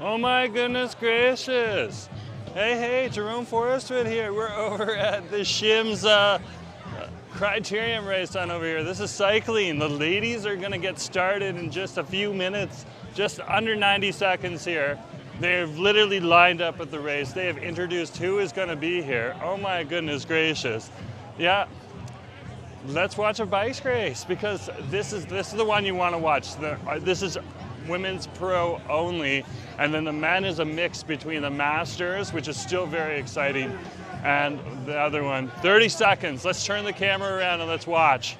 Oh my goodness gracious. Hey, Jerome Forestwood here. We're over at the Shim's criterium race on over here. This is cycling. The ladies are gonna get started in just a few minutes, just under 90 seconds here. They've literally lined up at the race. They have introduced who is gonna be here. Oh my goodness gracious. Yeah, let's watch a bike race because this is the one you wanna watch. This is women's pro only, and then the men is a mix between the masters, which is still very exciting, and the other one. 30 seconds, let's turn the camera around and let's watch.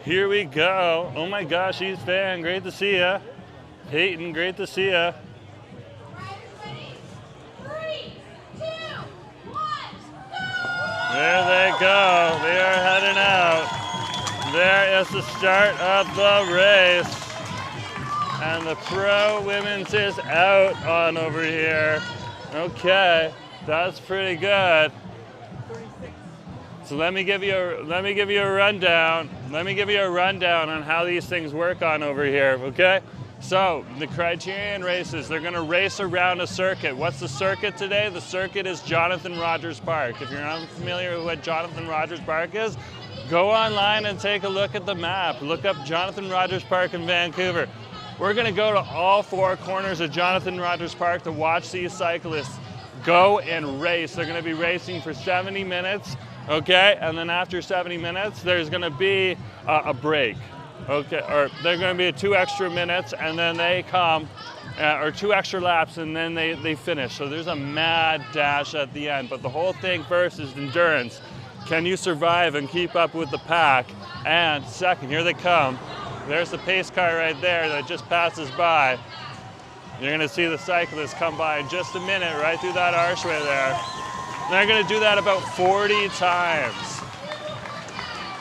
Here we go. Oh my gosh, East Van, great to see ya. Peyton, great to see ya. There they go. They are heading out. There is the start of the race. And the pro women's is out on over here. Okay, that's pretty good. So let me give you a rundown. Let me give you a rundown on how these things work on over here, okay? So the criterium races, they're gonna race around a circuit. What's the circuit today? The circuit is Jonathan Rogers Park. If you're unfamiliar with what Jonathan Rogers Park is, go online and take a look at the map. Look up Jonathan Rogers Park in Vancouver. We're gonna go to all four corners of Jonathan Rogers Park to watch these cyclists go and race. They're gonna be racing for 70 minutes, okay? And then after 70 minutes, there's gonna be a break. Okay, or they're going to be 2 extra minutes, and then they come, or 2 extra laps, and then they finish. So there's a mad dash at the end. But the whole thing first is endurance. Can you survive and keep up with the pack? And second, here they come. There's the pace car right there that just passes by. You're going to see the cyclists come by in just a minute, right through that archway there. And they're going to do that about 40 times.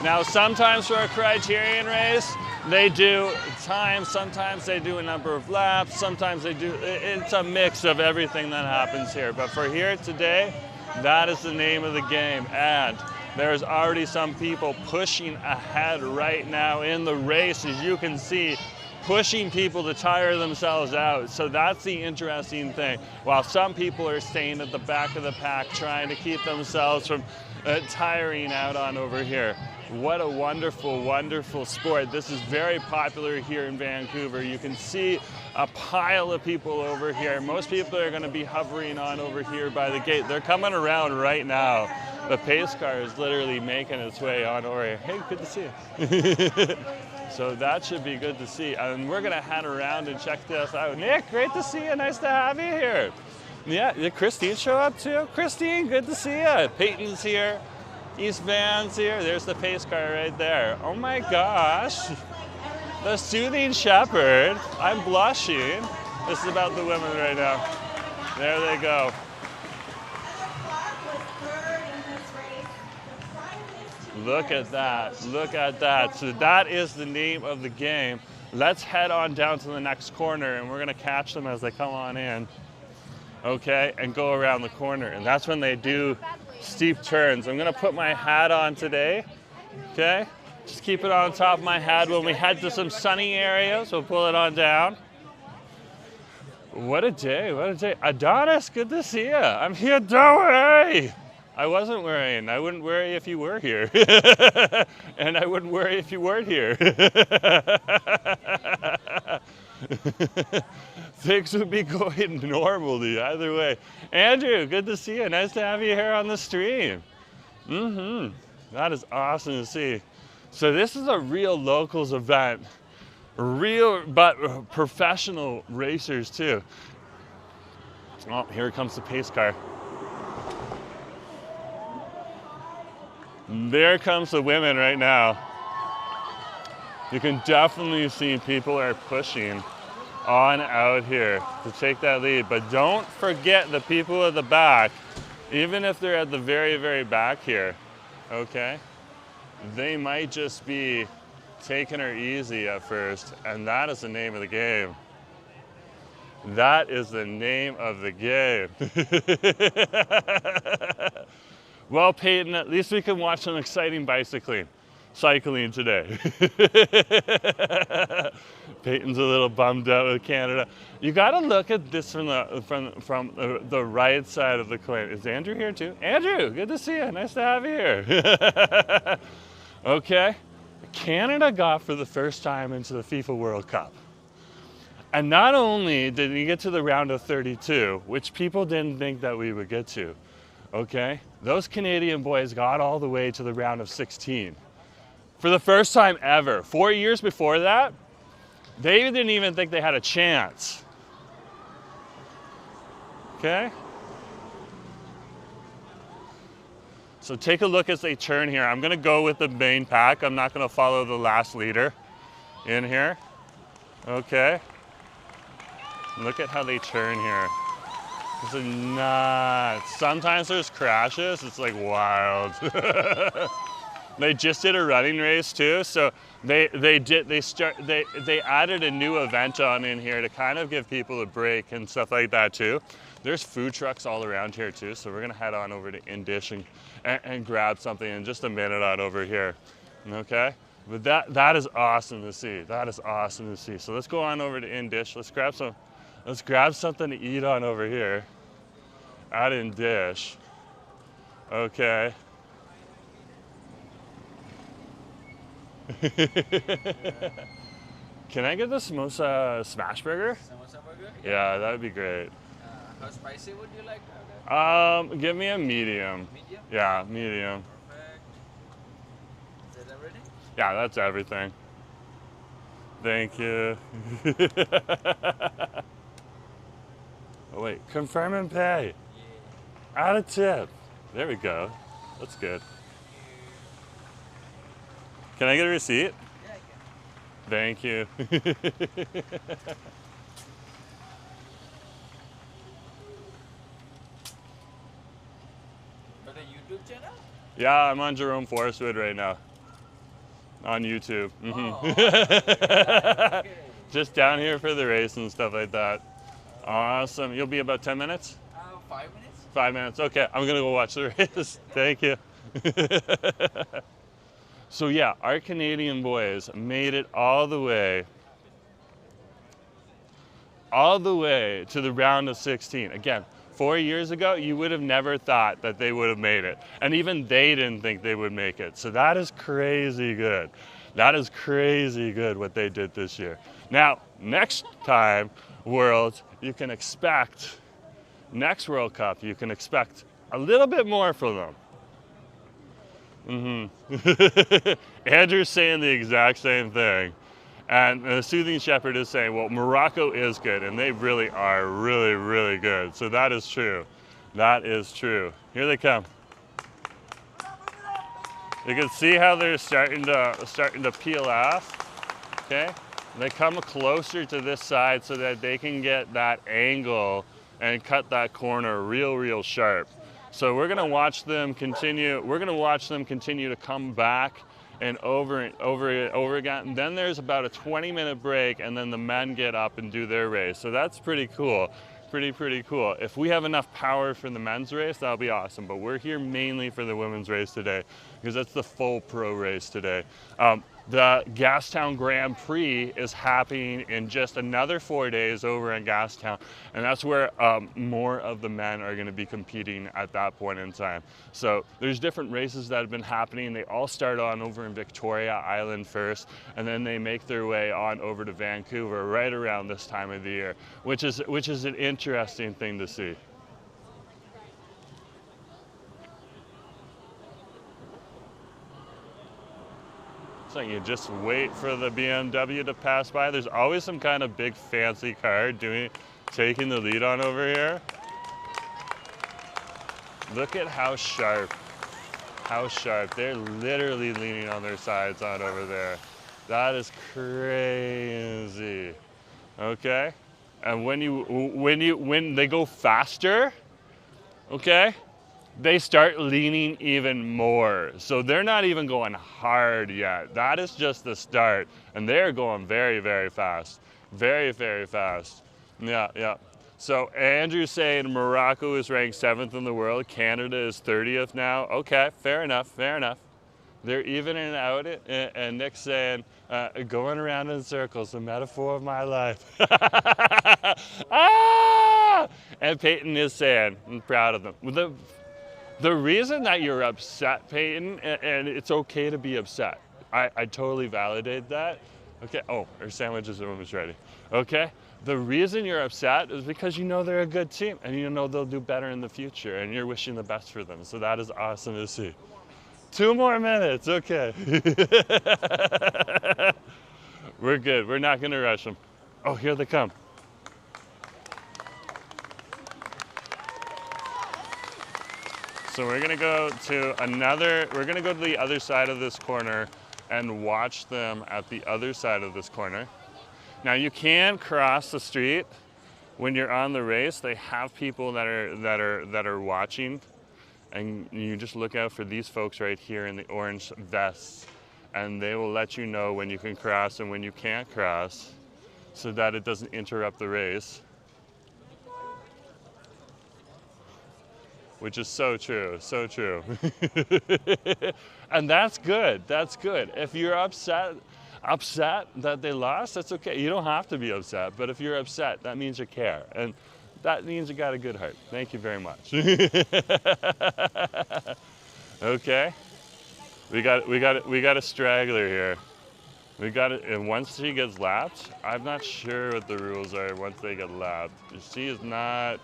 Now, sometimes for a criterium race, they do time, sometimes they do a number of laps, sometimes they do, it's a mix of everything that happens here. But for here today, that is the name of the game. And there's already some people pushing ahead right now in the race, as you can see, pushing people to tire themselves out. So that's the interesting thing. While some people are staying at the back of the pack, trying to keep themselves from tiring out on over here. What a wonderful, wonderful sport. This is very popular here in Vancouver. You can see a pile of people over here. Most people are going to be hovering on over here by the gate. They're coming around right now. The pace car is literally making its way on over here. Hey, good to see you. So that should be good to see. And we're going to head around and check this out. Nick, great to see you. Nice to have you here. Yeah, did Christine show up too? Christine, good to see you. Peyton's here. East Van's here. There's the pace car right there. Oh my gosh. The Soothing Shepherd. I'm blushing. This is about the women right now. There they go. Look at that. Look at that. So that is the name of the game. Let's head on down to the next corner and we're going to catch them as they come on in. Okay, and go around the corner. And that's when they do steep turns. I'm gonna put my hat on today, okay? Just keep it on top of my head. When we head to some sunny areas, we'll pull it on down. What a day, what a day. Adonis, good to see you. I'm here, don't worry. I wasn't worrying. I wouldn't worry if you were here. And I wouldn't worry if you weren't here. Things would be going normally either way. Andrew, good to see you. Nice to have you here on the stream. That is awesome to see. So this is a real locals event. Real, but professional racers too. Oh, here comes the pace car. There comes the women right now. You can definitely see people are pushing on out here to take that lead. But don't forget the people at the back, even if they're at the very, very back here, okay? They might just be taking her easy at first, and that is the name of the game. That is the name of the game. Well, Peyton, at least we can watch some exciting cycling today. Peyton's a little bummed out with Canada. You got to look at this from the right side of the coin. Is Andrew here too? Andrew, good to see you. Nice to have you here. Okay, Canada got for the first time into the FIFA World Cup. And not only did we get to the round of 32, which people didn't think that we would get to, okay? Those Canadian boys got all the way to the round of 16. For the first time ever. 4 years before that, they didn't even think they had a chance. Okay? So take a look as they turn here. I'm gonna go with the main pack. I'm not gonna follow the last leader in here. Okay. Look at how they turn here. It's nuts. Sometimes there's crashes. It's like wild. They just did a running race too, so they added a new event on in here to kind of give people a break and stuff like that too. There's food trucks all around here too, so we're gonna head on over to In-Dish and grab something in just a minute on over here. Okay? But that is awesome to see. That is awesome to see. So let's go on over to In-Dish. Let's grab something to eat on over here at In-Dish. Okay. Can I get the samosa smash burger? Samosa burger? Yeah, that would be great. How spicy would you like? Give me a medium. Medium? Yeah, medium. Perfect. Is that everything? Yeah, that's everything. Thank you. Oh wait, confirm and pay. Yeah. Add a tip. There we go. That's good. Can I get a receipt? Yeah, I can. Thank you. Got a YouTube channel? Yeah, I'm on Jerome Forestwood right now. On YouTube. Oh, okay. Just down here for the race and stuff like that. Awesome. You'll be about 10 minutes? 5 minutes? 5 minutes. Okay, I'm gonna go watch the race. Thank you. So yeah, our Canadian boys made it all the way to the round of 16. Again, 4 years ago, you would have never thought that they would have made it. And even they didn't think they would make it. So that is crazy good. That is crazy good what they did this year. Now, next time, World, you can expect, next World Cup, you can expect a little bit more from them. Andrew's saying the exact same thing. And the Soothing Shepherd is saying, well, Morocco is good, and they really are really, really good. So that is true. That is true. Here they come. You can see how they're starting to peel off. Okay? They come closer to this side so that they can get that angle and cut that corner real sharp. So we're gonna watch them continue. We're gonna watch them continue to come back and over again. And then there's about a 20-minute break, and then the men get up and do their race. So that's pretty cool. Pretty cool. If we have enough power for the men's race, that'll be awesome. But we're here mainly for the women's race today because that's the full pro race today. The Gastown Grand Prix is happening in just another 4 days over in Gastown, and that's where more of the men are going to be competing at that point in time. So there's different races that have been happening. They all start on over in Victoria Island first, and then they make their way on over to Vancouver right around this time of the year, which is an interesting thing to see. So you just wait for the BMW to pass by. There's always some kind of big fancy car taking the lead on over here. Look at how sharp. They're literally leaning on their sides on over there. That is crazy. Okay? And when they go faster, okay? They start leaning even more. So they're not even going hard yet. That is just the start. And they're going very fast. Very fast. Yeah. So Andrew's saying Morocco is ranked 7th in the world. Canada is 30th now. Okay, fair enough, fair enough. They're evening out it, and Nick's saying, going around in circles, the metaphor of my life. Ah! And Peyton is saying, I'm proud of them. The reason that you're upset, Peyton, and it's okay to be upset, I totally validate that. Okay, oh, our sandwich is almost ready. Okay, the reason you're upset is because you know they're a good team, and you know they'll do better in the future, and you're wishing the best for them, so that is awesome to see. 2 more minutes, okay. We're good, we're not gonna rush them. Oh, here they come. So we're gonna go to the other side of this corner and watch them at the other side of this corner. Now you can cross the street when you're on the race. They have people that are watching, and you just look out for these folks right here in the orange vests, and they will let you know when you can cross and when you can't cross, so that it doesn't interrupt the race. Which is so true, so true. And that's good, that's good. If you're upset that they lost, that's okay. You don't have to be upset, but if you're upset, that means you care. And that means you got a good heart. Thank you very much. Okay, we got a straggler here. We got it, and once she gets lapped, I'm not sure what the rules are once they get lapped. She is not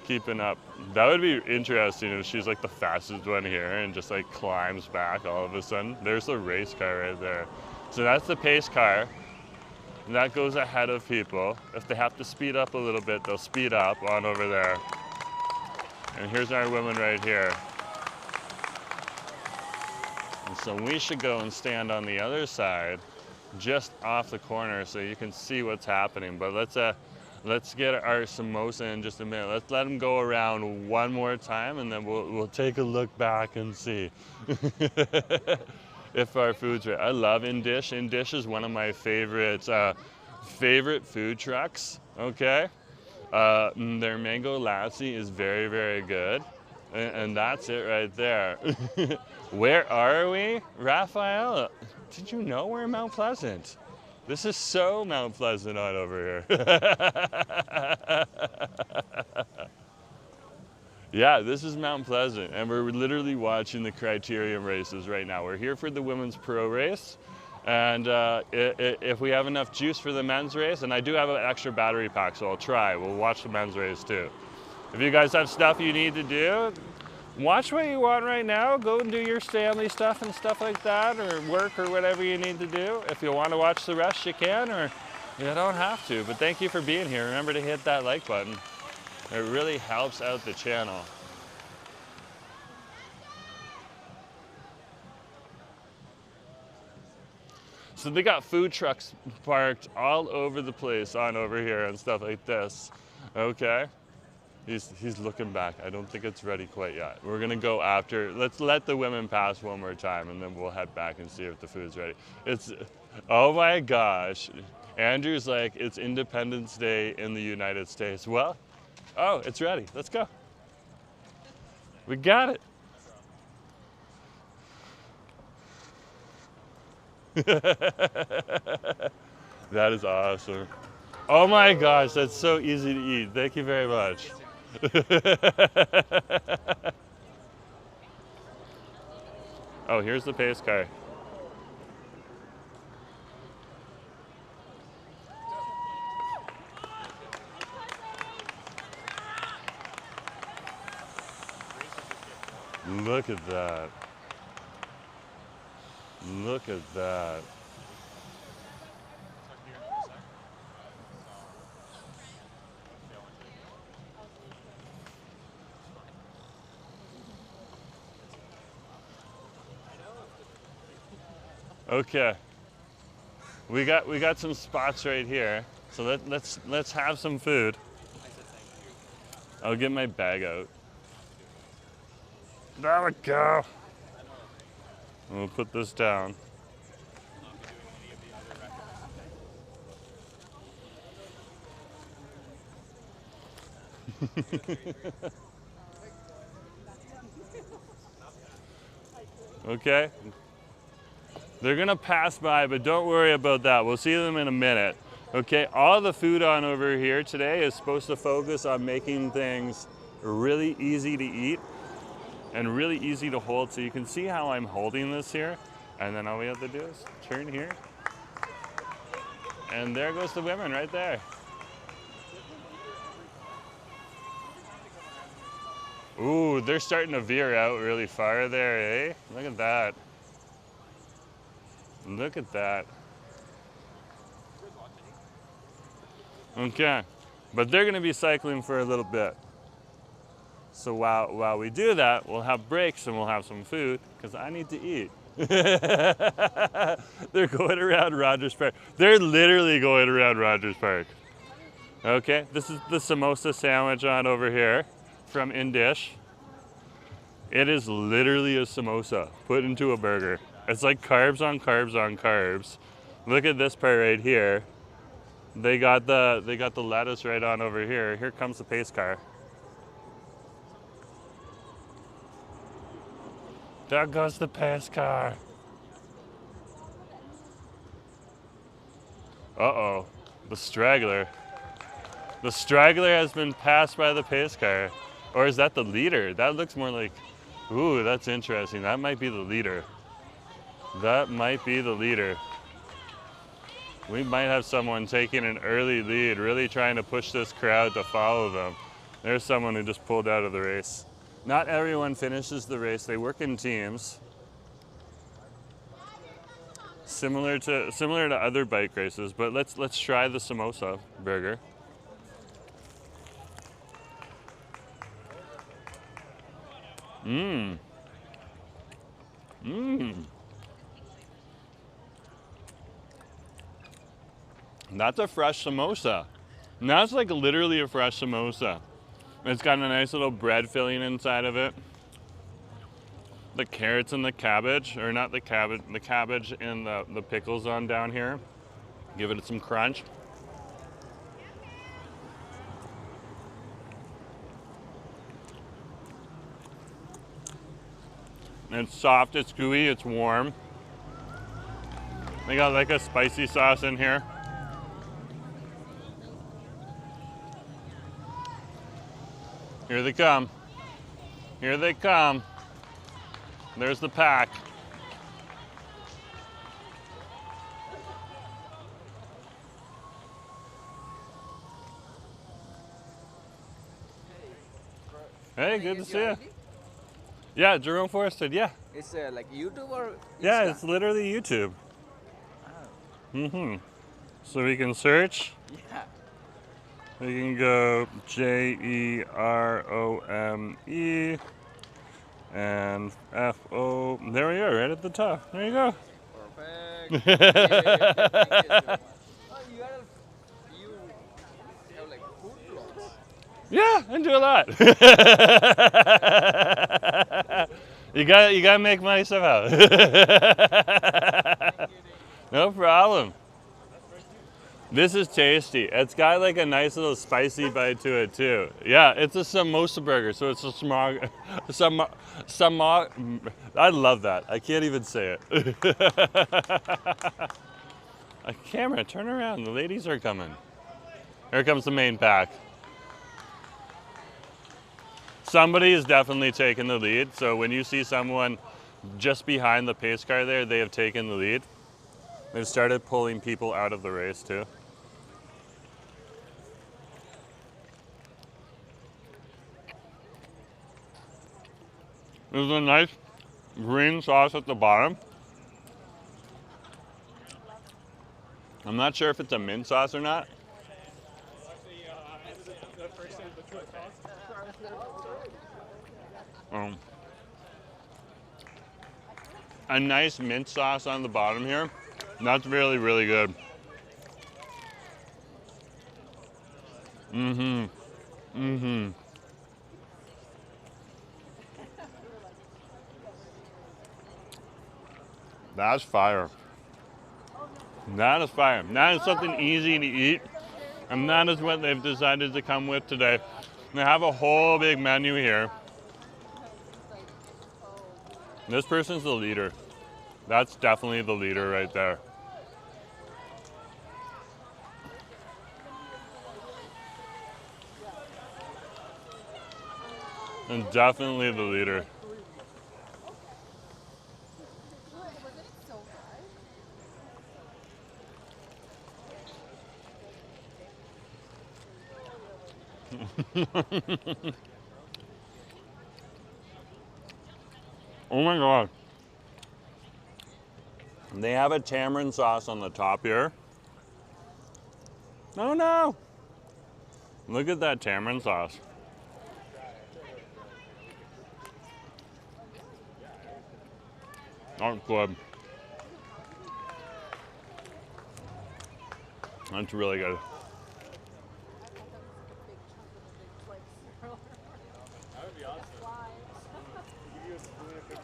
keeping up. That would be interesting if she's like the fastest one here and just like climbs back all of a sudden. There's the race car right there. So that's the pace car. That goes ahead of people. If they have to speed up a little bit, they'll speed up on over there. And here's our women right here. And so we should go and stand on the other side, just off the corner, so you can see what's happening. But let's get our samosa in just a minute. Let's let them go around one more time, and then we'll take a look back and see if our food's right. I love Indish. Indish is one of my favorite food trucks. Okay, their mango lassi is very, very good, and that's it right there. Where are we, Raphael? Did you know we're in Mount Pleasant? This is so Mount Pleasant on over here. Yeah, this is Mount Pleasant, and we're literally watching the criterium races right now. We're here for the women's pro race, and if we have enough juice for the men's race, and I do have an extra battery pack, so I'll try. We'll watch the men's race too. If you guys have stuff you need to do, watch what you want right now. Go and do your family stuff and stuff like that, or work or whatever you need to do. If you want to watch the rest, you can, or you don't have to. But thank you for being here. Remember to hit that like button. It really helps out the channel. So they got food trucks parked all over the place on over here and stuff like this. Okay. He's looking back. I don't think it's ready quite yet. We're gonna go after, let's let the women pass one more time, and then we'll head back and see if the food's ready. Oh my gosh. Andrew's like, it's Independence Day in the United States. Well, oh, it's ready. Let's go. We got it. That is awesome. Oh my gosh, that's so easy to eat. Thank you very much. Oh, here's the pace car. Look at that. Look at that. Okay, we got some spots right here, so let's have some food. I'll get my bag out. There we go. And we'll put this down. Okay. They're gonna pass by, but don't worry about that. We'll see them in a minute. Okay, all the food on over here today is supposed to focus on making things really easy to eat and really easy to hold. So you can see how I'm holding this here. And then all we have to do is turn here. And there goes the women right there. Ooh, they're starting to veer out really far there, eh? Look at that. Look at that. Okay, but they're gonna be cycling for a little bit. So while we do that, we'll have breaks and we'll have some food, because I need to eat. They're going around Rogers Park. They're literally going around Rogers Park. Okay, this is the samosa sandwich on over here from Indish. It is literally a samosa put into a burger. It's like carbs on carbs on carbs. Look at this part right here. They got the lettuce right on over here. Here comes the pace car. There goes the pace car. Uh-oh, the straggler. The straggler has been passed by the pace car. Or is that the leader? That looks more like, ooh, that's interesting. That might be the leader. That might be the leader. We might have someone taking an early lead, really trying to push this crowd to follow them. There's someone who just pulled out of the race. Not everyone finishes the race. They work in teams. Similar to other bike races, but let's try the samosa burger. Mmm. Mmm. That's a fresh samosa. That's like literally a fresh samosa. It's got a nice little bread filling inside of it. The carrots and the cabbage, or not the cabbage and the pickles on down here. Give it some crunch. It's soft, it's gooey, it's warm. They got like a spicy sauce in here. Here they come. Here they come. There's the pack. Hey, good to see you. Yeah, Jerome Forestwood, yeah. It's like YouTube or Insta? Yeah, it's literally YouTube. Oh. So we can search. Yeah. We can go Jerome and FO. There we are, right at the top. There you go. Perfect. Yeah, thank you so much. Oh, you have like food vlogs? Yeah, I do a lot. you gotta make money somehow. No problem. This is tasty. It's got like a nice little spicy bite to it too. Yeah, it's a samosa burger, so it's a I love that. I can't even say it. A camera, turn around. The ladies are coming. Here comes the main pack. Somebody is definitely taking the lead. So when you see someone just behind the pace car there, they have taken the lead. They've started pulling people out of the race too. There's a nice green sauce at the bottom. I'm not sure if it's a mint sauce or not. A nice mint sauce on the bottom here. That's really, really good. That's fire. That is fire. That is something easy to eat. And that is what they've decided to come with today. They have a whole big menu here. This person's the leader. That's definitely the leader right there. And definitely the leader. Oh my God. They have a tamarind sauce on the top here. Oh no! Look at that tamarind sauce. That's good. That's really good. That would be awesome. Give you a $50.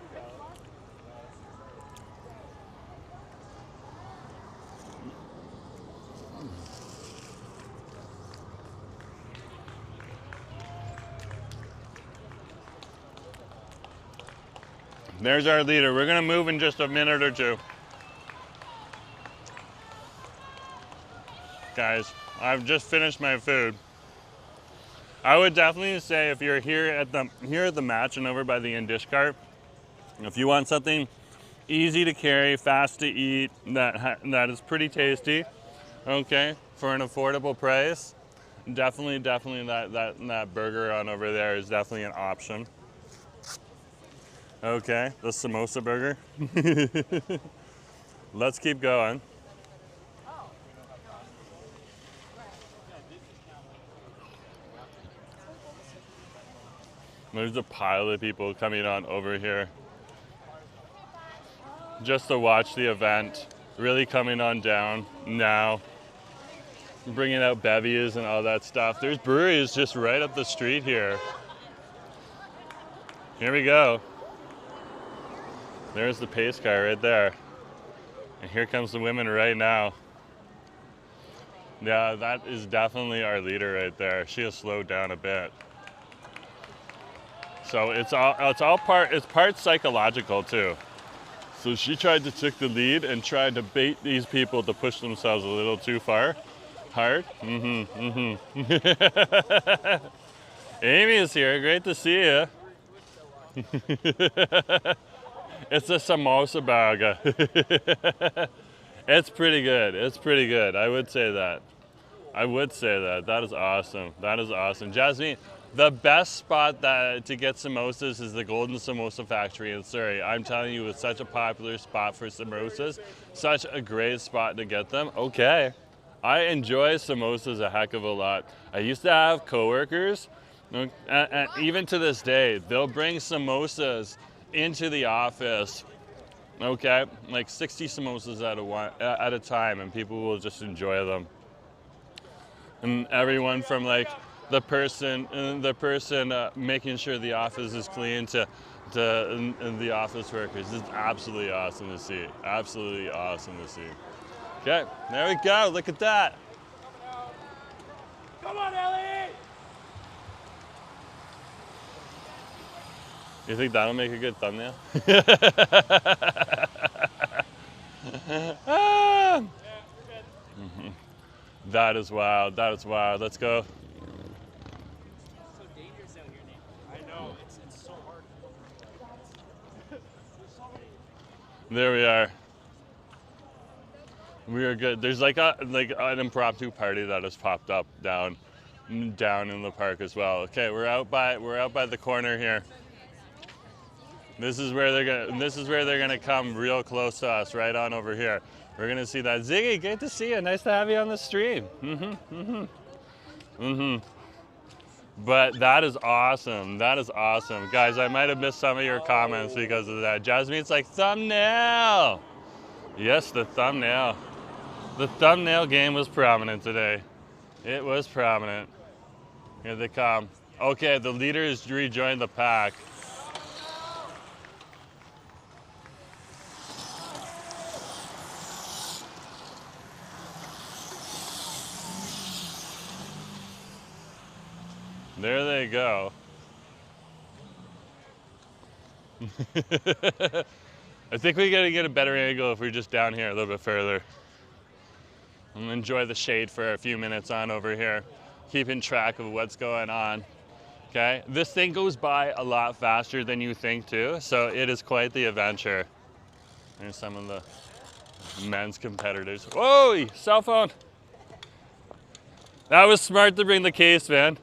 There's our leader. We're gonna move in just a minute or two. Guys, I've just finished my food. I would definitely say if you're here at the match and over by the in-dish cart, if you want something easy to carry, fast to eat, that is pretty tasty, okay, for an affordable price, definitely that burger on over there is definitely an option. Okay, the samosa burger. Let's keep going. There's a pile of people coming on over here just to watch the event. Really coming on down now. Bringing out bevies and all that stuff. There's breweries just right up the street here. Here we go. There's the pace car right there. And here comes the women right now. Yeah, that is definitely our leader right there. She has slowed down a bit. So it's part psychological too. So she tried to take the lead and tried to bait these people to push themselves a little too far. Hard. Amy is here. Great to see you. It's a samosa burger. It's pretty good. It's pretty good. I would say that. That is awesome. That is awesome. Jasmine, the best spot to get samosas is the Golden Samosa Factory in Surrey. I'm telling you, it's such a popular spot for samosas. Such a great spot to get them. Okay. I enjoy samosas a heck of a lot. I used to have coworkers, and even to this day, they'll bring samosas into the office. Okay, like 60 samosas at a time, and people will just enjoy them. And everyone from like the person making sure the office is clean to the office workers. It's absolutely awesome to see. Absolutely awesome to see. Okay, there we go. Look at that. Come on, Ellie! You think that'll make a good thumbnail? Ah. That is wild. That is wild. Let's go. It's so dangerous out here, Nate. I know. It's so hard. There's so many. There we are. We are good. There's like an impromptu party that has popped up down in the park as well. Okay, we're out by the corner here. This is where they're gonna come real close to us, right on over here. We're gonna see that. Ziggy, great to see you. Nice to have you on the stream. But that is awesome. That is awesome. Guys, I might have missed some of your comments because of that. Jasmine's like, thumbnail. Yes, the thumbnail. The thumbnail game was prominent today. It was prominent. Here they come. Okay, the leaders rejoined the pack. There they go. I think we gotta get a better angle if we're just down here a little bit further. And enjoy the shade for a few minutes on over here, keeping track of what's going on. Okay, this thing goes by a lot faster than you think too, so it is quite the adventure. There's some of the men's competitors. Whoa, cell phone. That was smart to bring the case, man.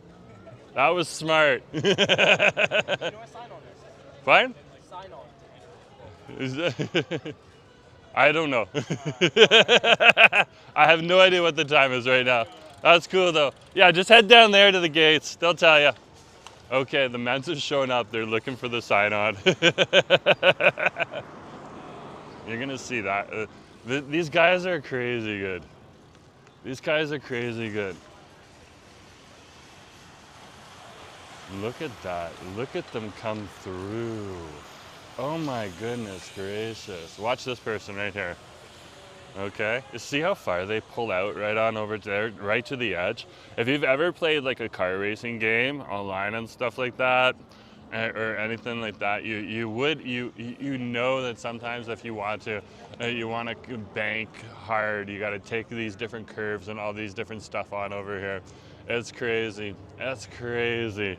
That was smart. You know what sign on this? Fine? Sign on. Is that I don't know. I have no idea what the time is right now. That's cool though. Yeah, just head down there to the gates. They'll tell you. Okay, the men's have shown up. They're looking for the sign on. You're gonna see that. These guys are crazy good. These guys are crazy good. Look at that. Look at them come through. Oh my goodness gracious. Watch this person right here. Okay, you see how far they pull out right on over there, right to the edge? If you've ever played like a car racing game online and stuff like that, or anything like that, you know that sometimes if you want to bank hard, you got to take these different curves and all these different stuff on over here. It's crazy. That's crazy.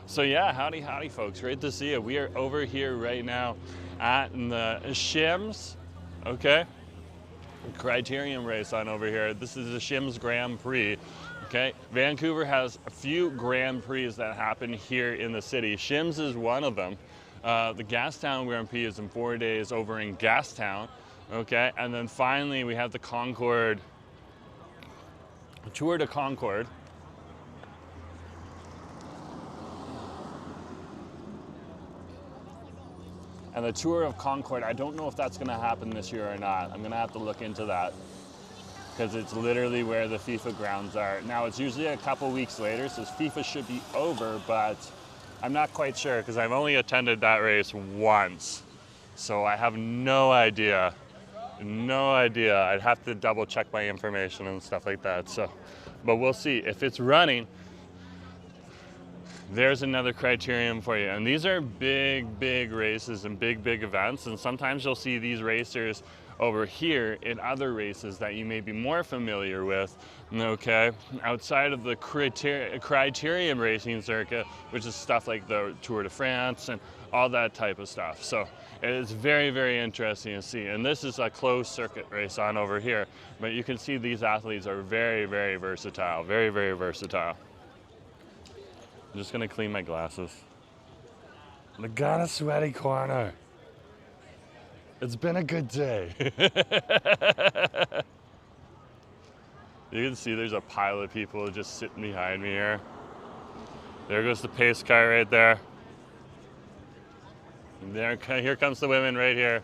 So yeah, howdy folks, great to see you. We are over here right now at the Shim's, okay? Criterium race on over here. This is the Shim's Grand Prix, okay? Vancouver has a few Grand Prix that happen here in the city. Shim's is one of them. The Gastown Grand Prix is in 4 days over in Gastown, okay? And then finally we have the Concord, Tour de Concord. And the Tour of Concord, I don't know if that's gonna happen this year or not. I'm gonna have to look into that because it's literally where the FIFA grounds are. Now it's usually a couple weeks later, so FIFA should be over, but I'm not quite sure because I've only attended that race once. So I have no idea. No idea. I'd have to double check my information and stuff like that. So, but we'll see. If it's running, there's another criterium for you. And these are big races and big events. And sometimes you'll see these racers over here in other races that you may be more familiar with, okay? Outside of the criterium racing circuit, which is stuff like the Tour de France and all that type of stuff. So it is very interesting to see. And this is a closed circuit race on over here. But you can see these athletes are very versatile, very versatile. I'm just gonna clean my glasses. I got a sweaty corner. It's been a good day. You can see there's a pile of people just sitting behind me here. There goes the pace car right there. And here comes the women right here.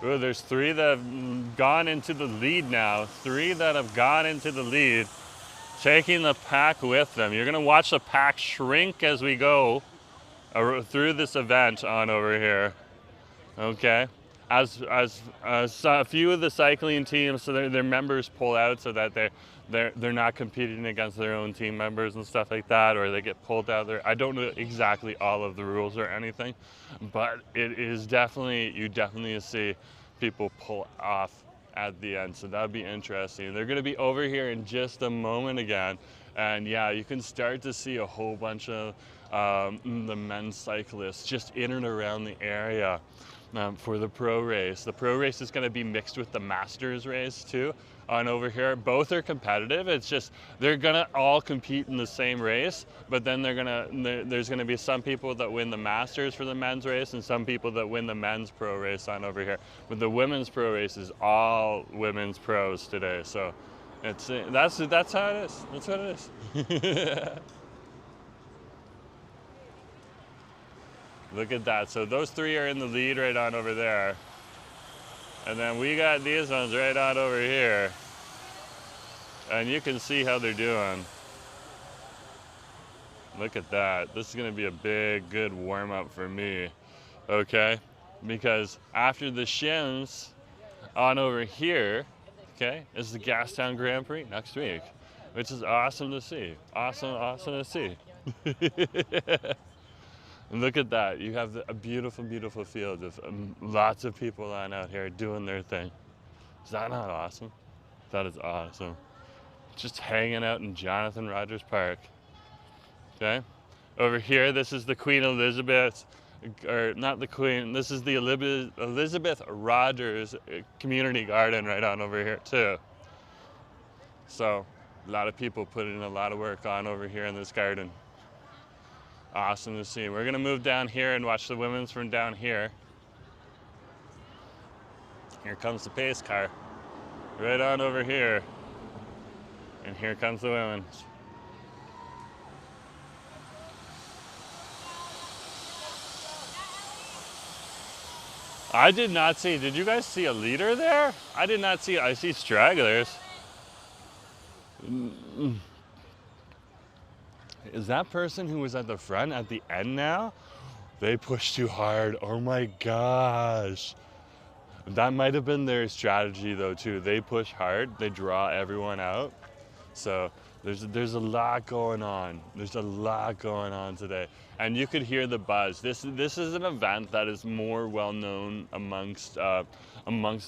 Ooh, there's 3 that have gone into the lead now. 3 that have gone into the lead, taking the pack with them. You're gonna watch the pack shrink as we go through this event on over here, okay? As a few of the cycling teams, so their members pull out so that they're not competing against their own team members and stuff like that, or they get pulled out there. I don't know exactly all of the rules or anything, but it is definitely, you definitely see people pull off at the end, so that'd be interesting. They're gonna be over here in just a moment again, and yeah, you can start to see a whole bunch of the men's cyclists just in and around the area for the pro race. The pro race is going to be mixed with the masters race too on over here. Both are competitive. It's just they're going to all compete in the same race, but then there's going to be some people that win the masters for the men's race and some people that win the men's pro race on over here. But the women's pro race is all women's pros today. So that's how it is. That's what it is. Look at that. So those 3 are in the lead right on over there. And then we got these ones right on over here. And you can see how they're doing. Look at that. This is going to be a big, good warm-up for me. Okay? Because after the Shims on over here, Okay, is the Gastown Grand Prix next week, which is awesome to see. Awesome to see. And look at that. You have a beautiful, beautiful field of lots of people on out here doing their thing. Is that not awesome? That is awesome. Just hanging out in Jonathan Rogers Park. Okay? Over here, this is the Queen Elizabeth, or not the Queen, this is the Elizabeth Rogers Community Garden right on over here too. So, a lot of people putting a lot of work on over here in this garden. Awesome to see. We're gonna move down here and watch the women's from down here. Here comes the pace car. Right on over here. And here comes the women's. I did not see, did you guys see a leader there? I did not see, I see stragglers. Is that person who was at the front at the end now? They pushed too hard, oh my gosh. That might have been their strategy though too. They push hard, they draw everyone out. So there's a lot going on. There's a lot going on today. And you could hear the buzz. This is an event that is more well known amongst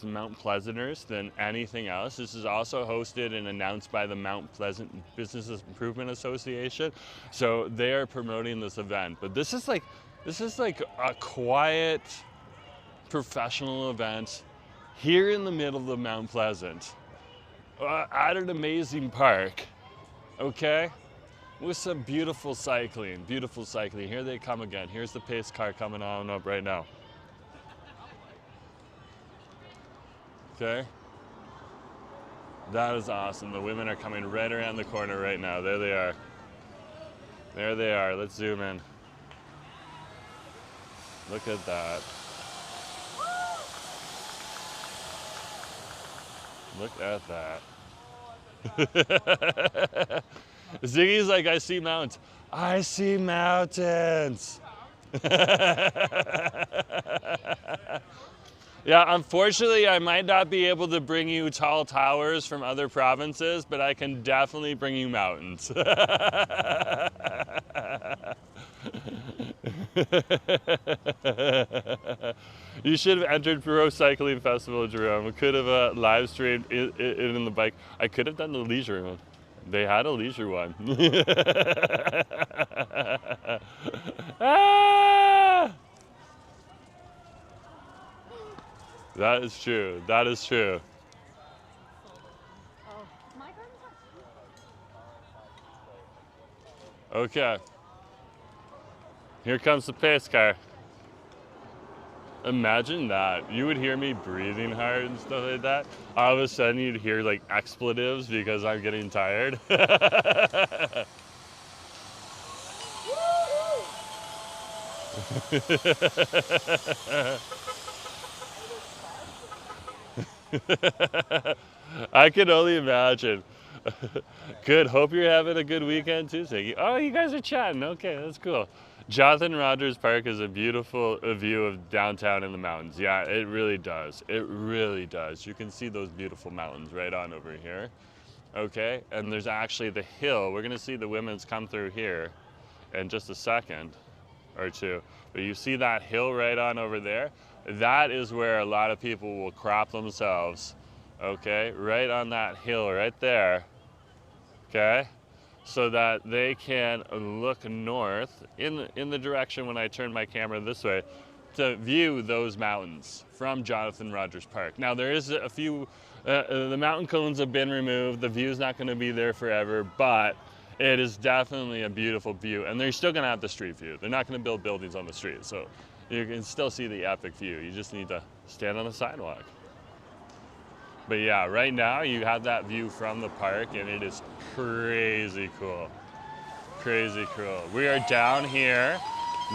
Mount Pleasanters than anything else. This is also hosted and announced by the Mount Pleasant Business Improvement Association. So they are promoting this event. But this is like a quiet, professional event here in the middle of Mount Pleasant at an amazing park, okay, with some beautiful cycling. Here they come again. Here's the pace car coming on up right now. Okay, that is awesome. The women are coming right around the corner right now. There they are. There they are. Let's zoom in. Look at that. Look at that. Ziggy's like, I see mountains. I see mountains. Yeah, unfortunately, I might not be able to bring you tall towers from other provinces, but I can definitely bring you mountains. You should have entered Pro Cycling Festival, Jerome. We could have live streamed it in the bike. I could have done the leisure one. They had a leisure one. Ah! That is true. That is true. Okay. Here comes the pace car. Imagine that. You would hear me breathing hard and stuff like that. All of a sudden you'd hear like expletives because I'm getting tired. I can only imagine. Good. Hope you're having a good weekend too, Ziggy. Oh, you guys are chatting. Okay, that's cool. Jonathan Rogers Park is a beautiful view of downtown in the mountains. Yeah, it really does. It really does. You can see those beautiful mountains right on over here. Okay, and there's actually the hill. We're gonna see the women's come through here in just a second or two. But you see that hill right on over there? That is where a lot of people will crop themselves. Okay, right on that hill right there. Okay, so that they can look north in the direction when I turn my camera this way to view those mountains from Jonathan Rogers Park. Now there is a few, the mountain cones have been removed, the view's not gonna be there forever, but it is definitely a beautiful view, and they're still gonna have the street view. They're not gonna build buildings on the street, so you can still see the epic view. You just need to stand on the sidewalk. But yeah, right now you have that view from the park and it is crazy cool. Crazy cool. We are down here.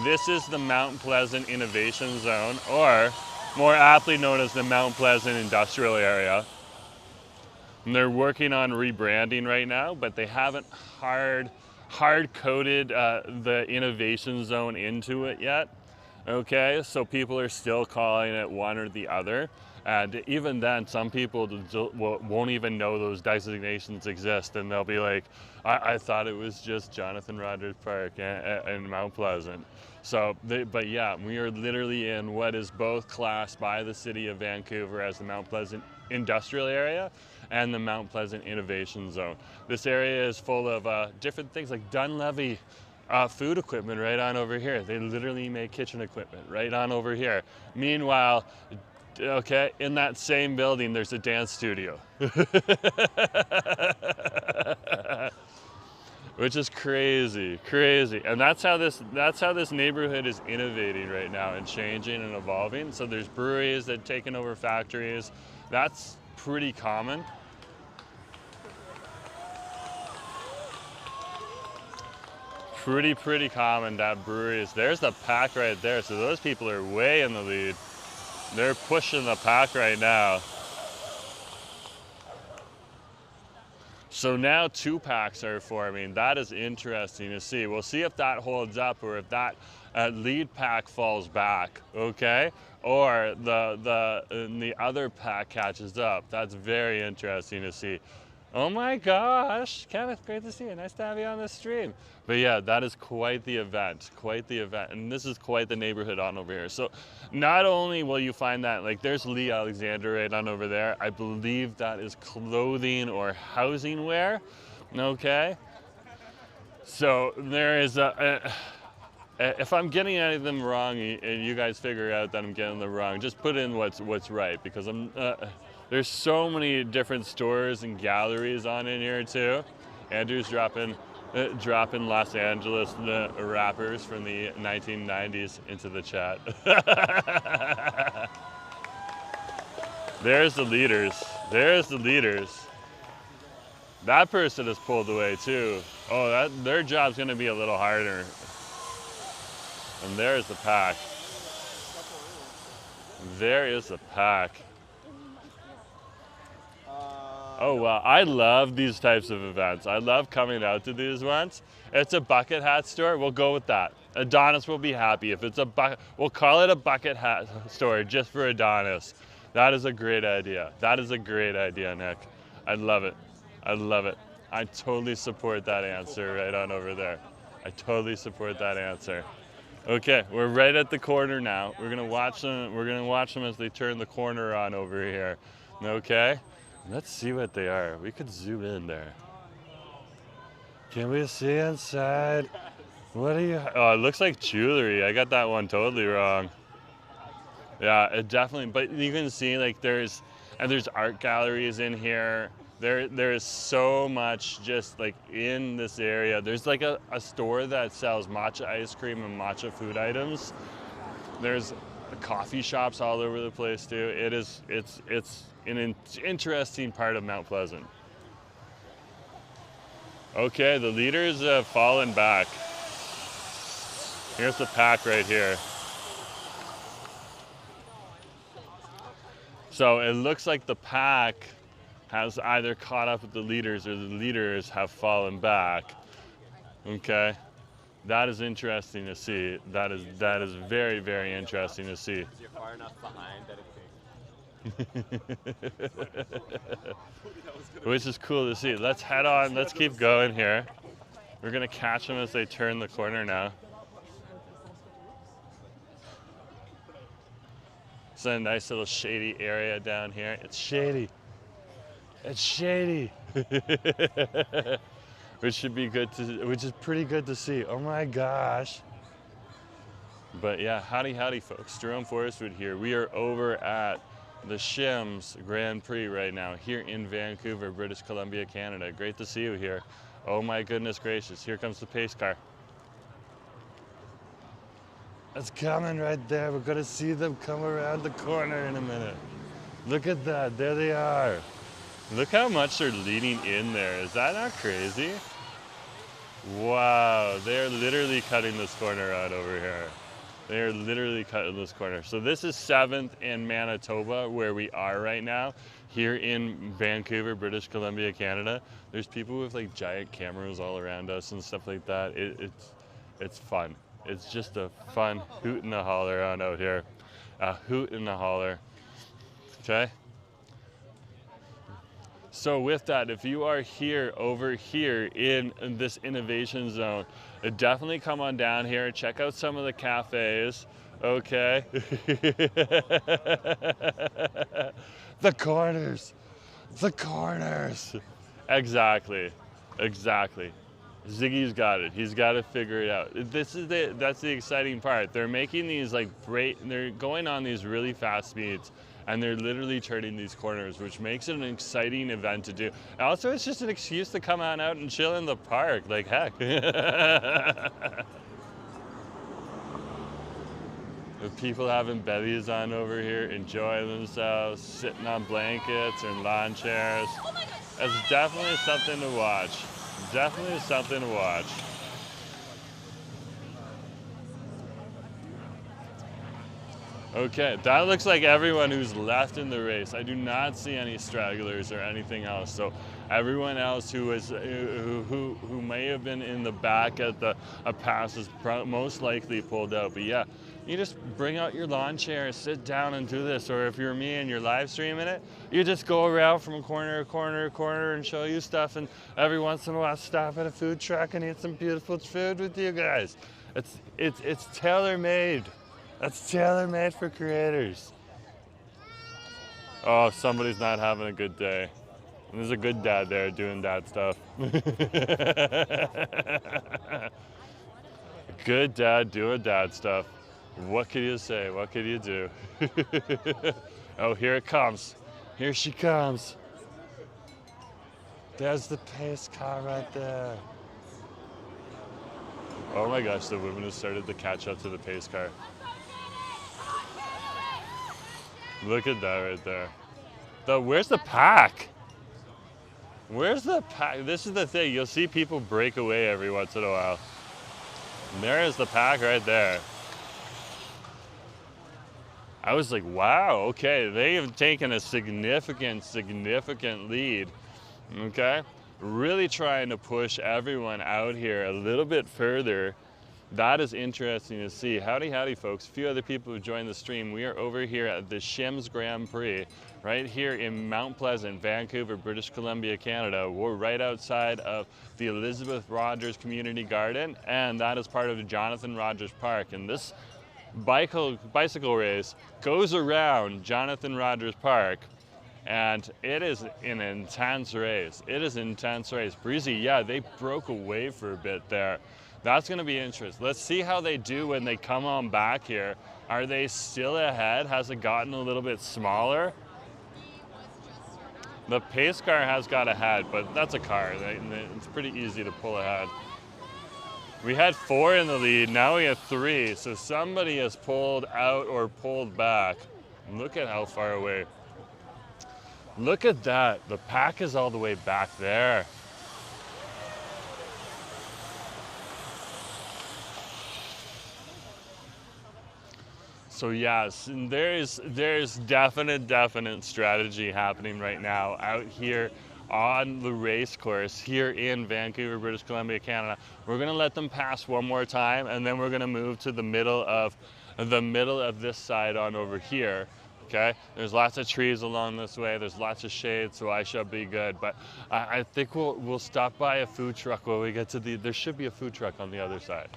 This is the Mount Pleasant Innovation Zone, or more aptly known as the Mount Pleasant Industrial Area. And they're working on rebranding right now, but they haven't hard-coded the innovation zone into it yet. Okay, so people are still calling it one or the other. And even then, some people won't even know those designations exist, and they'll be like, I thought it was just Jonathan Rogers Park and Mount Pleasant. So, but yeah, we are literally in what is both classed by the city of Vancouver as the Mount Pleasant Industrial Area and the Mount Pleasant Innovation Zone. This area is full of different things like Dunleavy food equipment right on over here. They literally make kitchen equipment right on over here. Meanwhile, okay, in that same building, there's a dance studio. Which is crazy, crazy. And that's how this neighborhood is innovating right now and changing and evolving. So there's breweries that taken over factories. That's pretty common. Pretty common to have breweries. There's the pack right there. So those people are way in the lead. They're pushing the pack right now. So now 2-packs are forming. That is interesting to see. We'll see if that holds up or if that lead pack falls back, okay? Or the other pack catches up. That's very interesting to see. Oh my gosh, Kenneth, great to see you. Nice to have you on the stream. But yeah, that is quite the event, and this is quite the neighborhood on over here. So not only will you find that, like there's Lee Alexander right on over there. I believe that is clothing or housing wear, okay? So there is if I'm getting any of them wrong and you guys figure out that I'm getting them wrong, just put in what's right, because there's so many different stores and galleries on in here too. Andrew's dropping Los Angeles rappers from the 1990s into the chat. There's the leaders. There's the leaders. That person has pulled away too. Oh, their job's gonna be a little harder. And there's the pack. There is the pack. Oh wow, I love these types of events. I love coming out to these ones. It's a bucket hat store, we'll go with that. Adonis will be happy. If it's we'll call it a bucket hat store just for Adonis. That is a great idea. That is a great idea, Nick. I love it. I love it. I totally support that answer right on over there. I totally support that answer. Okay, we're right at the corner now. We're gonna watch them as they turn the corner on over here. Okay? Let's see what they are. We could zoom in there. Can we see inside? What are you? Oh, it looks like jewelry. I got that one totally wrong. Yeah, it definitely. But you can see like there's art galleries in here. There is so much just like in this area. There's like a store that sells matcha ice cream and matcha food items. There's coffee shops all over the place too. It's an interesting part of Mount Pleasant. Okay, the leaders have fallen back. Here's the pack right here. So it looks like the pack has either caught up with the leaders or the leaders have fallen back. Okay, that is interesting to see. That is very, very interesting to see. You're far enough behind that Which is cool to see. Let's head on. Let's keep going here. We're gonna catch them as they turn the corner now. It's a nice little shady area down here. It's shady. It's shady. Which is pretty good to see. Oh my gosh. But yeah, howdy folks. Jerome Forestwood here. We are over at the Shim's Grand Prix right now here in Vancouver, British Columbia, Canada. Great to see you here. Oh my goodness gracious. Here comes the pace car. It's coming right there. We're gonna see them come around the corner in a minute. Look at that, there they are. Look how much they're leading in there. Is that not crazy? Wow, they're literally cutting this corner out over here. They're literally cutting this corner. So this is 7th in Manitoba, where we are right now. Here in Vancouver, British Columbia, Canada, there's people with like giant cameras all around us and stuff like that. It's fun. It's just a fun hoot and a holler on out here. A hoot and a holler. Okay? So with that, if you are here, over here in this innovation zone, definitely come on down here, check out some of the cafes, okay? The corners, the corners. Exactly, exactly. Ziggy's got it. He's got to figure it out. That's the exciting part. They're making these like they're going on these really fast speeds, and they're literally turning these corners, which makes it an exciting event to do. Also, it's just an excuse to come on out and chill in the park. Like heck. With people having bevies on over here, enjoying themselves, sitting on blankets or lawn chairs. It's definitely something to watch. Definitely something to watch. Okay, that looks like everyone who's left in the race. I do not see any stragglers or anything else. So everyone else who may have been in the back at the pass is most likely pulled out. But yeah, you just bring out your lawn chair, sit down and do this. Or if you're me and you're live streaming it, you just go around from corner to corner to corner and show you stuff. And every once in a while, stop at a food truck and eat some beautiful food with you guys. It's tailor-made. That's tailor-made for creators. Oh, somebody's not having a good day. And there's a good dad there doing dad stuff. Good dad doing dad stuff. What can you say? What can you do? Oh, here it comes. Here she comes. There's the pace car right there. Oh my gosh, the women have started to catch up to the pace car. Look at that right there. Where's the pack? Where's the pack? This is the thing. You'll see people break away every once in a while. And there is the pack right there. I was like, wow, okay. They have taken a significant lead. Okay? Really trying to push everyone out here a little bit further. That is interesting to see. Howdy, folks. A few other people who joined the stream. We are over here at the Shim's Grand Prix, right here in Mount Pleasant, Vancouver, British Columbia, Canada. We're right outside of the Elizabeth Rogers Community Garden, and that is part of the Jonathan Rogers Park. And this bicycle race goes around Jonathan Rogers Park, and it is an intense race. It is an intense race. Breezy, yeah, they broke away for a bit there. That's going to be interesting. Let's see how they do when they come on back here. Are they still ahead? Has it gotten a little bit smaller? The pace car has got ahead, but that's a car. It's pretty easy to pull ahead. We had 4 in the lead, now we have 3. So somebody has pulled out or pulled back. Look at how far away. Look at that. The pack is all the way back there. So yes, there's definite strategy happening right now out here on the race course here in Vancouver, British Columbia, Canada. We're gonna let them pass one more time, and then we're gonna move to the middle of this side on over here. Okay, there's lots of trees along this way. There's lots of shade, so I should be good. But I think we'll stop by a food truck when we get to there should be a food truck on the other side.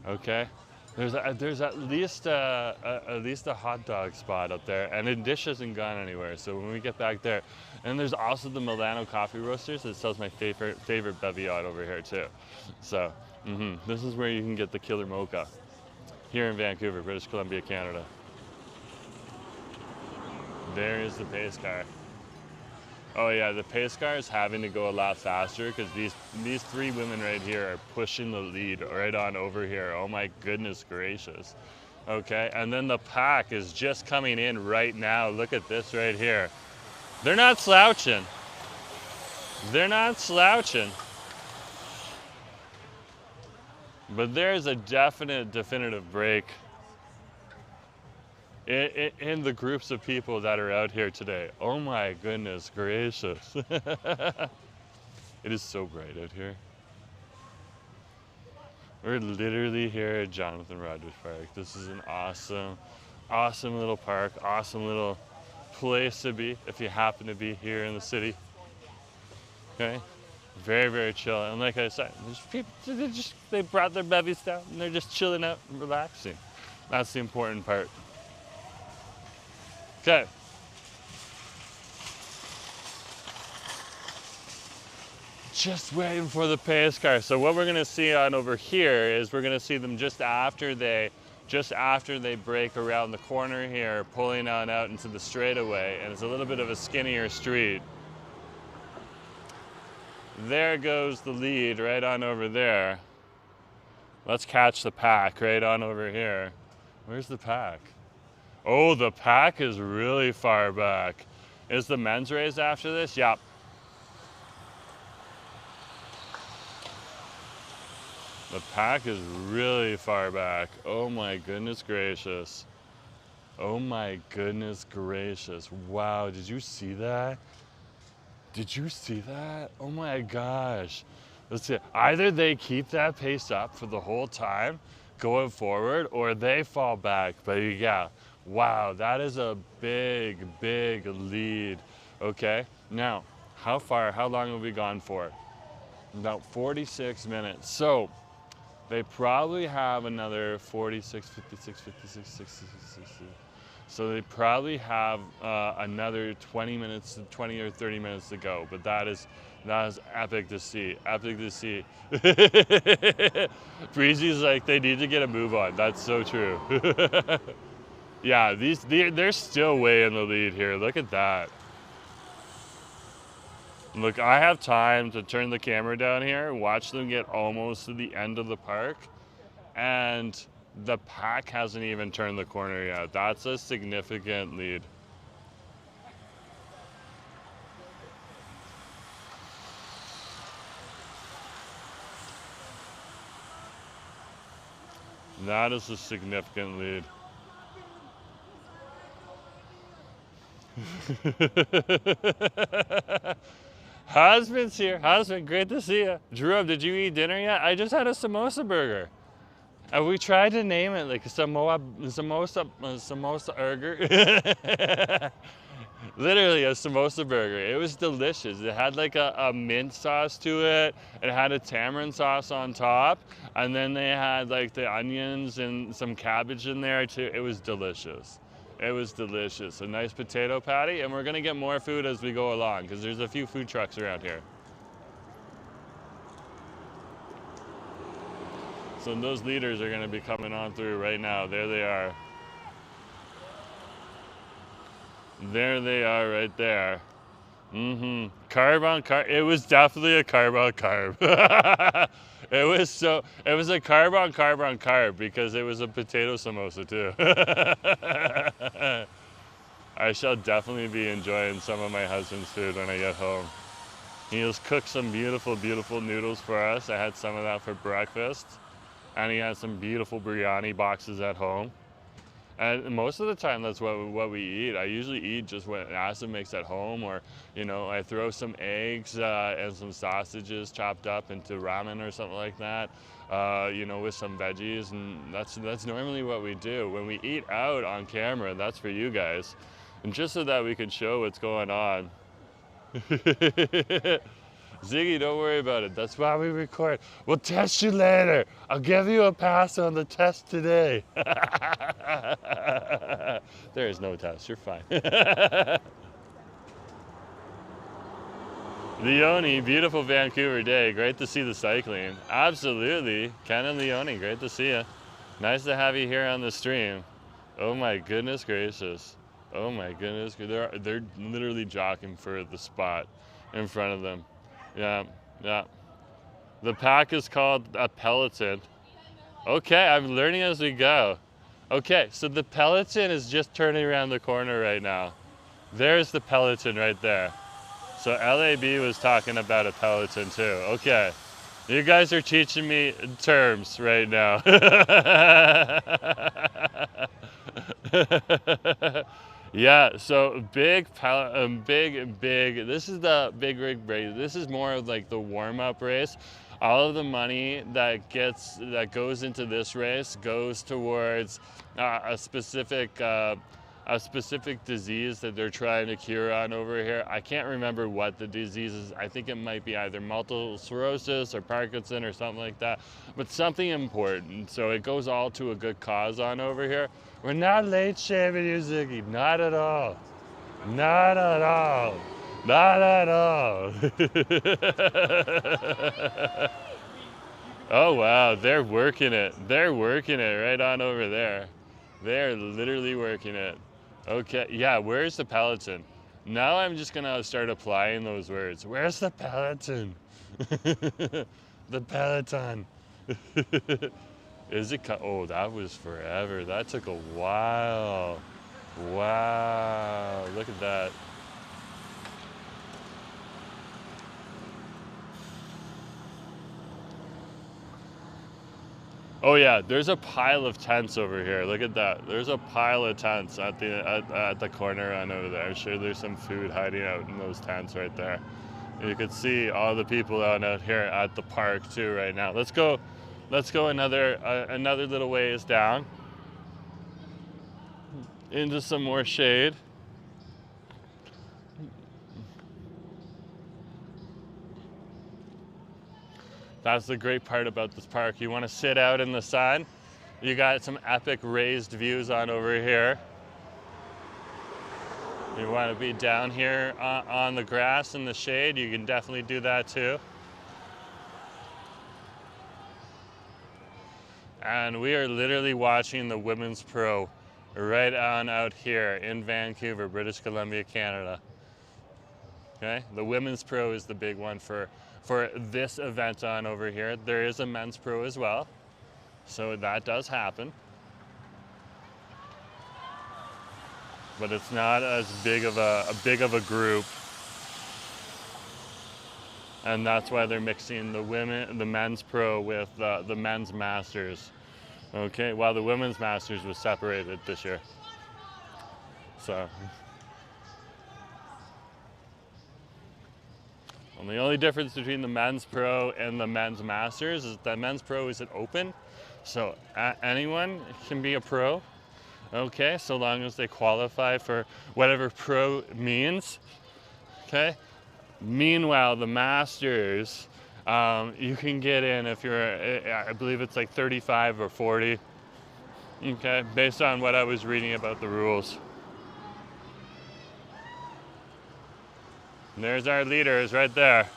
Okay. There's at least a hot dog spot up there, and the dish hasn't gone anywhere. So when we get back there, and there's also the Milano Coffee Roasters that sells my favorite bevy out over here too. So this is where you can get the killer mocha here in Vancouver, British Columbia, Canada. There is the pace car. Oh yeah, the pace car is having to go a lot faster because these 3 women right here are pushing the lead right on over here. Oh my goodness gracious. Okay, and then the pack is just coming in right now. Look at this right here. They're not slouching. They're not slouching. But there's a definitive break in the groups of people that are out here today. Oh my goodness gracious. It is so bright out here. We're literally here at Jonathan Rogers Park. This is an awesome, awesome little park, awesome little place to be if you happen to be here in the city. Okay? Very, very chill. And like I said, there's people, they brought their bevies down and they're just chilling out and relaxing. That's the important part. Okay. Just waiting for the pace car. So what we're gonna see on over here is we're gonna see them just after they break around the corner here, pulling on out into the straightaway, and it's a little bit of a skinnier street. There goes the lead right on over there. Let's catch the pack right on over here. Where's the pack? Oh, the pack is really far back. Is the men's race after this? Yep. The pack is really far back. Oh my goodness gracious. Oh my goodness gracious. Wow, did you see that? Did you see that? Oh my gosh. Let's see. Either they keep that pace up for the whole time going forward or they fall back. But yeah, wow, that is a big, big lead. Okay, now, how long have we gone for? About 46 minutes. So, they probably have another 46, 56, 56, 66, 60. So they probably have another 20 or 30 minutes to go. But that is epic to see. Epic to see. Breezy's like, they need to get a move on. That's so true. Yeah, they're still way in the lead here. Look at that. Look, I have time to turn the camera down here, watch them get almost to the end of the park, and the pack hasn't even turned the corner yet. That's a significant lead. That is a significant lead. Husband's here. Husband, great to see you. Jerome, did you eat dinner yet? I just had a samosa burger. And we tried to name it like samosa burger. Literally a samosa burger. It was delicious. It had like a mint sauce to it. It had a tamarind sauce on top. And then they had like the onions and some cabbage in there too. It was delicious. It was delicious. A nice potato patty, and we're gonna get more food as we go along because there's a few food trucks around here. So those leaders are gonna be coming on through right now. There they are. There they are right there. Mm-hmm. Carb on carb. It was definitely a carb on carb. It was a carb on carb on carb because it was a potato samosa too. I shall definitely be enjoying some of my husband's food when I get home. He has cooked some beautiful, beautiful noodles for us. I had some of that for breakfast. And he has some beautiful biryani boxes at home. And most of the time, that's what we eat. I usually eat just what Asa makes at home, or I throw some eggs and some sausages chopped up into ramen or something like that. With some veggies, and that's normally what we do. When we eat out on camera, that's for you guys, and just so that we can show what's going on. Ziggy, don't worry about it. That's why we record. We'll test you later. I'll give you a pass on the test today. There is no test. You're fine. Leone, beautiful Vancouver day. Great to see the cycling. Absolutely. Ken and Leone, great to see you. Nice to have you here on the stream. Oh my goodness gracious. Oh my goodness. They're literally jockeying for the spot in front of them. Yeah, yeah. The pack is called a peloton. Okay, I'm learning as we go. Okay, so the peloton is just turning around the corner right now. There's the peloton right there. So LAB was talking about a peloton too. Okay, you guys are teaching me terms right now. Yeah, so big, this is the big rig race. This is more of like the warm-up race. All of the money that goes into this race goes towards a specific disease that they're trying to cure on over here. I can't remember what the disease is. I think it might be either multiple sclerosis or Parkinson or something like that, but something important. So it goes all to a good cause on over here. We're not late shaving you, Ziggy. Not at all. Not at all. Not at all. Oh wow, they're working it. They're working it right on over there. They're literally working it. Okay, yeah, where's the Peloton? Now I'm just gonna start applying those words. Where's the Peloton? The Peloton. Is it, oh, that was forever. That took a while. Wow, look at that. Oh yeah, there's a pile of tents over here. Look at that. There's a pile of tents at the corner on over there. I'm sure there's some food hiding out in those tents right there. You could see all the people out here at the park too right now. Let's go another little ways down into some more shade. That's the great part about this park. You want to sit out in the sun. You got some epic raised views on over here. You want to be down here on the grass in the shade, you can definitely do that too. And we are literally watching the Women's Pro right on out here in Vancouver, British Columbia, Canada. Okay, the Women's Pro is the big one for this event on over here. There is a Men's Pro as well, so that does happen. But it's not as big of a group. And that's why they're mixing the Men's Pro with the Men's Masters. Okay, while the Women's Masters was separated this year. So. And the only difference between the Men's Pro and the Men's Masters is that Men's Pro isn't open. So anyone can be a pro, okay, so long as they qualify for whatever pro means, okay? Meanwhile, the Masters, you can get in if you're, I believe it's like 35 or 40, okay, based on what I was reading about the rules. And there's our leaders right there.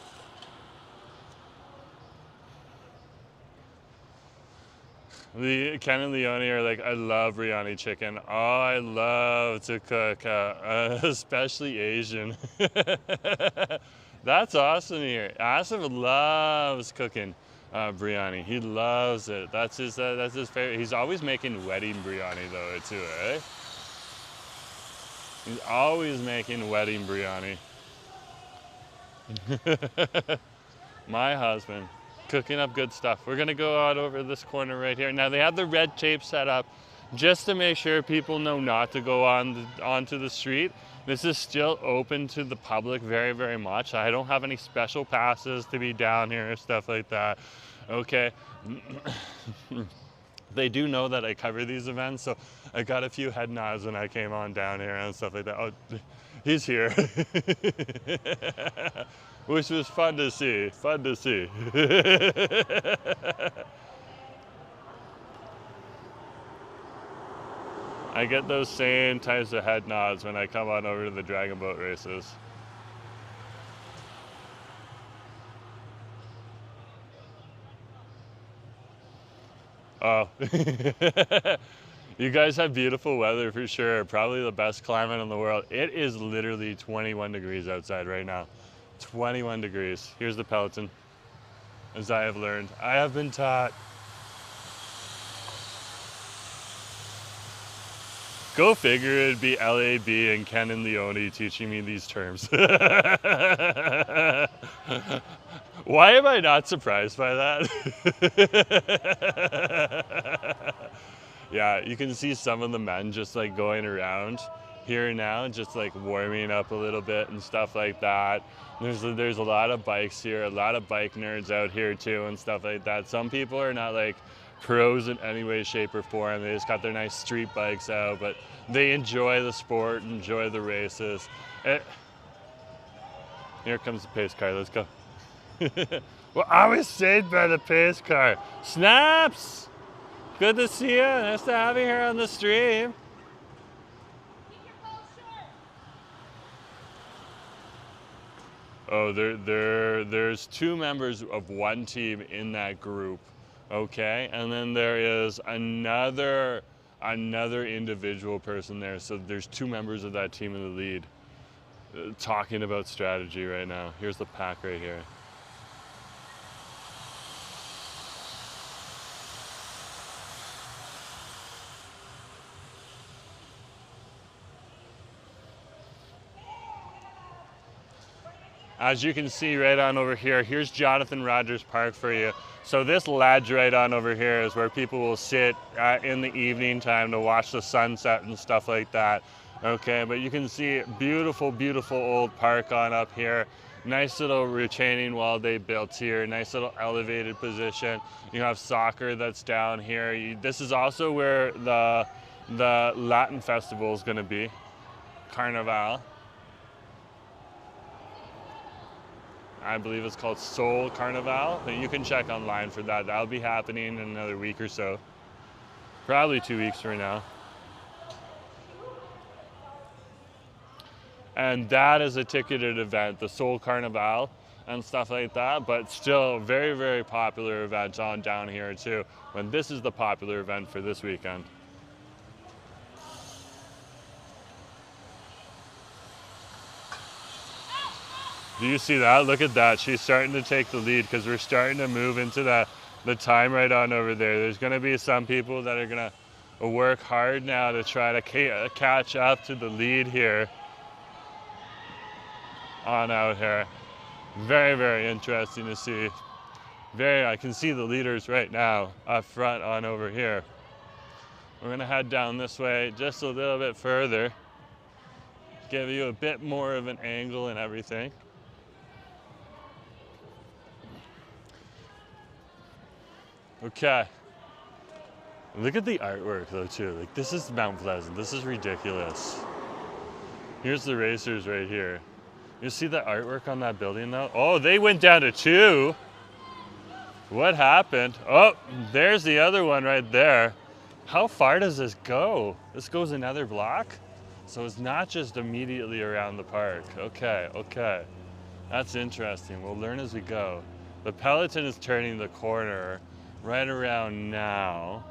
Ken and Leonie are like, I love biryani chicken. Oh, I love to cook, especially Asian. That's awesome here. Asif loves cooking biryani. He loves it. That's his favorite. He's always making wedding biryani though too, eh? He's always making wedding biryani. My husband, cooking up good stuff. We're gonna go out over this corner right here. Now they have the red tape set up just to make sure people know not to go onto the street. This is still open to the public very, very much. I don't have any special passes to be down here or stuff like that. Okay. They do know that I cover these events, so I got a few head nods when I came on down here and stuff like that. Oh, he's here. Which was fun to see, fun to see. I get those same types of head nods when I come on over to the Dragon Boat races. Oh. You guys have beautiful weather for sure. Probably the best climate in the world. It is literally 21 degrees outside right now. 21 degrees. Here's the Peloton. As I have learned. I have been taught. Go figure, it'd be LAB and Ken and Leonie teaching me these terms. Why am I not surprised by that? Yeah, you can see some of the men just like going around here now, just like warming up a little bit and stuff like that. There's a lot of bikes here, a lot of bike nerds out here too and stuff like that. Some people are not like pros in any way, shape, or form. They just got their nice street bikes out, but they enjoy the sport, enjoy the races. Here comes the pace car, let's go. We're always saved by the pace car. Snaps! Good to see you, nice to have you here on the stream. Oh, there's 2 members of one team in that group, okay? And then there is another individual person there. So there's 2 members of that team in the lead talking about strategy right now. Here's the pack right here. As you can see right on over here, here's Jonathan Rogers Park for you. So this ledge right on over here is where people will sit in the evening time to watch the sunset and stuff like that. Okay, but you can see beautiful, beautiful old park on up here. Nice little retaining wall they built here. Nice little elevated position. You have soccer that's down here. This is also where the Latin festival is going to be, Carnival. I believe it's called Soul Carnival, but you can check online for that. That'll be happening in another week or so. Probably 2 weeks from now. And that is a ticketed event, the Soul Carnival and stuff like that, but still very, very popular event on down here too. And this is the popular event for this weekend. Do you see that? Look at that. She's starting to take the lead because we're starting to move into the time right on over there. There's going to be some people that are going to work hard now to try to catch up to the lead here on out here. Very, very interesting to see. I can see the leaders right now up front on over here. We're going to head down this way just a little bit further. Give you a bit more of an angle and everything. Okay. Look at the artwork though too. Like this is Mount Pleasant. This is ridiculous. Here's the racers right here. You see the artwork on that building though? Oh, they went down to 2. What happened? Oh, there's the other one right there. How far does this go? This goes another block? So it's not just immediately around the park. Okay, okay. That's interesting. We'll learn as we go. The peloton is turning the corner right around now.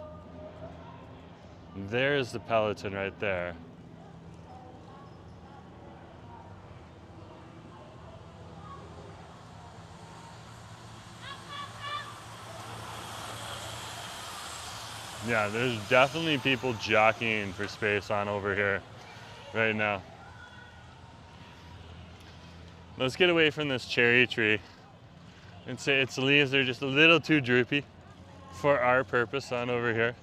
There's the peloton right there. Yeah, there's definitely people jockeying for space on over here right now. Let's get away from this cherry tree and say its leaves are just a little too droopy for our purpose on over here.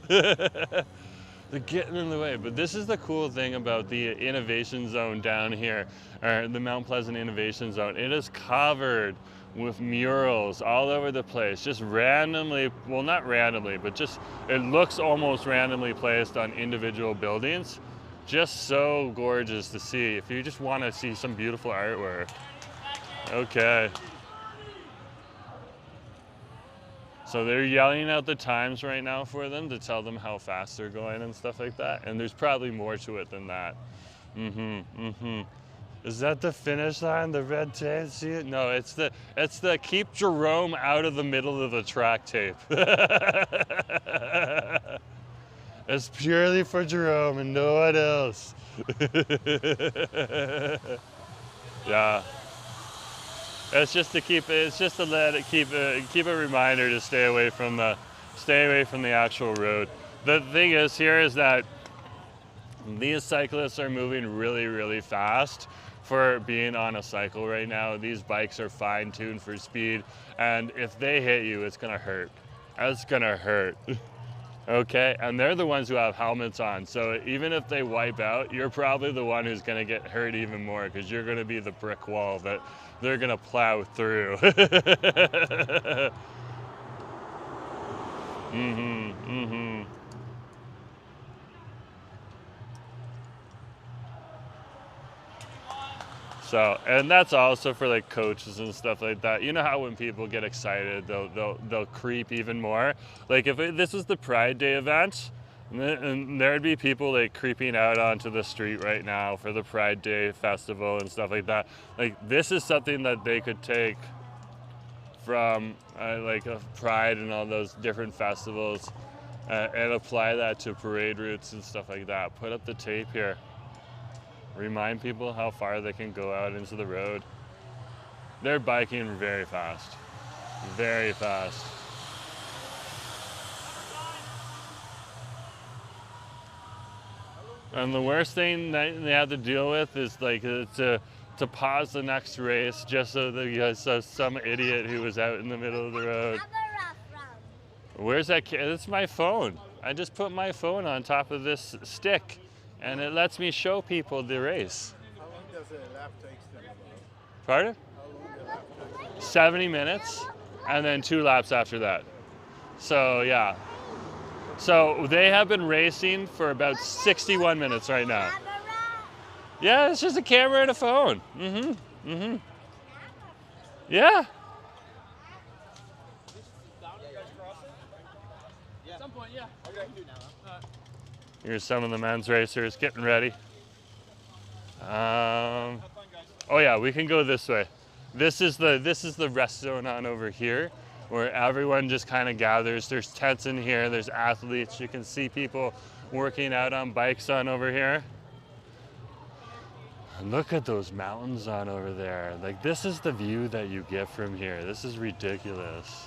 They're getting in the way, but this is the cool thing about the innovation zone down here, or the Mount Pleasant Innovation Zone. It is covered with murals all over the place, just randomly, well not randomly, but just, it looks almost randomly placed on individual buildings. Just so gorgeous to see if you just want to see some beautiful artwork. Okay. So they're yelling out the times right now for them to tell them how fast they're going and stuff like that. And there's probably more to it than that. Is that the finish line, the red tape? See it? No, it's the keep Jerome out of the middle of the track tape. It's purely for Jerome and no one else. Yeah. It's just to keep it. It's just to let it keep a reminder to stay away from the actual road. The thing is here is that these cyclists are moving really, really fast for being on a cycle right now. These bikes are fine-tuned for speed, and if they hit you, it's gonna hurt. It's gonna hurt. Okay, and they're the ones who have helmets on. So even if they wipe out, you're probably the one who's going to get hurt even more because you're going to be the brick wall that they're going to plow through. So, and that's also for like coaches and stuff like that. You know how when people get excited, they'll creep even more. Like if this was the Pride Day event, and there'd be people like creeping out onto the street right now for the Pride Day festival and stuff like that. Like this is something that they could take from like a Pride and all those different festivals and apply that to parade routes and stuff like that. Put up the tape here. Remind people how far they can go out into the road. They're biking very fast. Very fast. And the worst thing that they have to deal with is like to pause the next race just so that some idiot who was out in the middle of the road. Where's that kid? It's my phone. I just put my phone on top of this stick and it lets me show people the race. How long does a lap take them? Pardon? How long does a lap take them? 70 minutes and then 2 laps after that. So yeah. So they have been racing for about 61 minutes right now. Yeah, it's just a camera and a phone. Yeah. At some point, yeah. Okay. Here's some of the men's racers getting ready. Oh yeah, we can go this way. This is the rest zone on over here, where everyone just kind of gathers. There's tents in here. There's athletes. You can see people working out on bikes on over here. And look at those mountains on over there. Like this is the view that you get from here. This is ridiculous.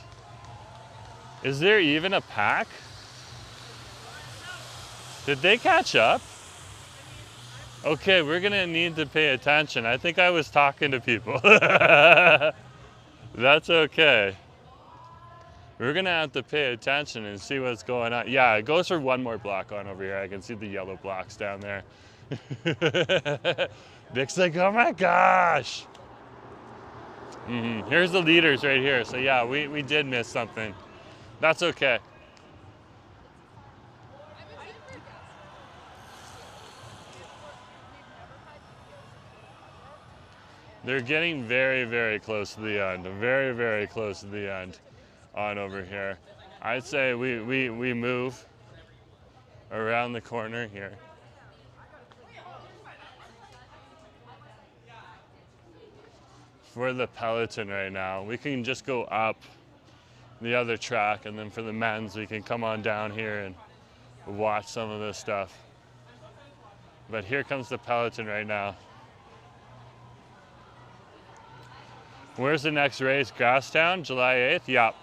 Is there even a pack? Did they catch up? Okay, we're gonna need to pay attention. I think I was talking to people. That's okay. We're gonna have to pay attention and see what's going on. Yeah, it goes for one more block on over here. I can see the yellow blocks down there. Vic's like, oh my gosh. Here's the leaders right here. So yeah, we did miss something. That's okay. They're getting very, very close to the end. Very, very close to the end on over here. I'd say we move around the corner here. For the peloton right now, we can just go up the other track, and then for the men's, we can come on down here and watch some of this stuff. But here comes the peloton right now. Where's the next race? Grasstown, July 8th? Yup.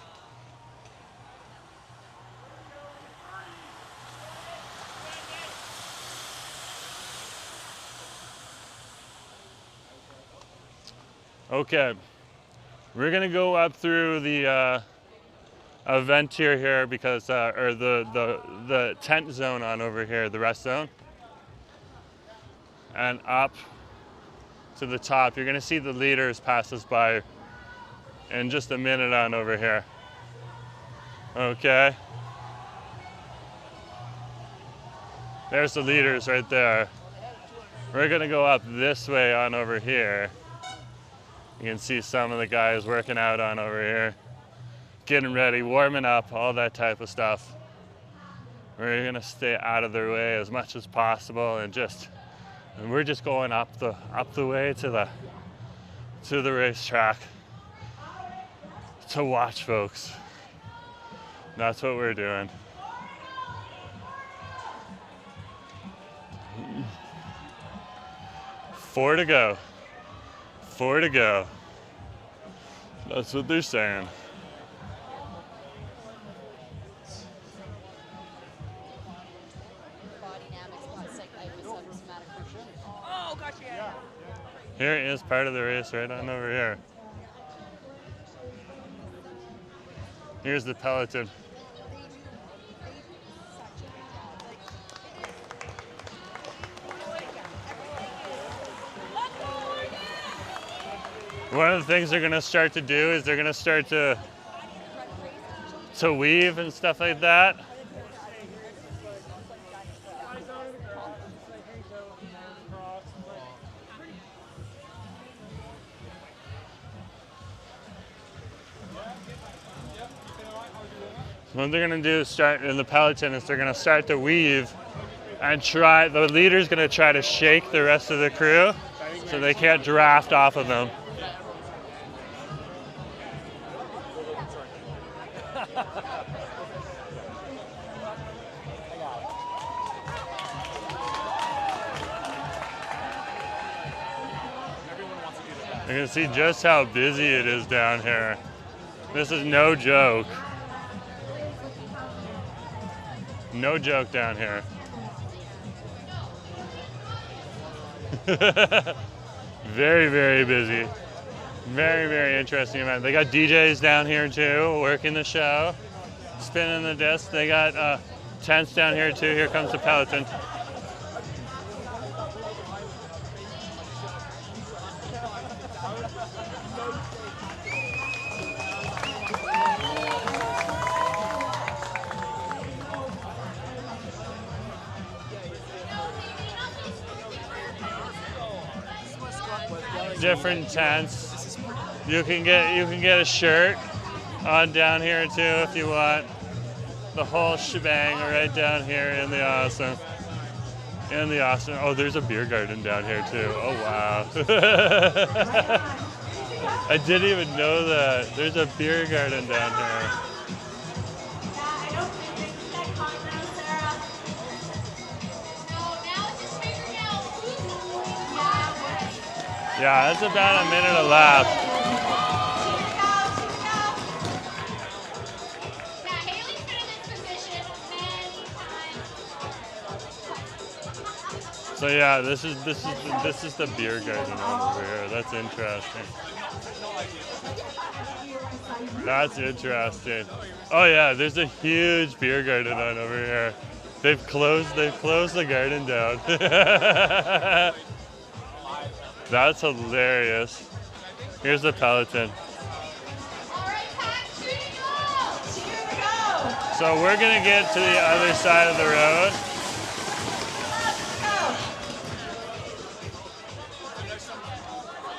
Okay, we're gonna go up through the event tier here because, or the tent zone on over here, the rest zone, and up to the top. You're gonna see the leaders pass us by in just a minute on over here. Okay. There's the leaders right there. We're gonna go up this way on over here. You can see some of the guys working out on over here, getting ready, warming up, all that type of stuff. We're gonna stay out of their way as much as possible and we're just going up the way to the racetrack to watch folks. That's what we're doing. Four to go. That's what they're saying. Oh, gotcha. Yeah. Here is part of the race right on over here. Here's the peloton. One of the things they're gonna start to do is they're gonna start to weave and stuff like that. What they're gonna do is start in the peloton is they're gonna start to weave and try, the leader's gonna try to shake the rest of the crew so they can't draft off of them. You can see just how busy it is down here. This is no joke. No joke down here. Very, very busy. Very, very interesting event. They got DJs down here too, working the show, spinning the disc. They got tents down here too. Here comes the peloton. Different tents. You can get a shirt on down here too if you want. The whole shebang right down here in the awesome. In the awesome. Oh, there's a beer garden down here too. Oh wow. I didn't even know that. There's a beer garden down here. Yeah, that's about a minute a lap. So yeah, this is the beer garden over here. That's interesting. That's interesting. Oh yeah, there's a huge beer garden on over here. They've closed the garden down. That's hilarious. Here's the peloton. So we're gonna get to the other side of the road.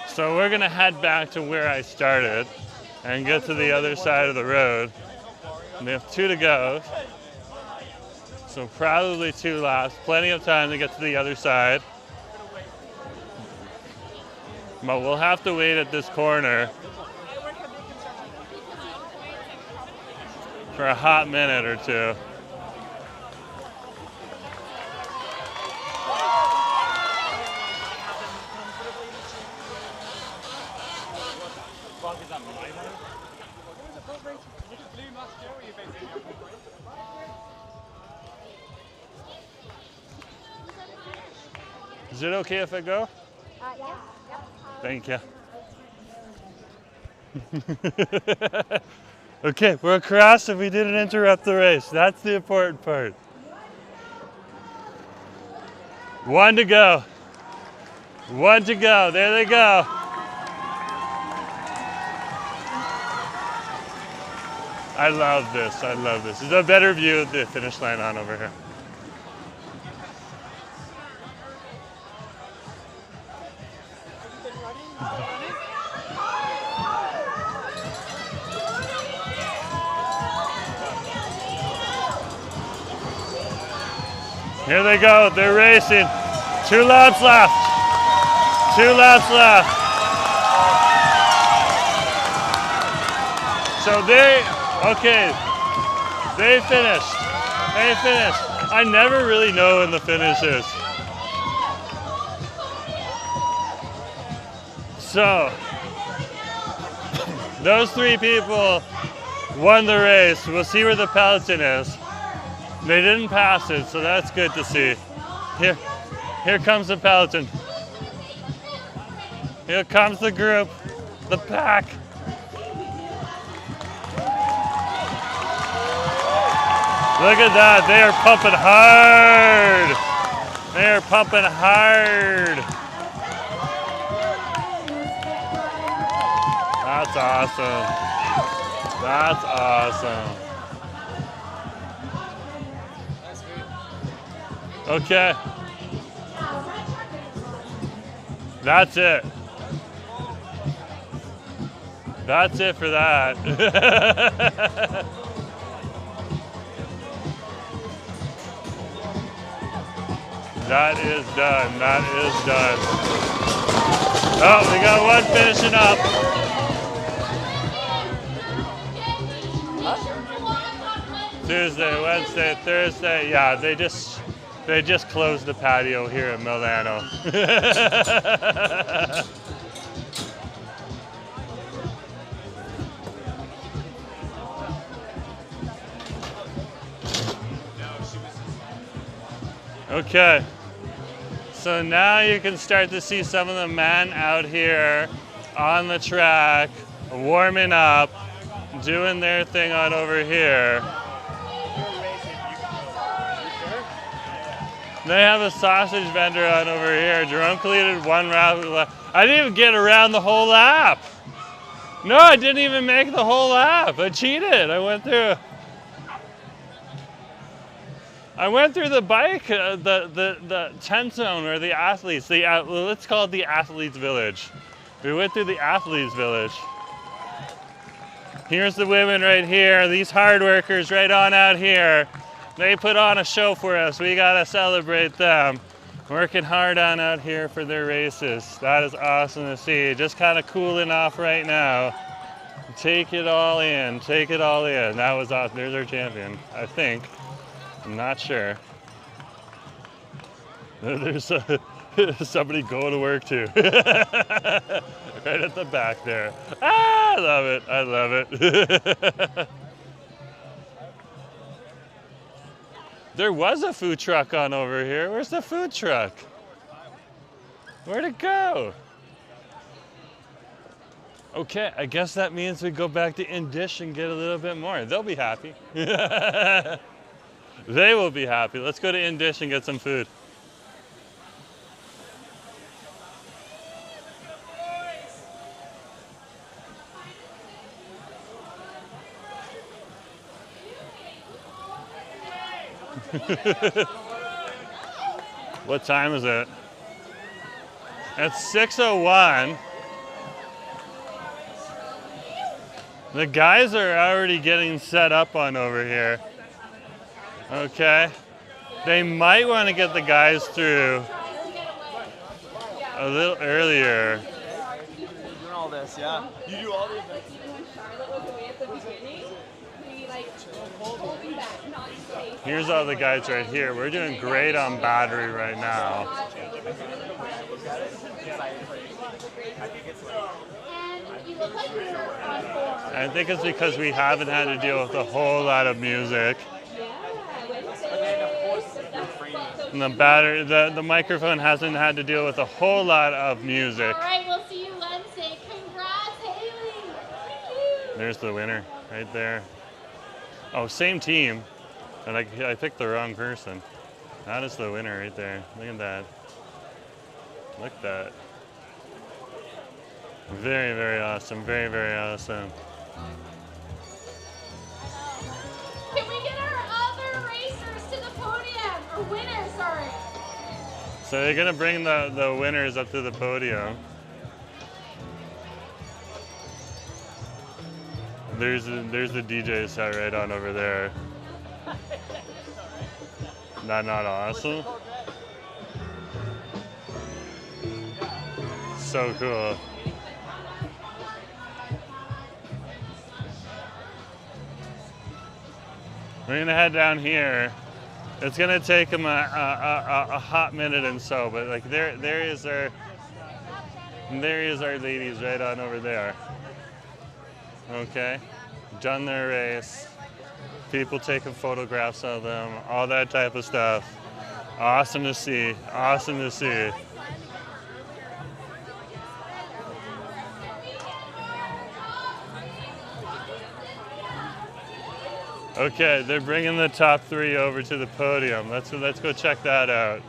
So we're gonna head back to where I started and get to the other side of the road. And we have 2 to go. So probably 2 laps, plenty of time to get to the other side. But we'll have to wait at this corner for a hot minute or 2. Is it okay if I go? Yeah. Thank you. Okay, we're across and we didn't interrupt the race. That's the important part. 1 to go. 1 to go. There they go. I love this. I love this. There's a better view of the finish line on over here. Here they go, they're racing. 2 laps left. 2 laps left. So they finished. They finished. I never really know when the finish is. So, those 3 people won the race. We'll see where the peloton is. They didn't pass it, so that's good to see. Here comes the peloton. Here comes the group, the pack. Look at that, they are pumping hard. They are pumping hard. That's awesome. That's awesome. Okay. That's it. That's it for that. That is done. That is done. Oh, we got one finishing up. Tuesday, Wednesday, Thursday. Yeah, they just closed the patio here in Milano. Okay, so now you can start to see some of the men out here on the track, warming up, doing their thing on over here. They have a sausage vendor on over here. Jerome completed one round. I didn't even get around the whole lap. No, I didn't even make the whole lap. I cheated. I went through the bike, the tent zone where the athletes, let's call it the athletes village. We went through the athletes village. Here's the women right here, these hard workers right on out here. They put on a show for us. We gotta celebrate them. Working hard on out here for their races. That is awesome to see. Just kind of cooling off right now. Take it all in, take it all in. That was awesome. There's our champion, I think. I'm not sure. There's somebody going to work too. Right at the back there. Ah, I love it. I love it. There was a food truck on over here. Where's the food truck? Where'd it go? Okay, I guess that means we go back to In-Dish and get a little bit more. They'll be happy. They will be happy. Let's go to In-Dish and get some food. What time is it? It's 6:01. The guys are already getting set up on over here. Okay. They might want to get the guys through a little earlier. Doing all this, yeah. You do all the events. Here's all the guys right here. We're doing great on battery right now. I think it's because we haven't had to deal with a whole lot of music. And the microphone hasn't had to deal with a whole lot of music. All right, we'll see you Wednesday. Congrats, Haley. There's the winner right there. Oh, same team. And I picked the wrong person. That is the winner right there. Look at that. Look at that. Very, very awesome. Very, very awesome. Can we get our other racers to the podium? Or winners, sorry. So they're gonna bring the winners up to the podium. There's the DJ set right on over there. That not awesome? So cool. We're gonna head down here. It's gonna take them a hot minute and so, but like there is our ladies right on over there. Okay, done their race. People taking photographs of them, all that type of stuff. Awesome to see, awesome to see. Okay, they're bringing the top three over to the podium. Let's go check that out.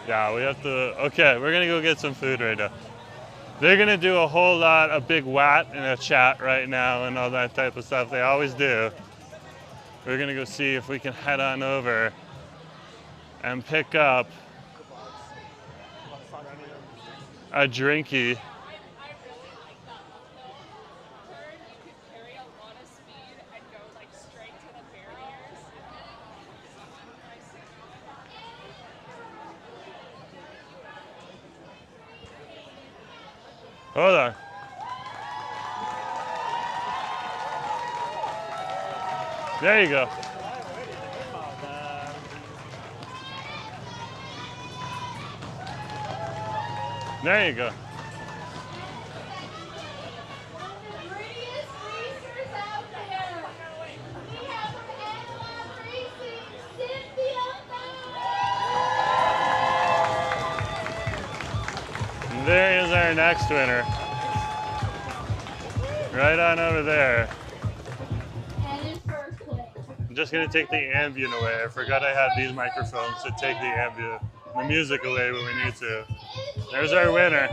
Yeah, we have to, okay, we're gonna go get some food right now. They're gonna do a whole lot of big wat in a chat right now and all that type of stuff. They always do. We're gonna go see if we can head on over and pick up a drinky. I really like that. The turn, you can carry a lot of speed and go like straight to the barriers. Hold on. There you go. There you go. One of the prettiest racers out there. We have from Analog Racing, Cynthia Bell. There is our next winner. Right on over there. And in first place. I'm just gonna take the ambient away. I forgot I had these microphones to take the music away when we need to. There's our winner.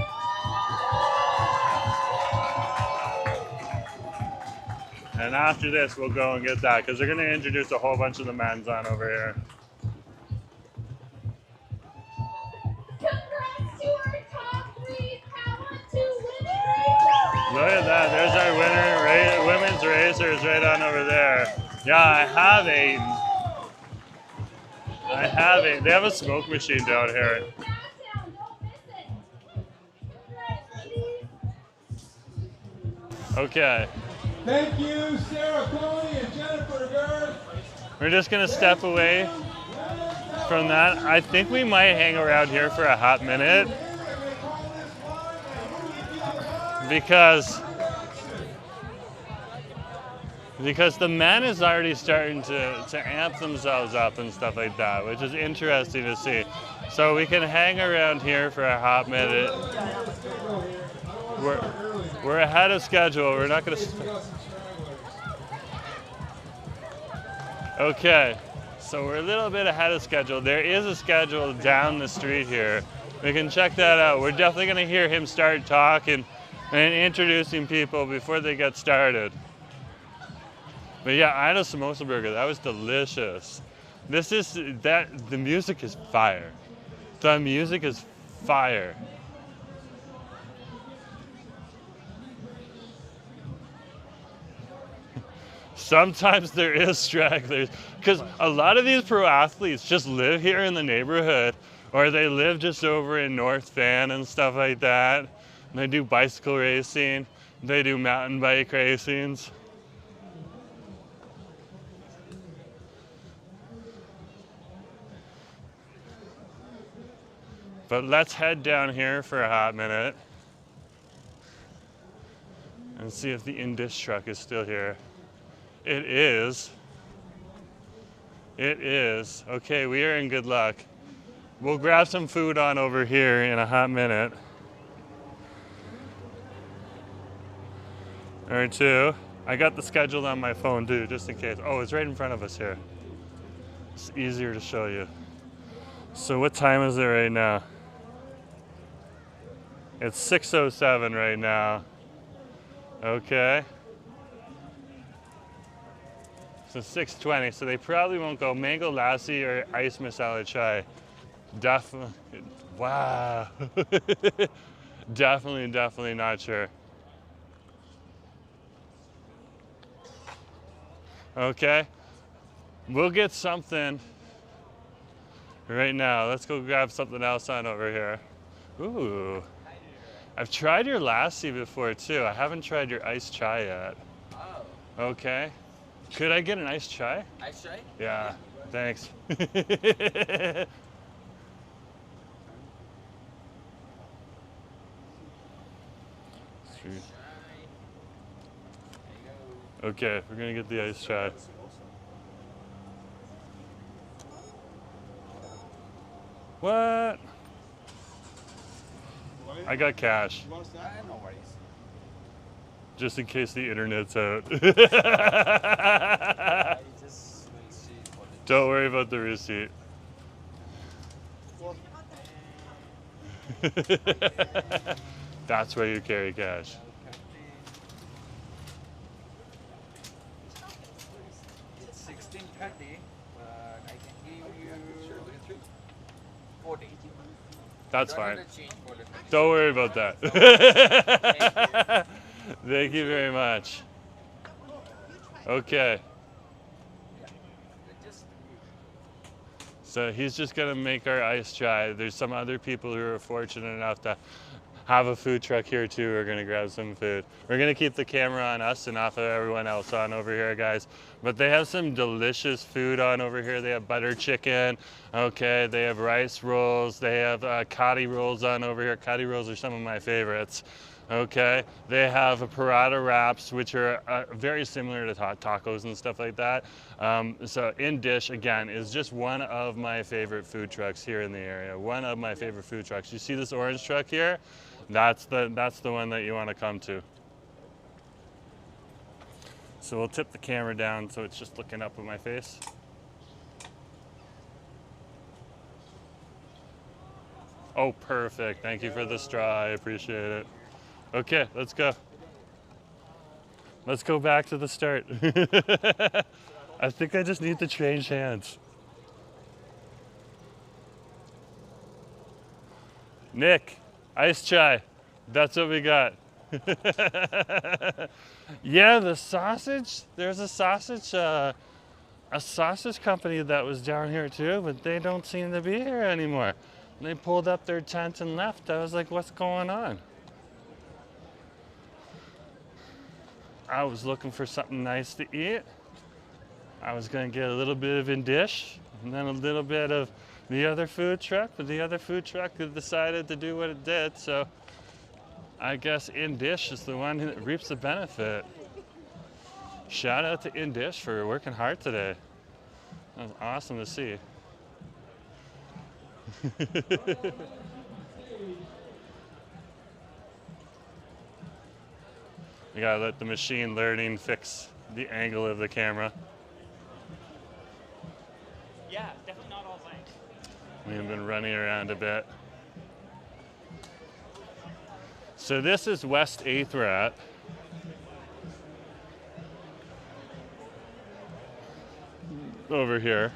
And after this, we'll go and get that because they're gonna introduce a whole bunch of the men's on over here. Congrats to our top 3 Power 2 winners. Look at that, there's our winner, women's racers right on over there. Yeah, I have a, they have a smoke machine down here. Okay. Thank you, Sarah Coney and Jennifer Gerd. We're just gonna step away from that. I think we might hang around here for a hot minute because the men is already starting to amp themselves up and stuff like that, which is interesting to see. So we can hang around here for a hot minute. We're ahead of schedule. We're not going to. Okay, so we're a little bit ahead of schedule. There is a schedule down the street here. We can check that out. We're definitely going to hear him start talking and introducing people before they get started. But yeah, I had a samosa burger. That was delicious. The music is fire. The music is fire. Sometimes there is stragglers because a lot of these pro athletes just live here in the neighborhood or they live just over in North Van and stuff like that. And they do bicycle racing, they do mountain bike racings. But let's head down here for a hot minute and see if the in-dish truck is still here. It is. It is. Okay, we are in good luck. We'll grab some food on over here in a hot minute or two. I got the schedule on my phone too, just in case. Oh, it's right in front of us here. It's easier to show you. So what time is it right now? It's 6:07 right now. Okay. So 6:20, so they probably won't go mango lassi or ice masala chai. Definitely, wow. Definitely not sure. Okay, we'll get something right now. Let's go grab something else on over here. Ooh, I've tried your lassi before too. I haven't tried your iced chai yet. Oh. Okay. Could I get an iced chai? Ice chai? Yeah, thanks. Okay, we're gonna get the iced chai. What? I got cash. No worries. Just in case the internet's out. Don't worry about the receipt. That's where you carry cash. It's 1630, but I can give you 40. That's Don't fine. need to change for it. Don't worry about that. Thank you very much. Okay. So he's just gonna make our ice chai. There's some other people who are fortunate enough to have a food truck here too. We're gonna grab some food. We're gonna keep the camera on us and off of everyone else on over here, guys. But they have some delicious food on over here. They have butter chicken. Okay, they have rice rolls. They have kati rolls on over here. Kati rolls are some of my favorites. Okay, they have paratha wraps, which are very similar to tacos and stuff like that. So In Dish, again, is just one of my favorite food trucks here in the area. One of my favorite food trucks. You see this orange truck here? That's the one that you want to come to. So we'll tip the camera down so it's just looking up at my face. Oh, perfect. Thank you for the straw. I appreciate it. Okay, let's go. Let's go back to the start. I think I just need to change hands. Nick, ice chai. That's what we got. Yeah, the sausage. There's a sausage company that was down here too, but they don't seem to be here anymore. They pulled up their tent and left. I was like, what's going on? I was looking for something nice to eat. I was gonna get a little bit of In Dish and then a little bit of the other food truck, but the other food truck decided to do what it did, so I guess In Dish is the one that reaps the benefit. Shout out to In Dish for working hard today. That was awesome to see. You gotta let the machine learning fix the angle of the camera. Yeah, definitely not all blank. We've been running around a bit. So this is West 8th we're at. Over here.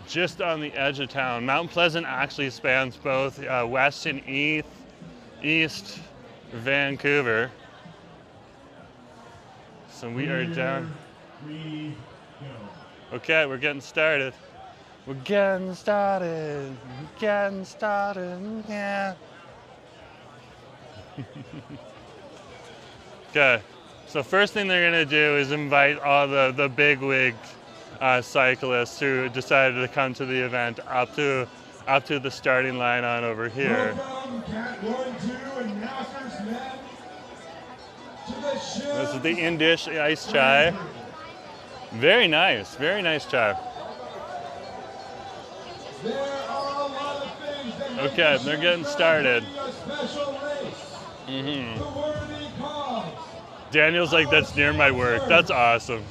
Just on the edge of town. Mount Pleasant actually spans both West and East Vancouver. So we are down. Okay, we're getting started. We're getting started. We're getting started. Yeah. Okay. So first thing they're gonna do is invite all the bigwig cyclists who decided to come to the event up to the starting line on over here. This is the In Dish ice chai. Very nice chai. Okay, they're getting started. Daniel's like, that's near my work. That's awesome.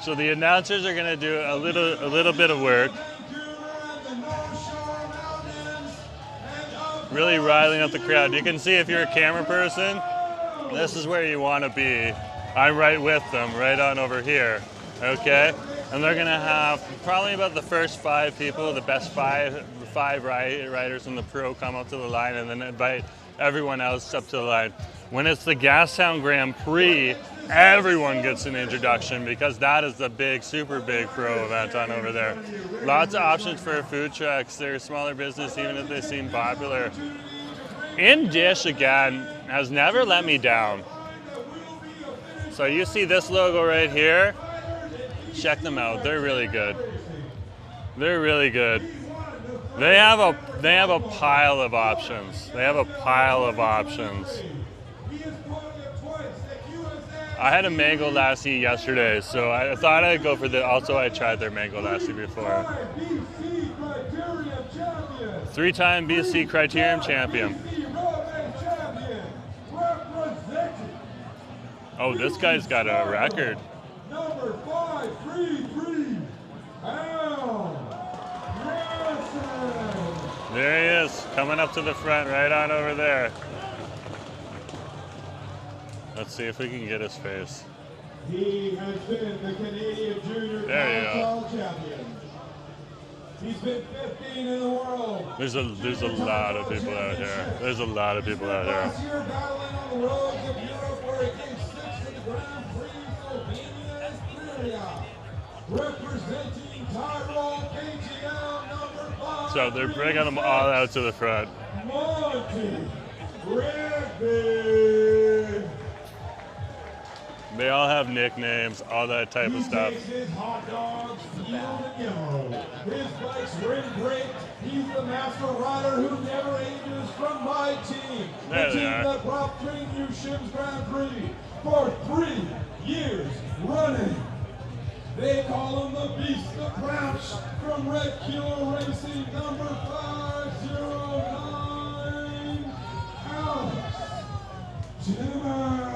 So the announcers are gonna do a little bit of work. Really riling up the crowd. You can see if you're a camera person, this is where you want to be. I'm right with them, right on over here. Okay? And they're gonna have probably about the first 5 people, the best five riders from the pro come up to the line, and then invite everyone else up to the line. When it's the Gastown Grand Prix, everyone gets an introduction because that is the big, super big pro event on over there. Lots of options for food trucks. They're a smaller business, even if they seem popular. In Dish, again, has never let me down. So you see this logo right here? Check them out. They're really good. They're really good. They have a pile of options. They have a pile of options. I had a mango lassi yesterday, so I thought I'd go for the. Also, I tried their mango lassi before. 3-time BC Criterium champion. Oh, this guy's got a record. There he is, coming up to the front, right on over there. Let's see if we can get his face. He has been the Canadian Junior Cowbell champion. He's been 15 in the world. There's a lot of people out here. There's a lot of people out here. Last year battling on the roads of Europe where he came 6th in the Grand Prix Slovenia's Prix. Representing Tyrol KGL number 5. So they're bringing them all out to the front. Monty Rigby. They all have nicknames, all that type of stuff. He takes his hot dogs, yield and yellow. His bike's rim great. He's the master rider who never ages from my team. There the they team are. that brought Prix New Shim's Grand Prix for 3 years running. They call him the Beast of Crouch from Red Kilo Racing number 509, Alex Jimmer.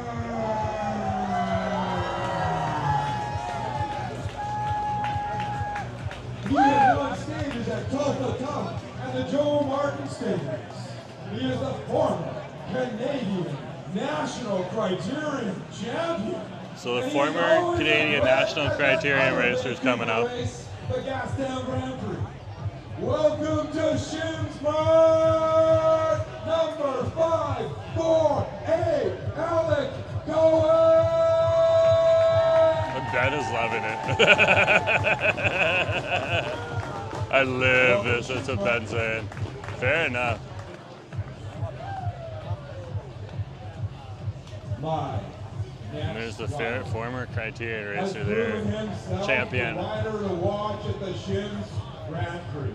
He has won stages at Tulsa Top and the Joe Martin stages. He is the former Canadian National Criterium champion. So the former Canadian National Criterium racer is coming up. The Gastown Grand Prix. Welcome to Shim's Mark number 548, Alec Cohen. Ben is loving it. I live this, that's what Ben's saying. Fair enough. And there's the former Criterion racer there, champion. Rider to watch at the Shim's Grand Prix.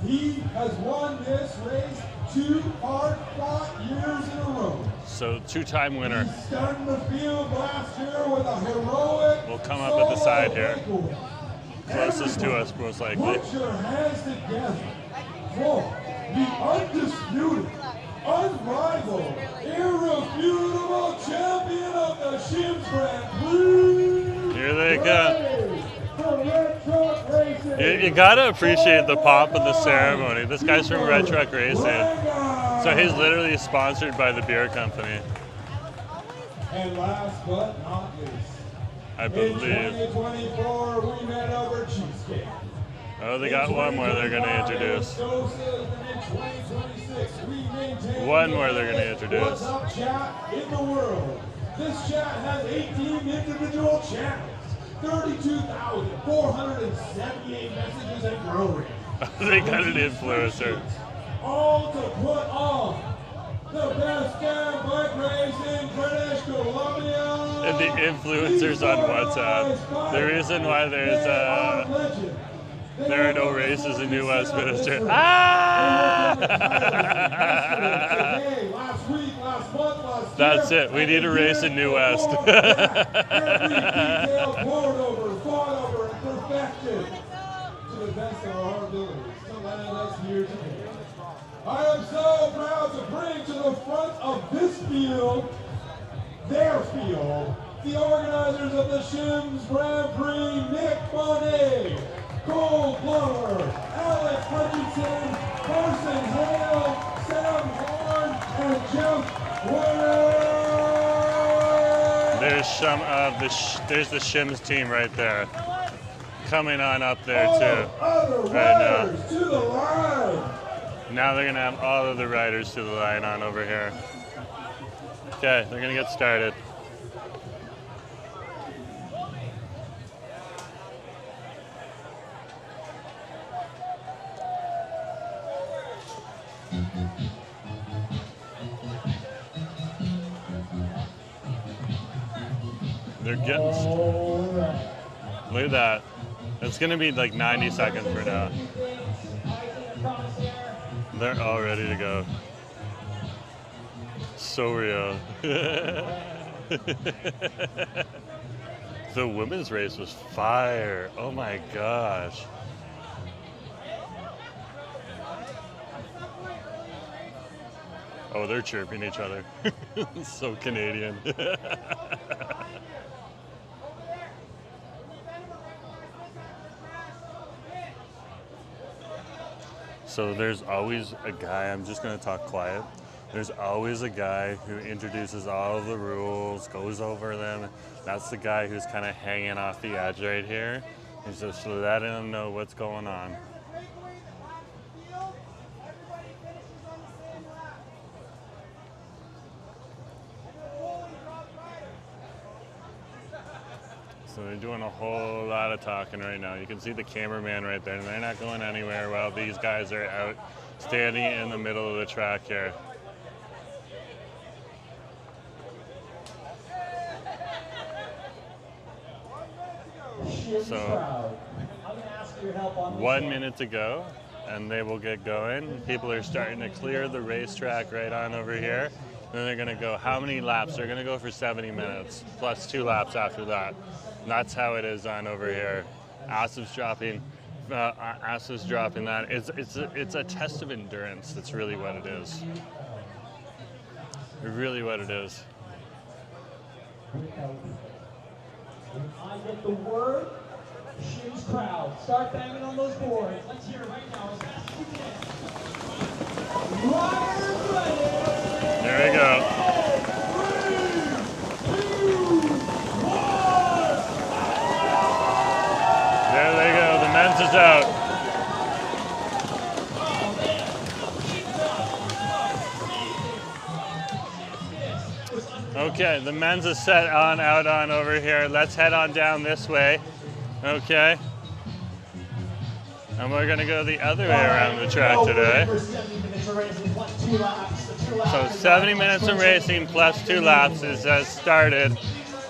He has won this race 2 hard-fought years in a row. So 2-time winner. He stunned the field last year with a heroic. We'll come up at the side here. breakaway. Closest to us, most likely. Put your hands together for the undisputed, unrivaled, irrefutable champion of the Shim's Grand Prix. Here they come. For Red Truck Racing. You gotta appreciate the pomp of the ceremony. This guy's from Red Truck Racing. So he's literally sponsored by the beer company, And last but not least, I in believe. 2024, we met over cheesecake. Oh, they got one more they're gonna introduce. One more they're gonna introduce. What's up, chat in the world? This chat has 18 individual channels, 32,478 messages and growing. They got an influencer. All to put on the best damn bike race in British Columbia. And the influencers on WhatsApp. The reason why there are no races in New Westminster. Ah! That's it. We need a race in New West. Every detail poured over, fought over, and perfected to the best of our abilities to land us here today. I am so proud to bring to the front of this field, their field, the organizers of the Shim's Grand Prix, Nick Monet, Cole Blower, Alex Hutchinson, Carson Hale, Sam Horn, and Jeff Warner. There's some of there's the Shim's team right there, coming on up there too. Other Right now. riders to the line. Now they're gonna have all of the riders to the line on over here. Okay, they're gonna get started. They're getting. Look at that. It's gonna be like 90 seconds for now. They're all ready to go. So real. The women's race was fire. Oh my gosh. Oh, they're chirping each other. So Canadian. So there's always a guy, I'm just gonna talk quiet. There's always a guy who introduces all of the rules, goes over them. That's the guy who's kind of hanging off the edge right here. He's just letting them know what's going on. So they're doing a whole lot of talking right now. You can see the cameraman right there, and they're not going anywhere while these guys are out standing in the middle of the track here. So 1 minute to go, and they will get going. People are starting to clear the racetrack right on over here. Then they're gonna go, how many laps? They're gonna go for 70 minutes, plus 2 laps after that. And that's how it is on over here. Asph's dropping that. It's a test of endurance. That's really what it is. Really what it is. When I get the word, Shim's crowd, start banging on those boards. Let's hear it right now as fast as you can. Riders ready. There we go. 3, 2, 1. There they go. The men's is out. Okay, the men's is set on out on over here. Let's head on down this way. Okay. And we're gonna go the other way around the track today. So 70 minutes of racing plus 2 laps has started.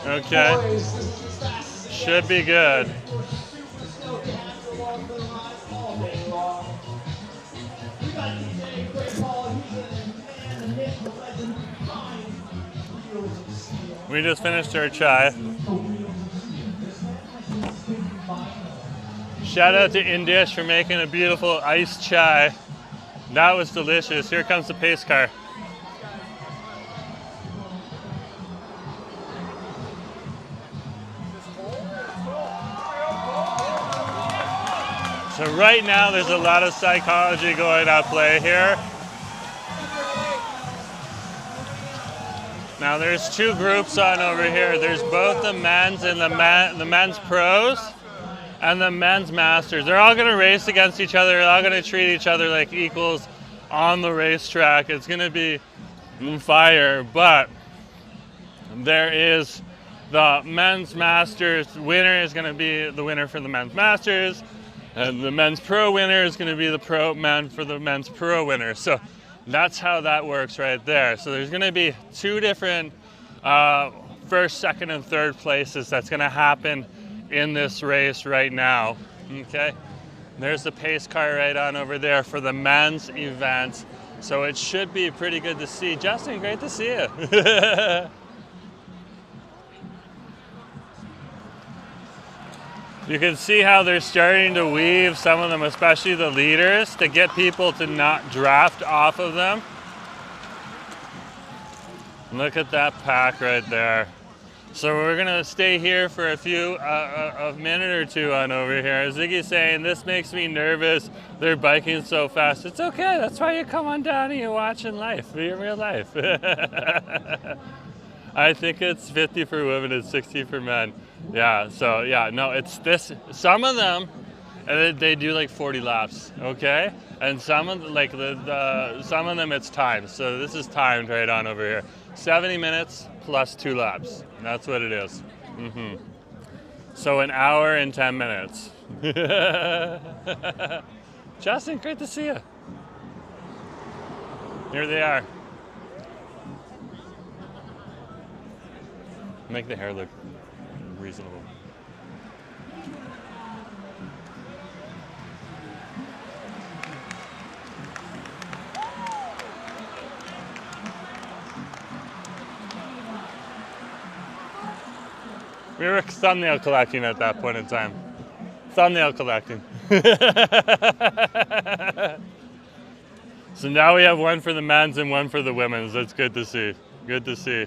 Okay. Should be good. We just finished our chai. Shout out to Indish for making a beautiful iced chai. That was delicious. Here comes the pace car. So right now there's a lot of psychology going at play here. Now there's 2 groups on over here. There's both the men's and the men's pros and the men's masters. They're all gonna race against each other. They're all gonna treat each other like equals on the racetrack. It's gonna be fire, but there is the men's masters winner is gonna be the winner for the men's masters, and the men's pro winner is gonna be the pro men for the men's pro winner. So that's how that works right there. So there's gonna be 2 different first, second, and third places that's gonna happen in this race right now, okay? There's the pace car right on over there for the men's event. So it should be pretty good to see. Justin, great to see you. You can see how they're starting to weave, some of them, especially the leaders, to get people to not draft off of them. Look at that pack right there. So we're gonna stay here for a minute or 2 on over here. Ziggy's saying, this makes me nervous. They're biking so fast. It's okay, that's why you come on down and you watch in life, in real life. I think it's 50 for women and 60 for men. Yeah, so yeah, no, it's this, some of them, they do like 40 laps, okay? And some of like some of them it's timed. So this is timed right on over here. 70 minutes plus 2 laps. That's what it is. So an hour and 10 minutes. Justin, great to see you. Here they are. Make the hair look reasonable. We were thumbnail collecting at that point in time. Thumbnail collecting. So now we have one for the men's and one for the women's. That's good to see. Good to see.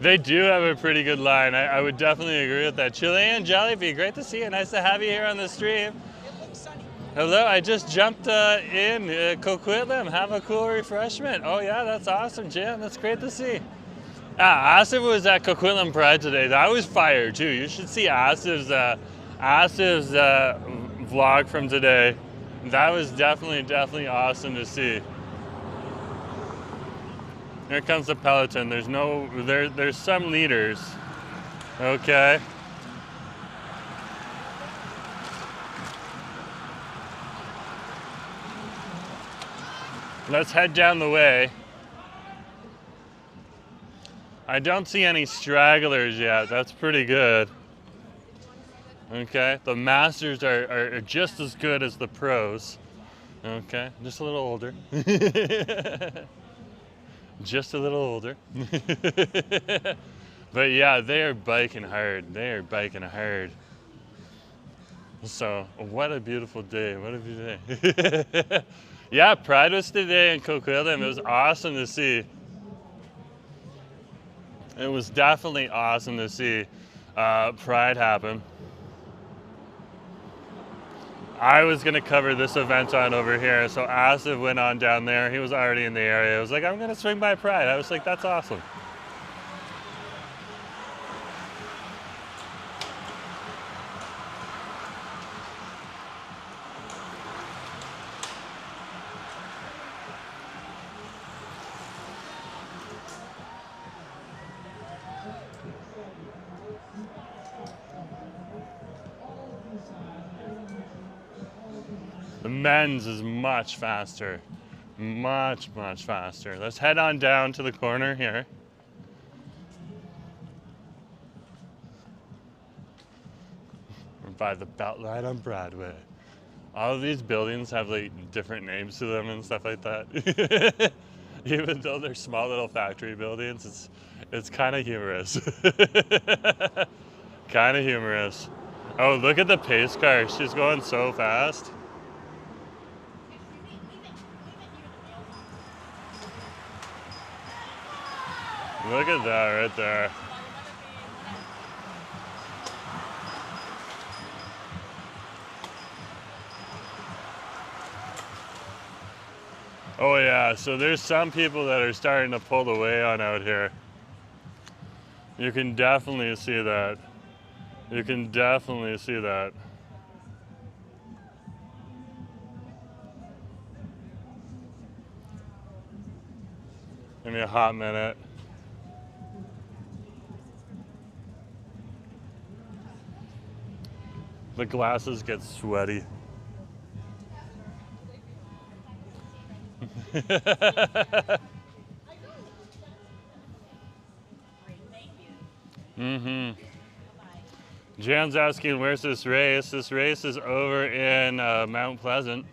They do have a pretty good line. I would definitely agree with that. Chilean Jollibee, great to see you. Nice to have you here on the stream. Hello, I just jumped in Coquitlam. Have a cool refreshment. Oh yeah, that's awesome, Jim. That's great to see. Asif was at Coquitlam Pride today. That was fire too. You should see Asif's vlog from today. That was definitely awesome to see. Here comes the peloton. There's some leaders. Okay. Let's head down the way. I don't see any stragglers yet. That's pretty good. Okay, the masters are just as good as the pros. Okay, just a little older. Just a little older. But yeah, they are biking hard. They are biking hard. So, what a beautiful day. What a beautiful day. Yeah, Pride was today in Coquitlam. It was awesome to see. It was definitely awesome to see Pride happen. I was going to cover this event on over here, so Asif went on down there. He was already in the area. I was like, I'm going to swing by Pride. I was like, that's awesome. The men's is much faster. Much faster. Let's head on down to the corner here. We're by the Beltline on Broadway. All of these buildings have like different names to them and stuff like that. Even though they're small little factory buildings, it's kind of humorous. Kind of humorous. Oh, look at the pace car. She's going so fast. Look at that right there. Oh yeah, so there's some people that are starting to pull the way on out here. You can definitely see that. You can definitely see that. Give me a hot minute. The glasses get sweaty. Jan's asking, where's this race? This race is over in Mount Pleasant.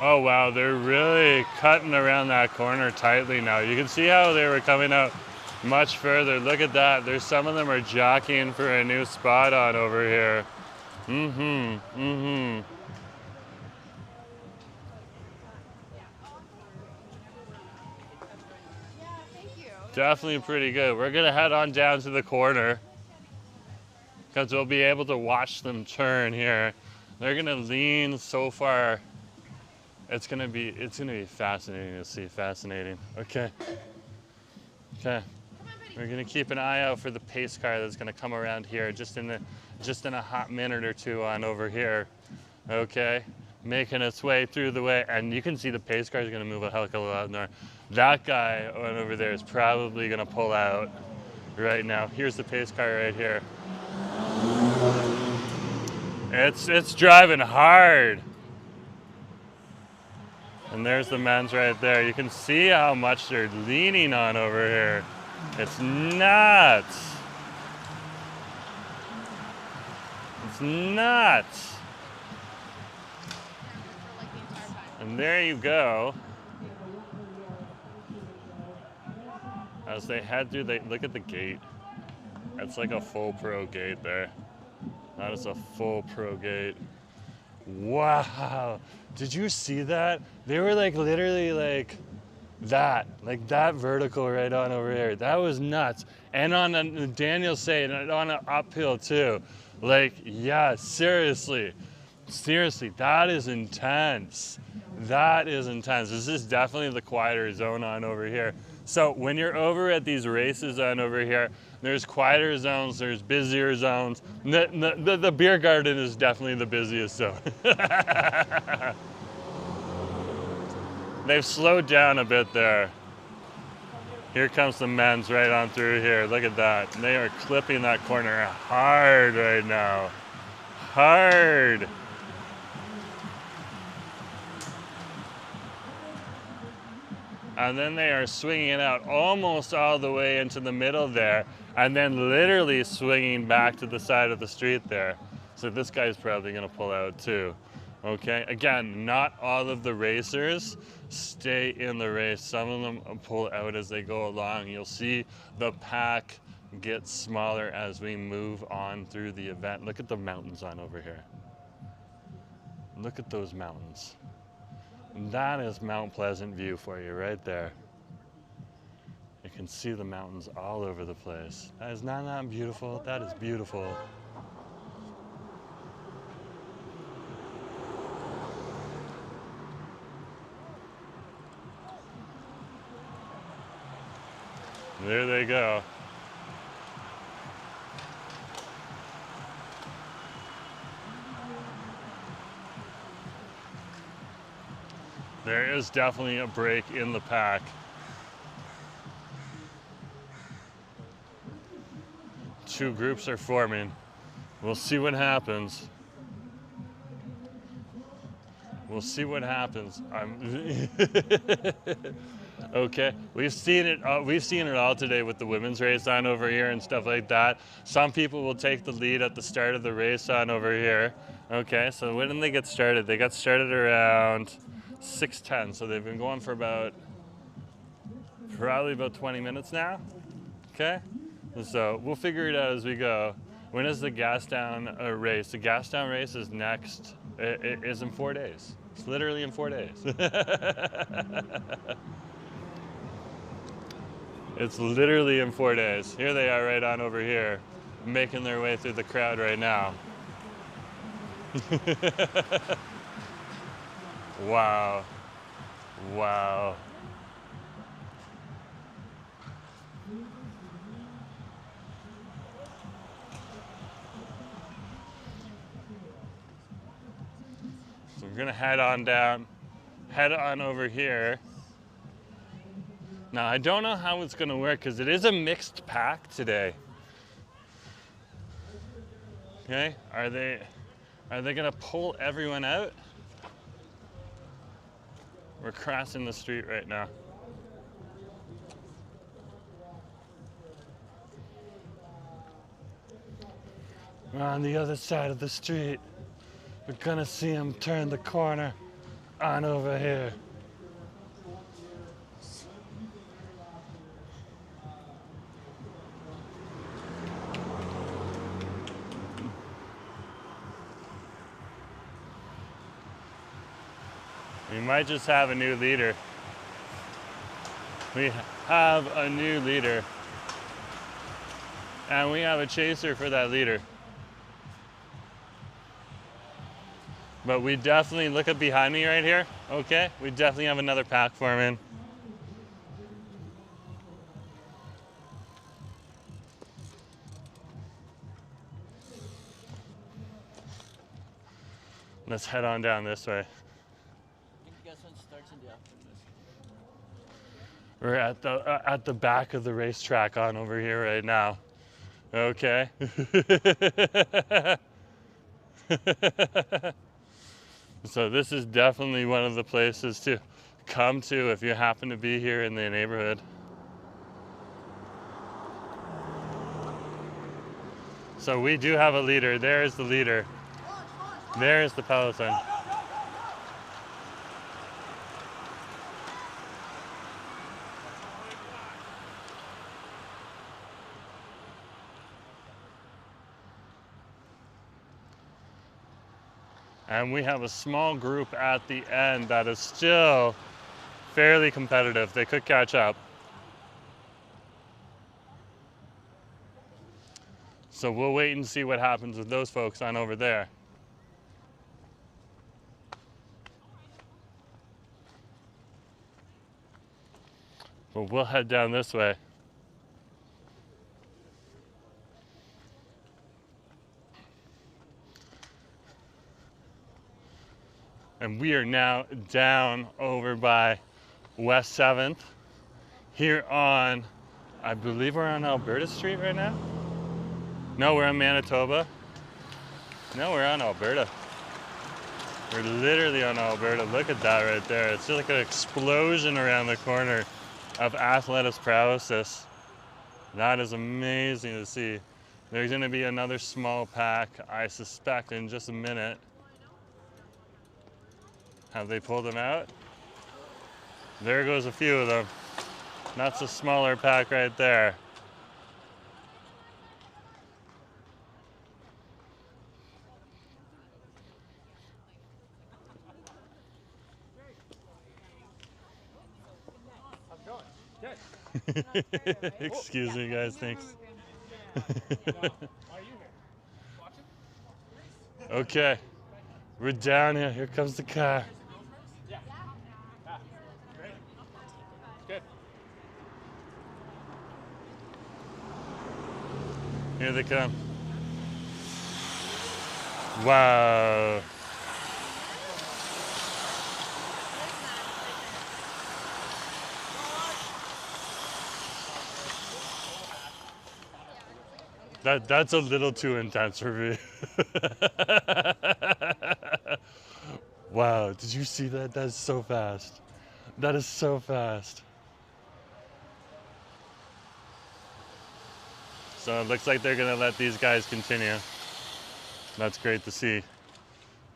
Oh wow, they're really cutting around that corner tightly now. You can see how they were coming out much further. Look at that. There's some of them are jockeying for a new spot on over here. Definitely pretty good. We're gonna head on down to the corner because we'll be able to watch them turn here. They're gonna lean so far. It's gonna be fascinating to see. Fascinating. Okay. Okay. We're gonna keep an eye out for the pace car that's gonna come around here just in a hot minute or two on over here. Okay. Making its way through the way, and you can see the pace car is gonna move a heck of a lot more. That guy on over there is probably gonna pull out right now. Here's the pace car right here. It's driving hard. And there's the men's right there. You can see how much they're leaning on over here. It's nuts. It's nuts. And there you go. As they head through, look at the gate. That's like a full pro gate there. That is a full pro gate. Wow. Did you see that? They were like literally like that vertical right on over here. That was nuts. And on a, Daniel saying on an uphill too. Like, yeah, seriously, that is intense. That is intense. This is definitely the quieter zone on over here. So when you're over at these races on over here, there's quieter zones, there's busier zones. The beer garden is definitely the busiest zone. They've slowed down a bit there. Here comes the men's right on through here. Look at that. They are clipping that corner hard right now. Hard. And then they are swinging it out almost all the way into the middle there, and then literally swinging back to the side of the street there. So this guy's probably gonna pull out too. Okay, again, not all of the racers stay in the race. Some of them pull out as they go along. You'll see the pack get smaller as we move on through the event. Look at the mountains on over here. Look at those mountains. That is Mount Pleasant View for you right there. You can see the mountains all over the place. That is not that beautiful. That is beautiful. There they go. There is definitely a break in the pack. Two groups are forming. We'll see what happens. We'll see what happens. Okay, we've seen it all today with the women's race on over here and stuff like that. Some people will take the lead at the start of the race on over here. Okay, so when did they get started? They got started around 6:10, so they've been going for probably about 20 minutes now. Okay, so we'll figure it out as we go. When is the gas down race? The gas down race is next. It is in 4 days. It's literally in 4 days. It's literally in 4 days. Here they are right on over here, making their way through the crowd right now. Wow. Wow. So we're gonna head on over here. Now I don't know how it's gonna work because it is a mixed pack today. Okay, are they gonna pull everyone out? We're crossing the street right now. We're on the other side of the street. We're gonna see him turn the corner on over here. We might just have a new leader. We have a new leader. And we have a chaser for that leader. But we definitely, look up behind me right here, okay? We definitely have another pack forming. Let's head on down this way. We're at the back of the racetrack on over here right now. Okay. So this is definitely one of the places to come to if you happen to be here in the neighborhood. So we do have a leader. There is the leader. There is the peloton. And we have a small group at the end that is still fairly competitive. They could catch up. So we'll wait and see what happens with those folks on over there. But we'll head down this way. And we are now down over by West 7th. Here on, I believe we're on Alberta Street right now? No, we're on Manitoba. No, we're on Alberta. We're literally on Alberta. Look at that right there. It's just like an explosion around the corner of athletic paralysis. That is amazing to see. There's going to be another small pack, I suspect, in just a minute. Have they pulled them out? There goes a few of them. That's a smaller pack right there. Excuse me, guys. Thanks. Okay, we're down here. Here comes the car. Good. Here they come. Wow. That's a little too intense for me. Wow, did you see that? That's so fast. That is so fast. So it looks like they're gonna let these guys continue. That's great to see.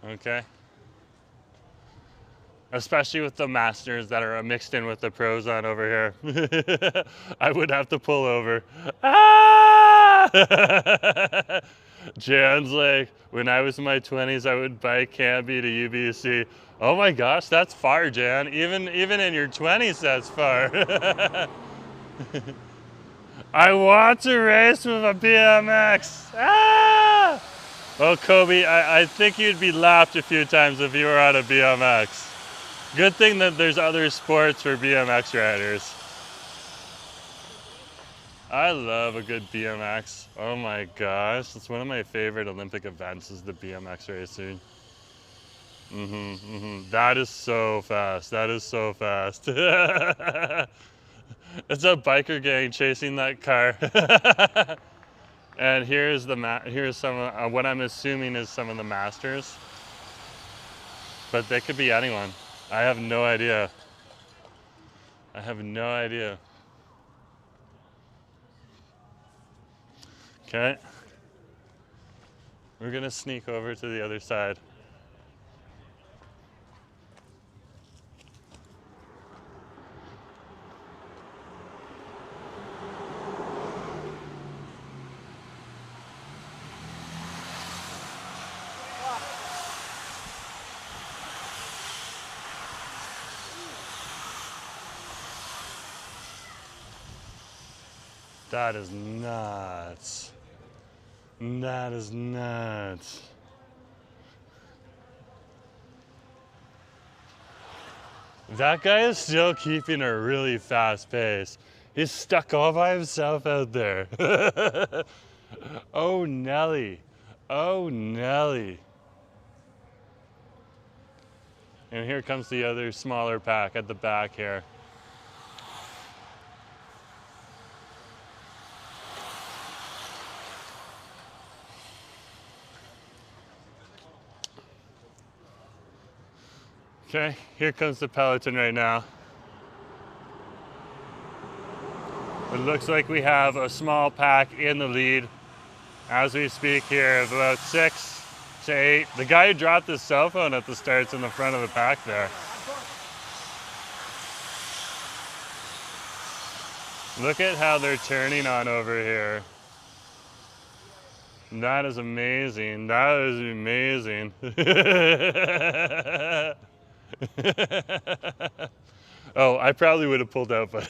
Okay. Especially with the masters that are mixed in with the pros on over here. I would have to pull over. Ah! Jan's like, when I was in my 20s, I would bike Canby to UBC. Oh my gosh, that's far, Jan. Even in your 20s, that's far. I want to race with a BMX. Ah! Well, Kobe, I think you'd be laughed a few times if you were on a BMX. Good thing that there's other sports for BMX riders. I love a good BMX. Oh my gosh, it's one of my favorite Olympic events is the BMX racing. That is so fast. That is so fast. It's a biker gang chasing that car. And here's some of what I'm assuming is some of the masters. But they could be anyone. I have no idea. I have no idea. Okay. We're gonna sneak over to the other side. That is nuts. That is nuts. That guy is still keeping a really fast pace. He's stuck all by himself out there. Oh, Nelly. Oh, Nelly. And here comes the other smaller pack at the back here. Okay, here comes the peloton right now. It looks like we have a small pack in the lead as we speak here of about 6 to 8. The guy who dropped his cell phone at the start's in the front of the pack there. Look at how they're turning on over here. That is amazing. That is amazing. Oh, I probably would have pulled out, but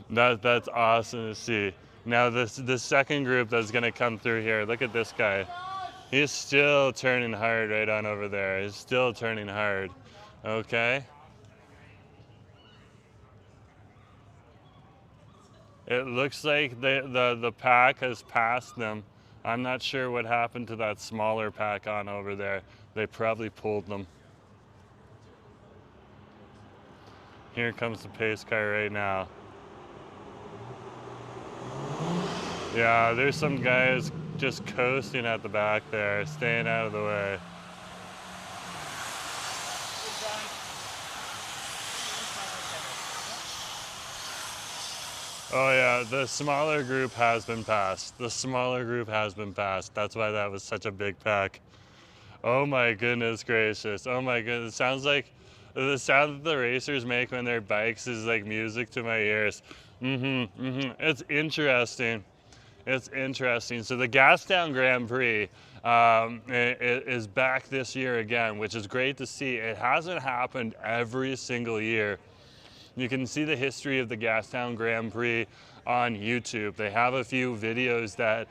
that's awesome to see. Now this second group that's gonna come through here, look at this guy. He's still turning hard right on over there. He's still turning hard. Okay. It looks like the pack has passed them. I'm not sure what happened to that smaller pack on over there. They probably pulled them. Here comes the pace car right now. Yeah, there's some guys just coasting at the back there, staying out of the way. Oh yeah, the smaller group has been passed. The smaller group has been passed. That's why that was such a big pack. Oh my goodness gracious. Oh my goodness. It sounds like the sound that the racers make when their bikes is like music to my ears. It's interesting. It's interesting. So the Gastown Grand Prix is back this year again, which is great to see. It hasn't happened every single year. You can see the history of the Gastown Grand Prix on YouTube. They have a few videos that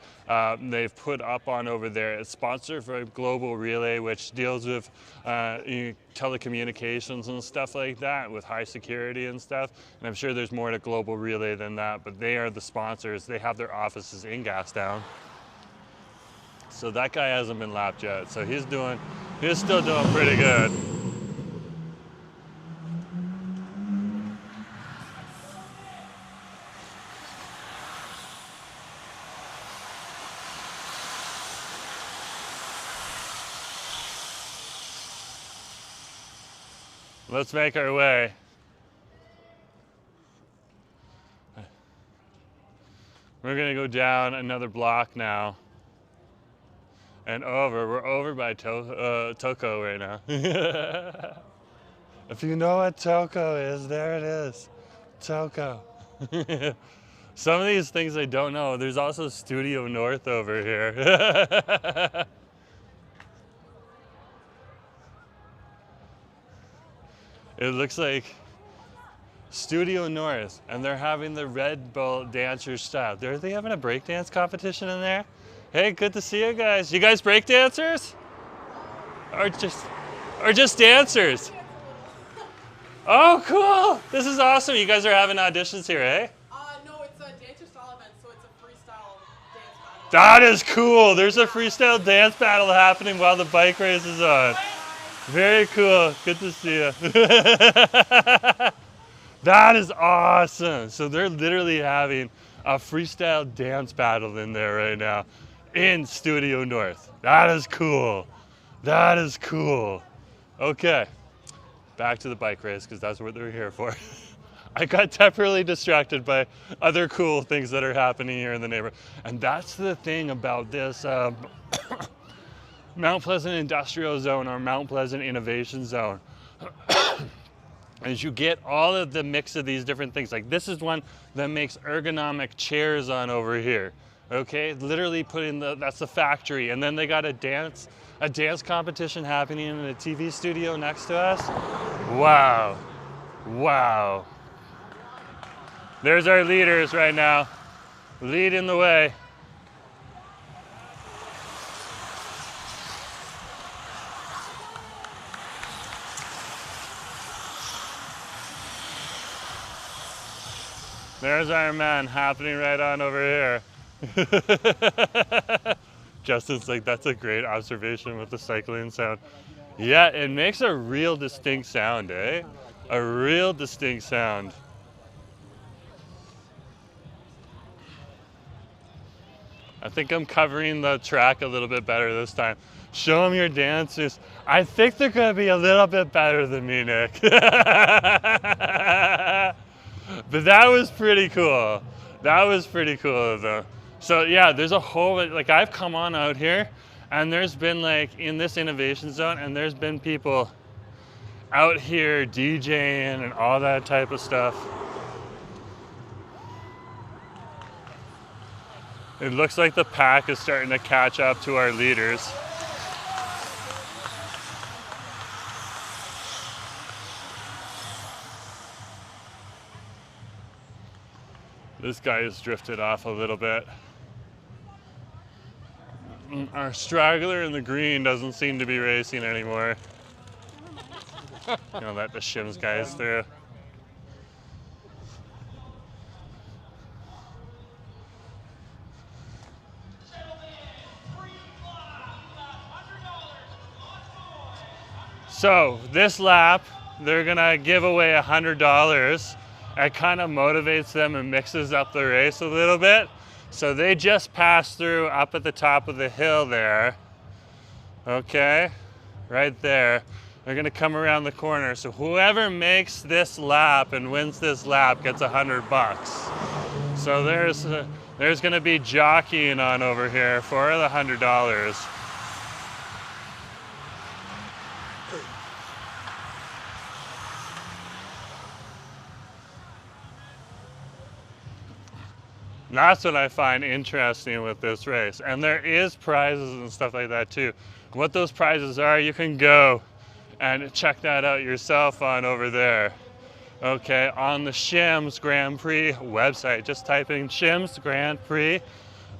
they've put up on over there. It's sponsored by Global Relay, which deals with telecommunications and stuff like that, with high security and stuff. And I'm sure there's more to Global Relay than that, but they are the sponsors. They have their offices in Gastown. So that guy hasn't been lapped yet. So he's still doing pretty good. Let's make our way. We're gonna go down another block now and over. We're over by Toko right now. If you know what Toko is, there it is. Toko. Some of these things I don't know. There's also Studio North over here. It looks like Studio North, and they're having the Red Bull Dancers style. Are they having a breakdance competition in there? Hey, good to see you guys. You guys breakdancers? Or just dancers? Oh, cool. This is awesome. You guys are having auditions here, eh? No, it's a dancer style event, so it's a freestyle dance battle. That is cool. There's a freestyle dance battle happening while the bike race is on. Very cool. Good to see you. That is awesome. So they're literally having a freestyle dance battle in there right now in Studio North. That is cool. That is cool. Okay, back to the bike race because that's what they're here for. I got temporarily distracted by other cool things that are happening here in the neighborhood. And that's the thing about this Mount Pleasant Industrial Zone or Mount Pleasant Innovation Zone. As you get all of the mix of these different things. Like this is one that makes ergonomic chairs on over here. Okay, literally that's the factory. And then they got a dance competition happening in a TV studio next to us. Wow, wow. There's our leaders right now, leading the way. There's our man happening right on over here. Justin's like, that's a great observation with the cycling sound. Yeah, it makes a real distinct sound, eh? A real distinct sound. I think I'm covering the track a little bit better this time. Show them your dancers. I think they're gonna be a little bit better than me, Nick. But that was pretty cool. That was pretty cool though. So yeah, there's a whole, like I've come on out here and there's been like in this innovation zone and there's been people out here DJing and all that type of stuff. It looks like the pack is starting to catch up to our leaders. This guy has drifted off a little bit. Our straggler in the green doesn't seem to be racing anymore. Gonna let the Shim's guys through. So this lap, they're gonna give away $100. It kind of motivates them and mixes up the race a little bit. So they just passed through up at the top of the hill there. Okay, right there. They're gonna come around the corner. So whoever makes this lap and wins this lap gets $100. So there's gonna be jockeying on over here for the $100. That's what I find interesting with this race. And there is prizes and stuff like that too. What those prizes are, you can go and check that out yourself on over there. Okay, on the Shim's Grand Prix website. Just type in Shim's Grand Prix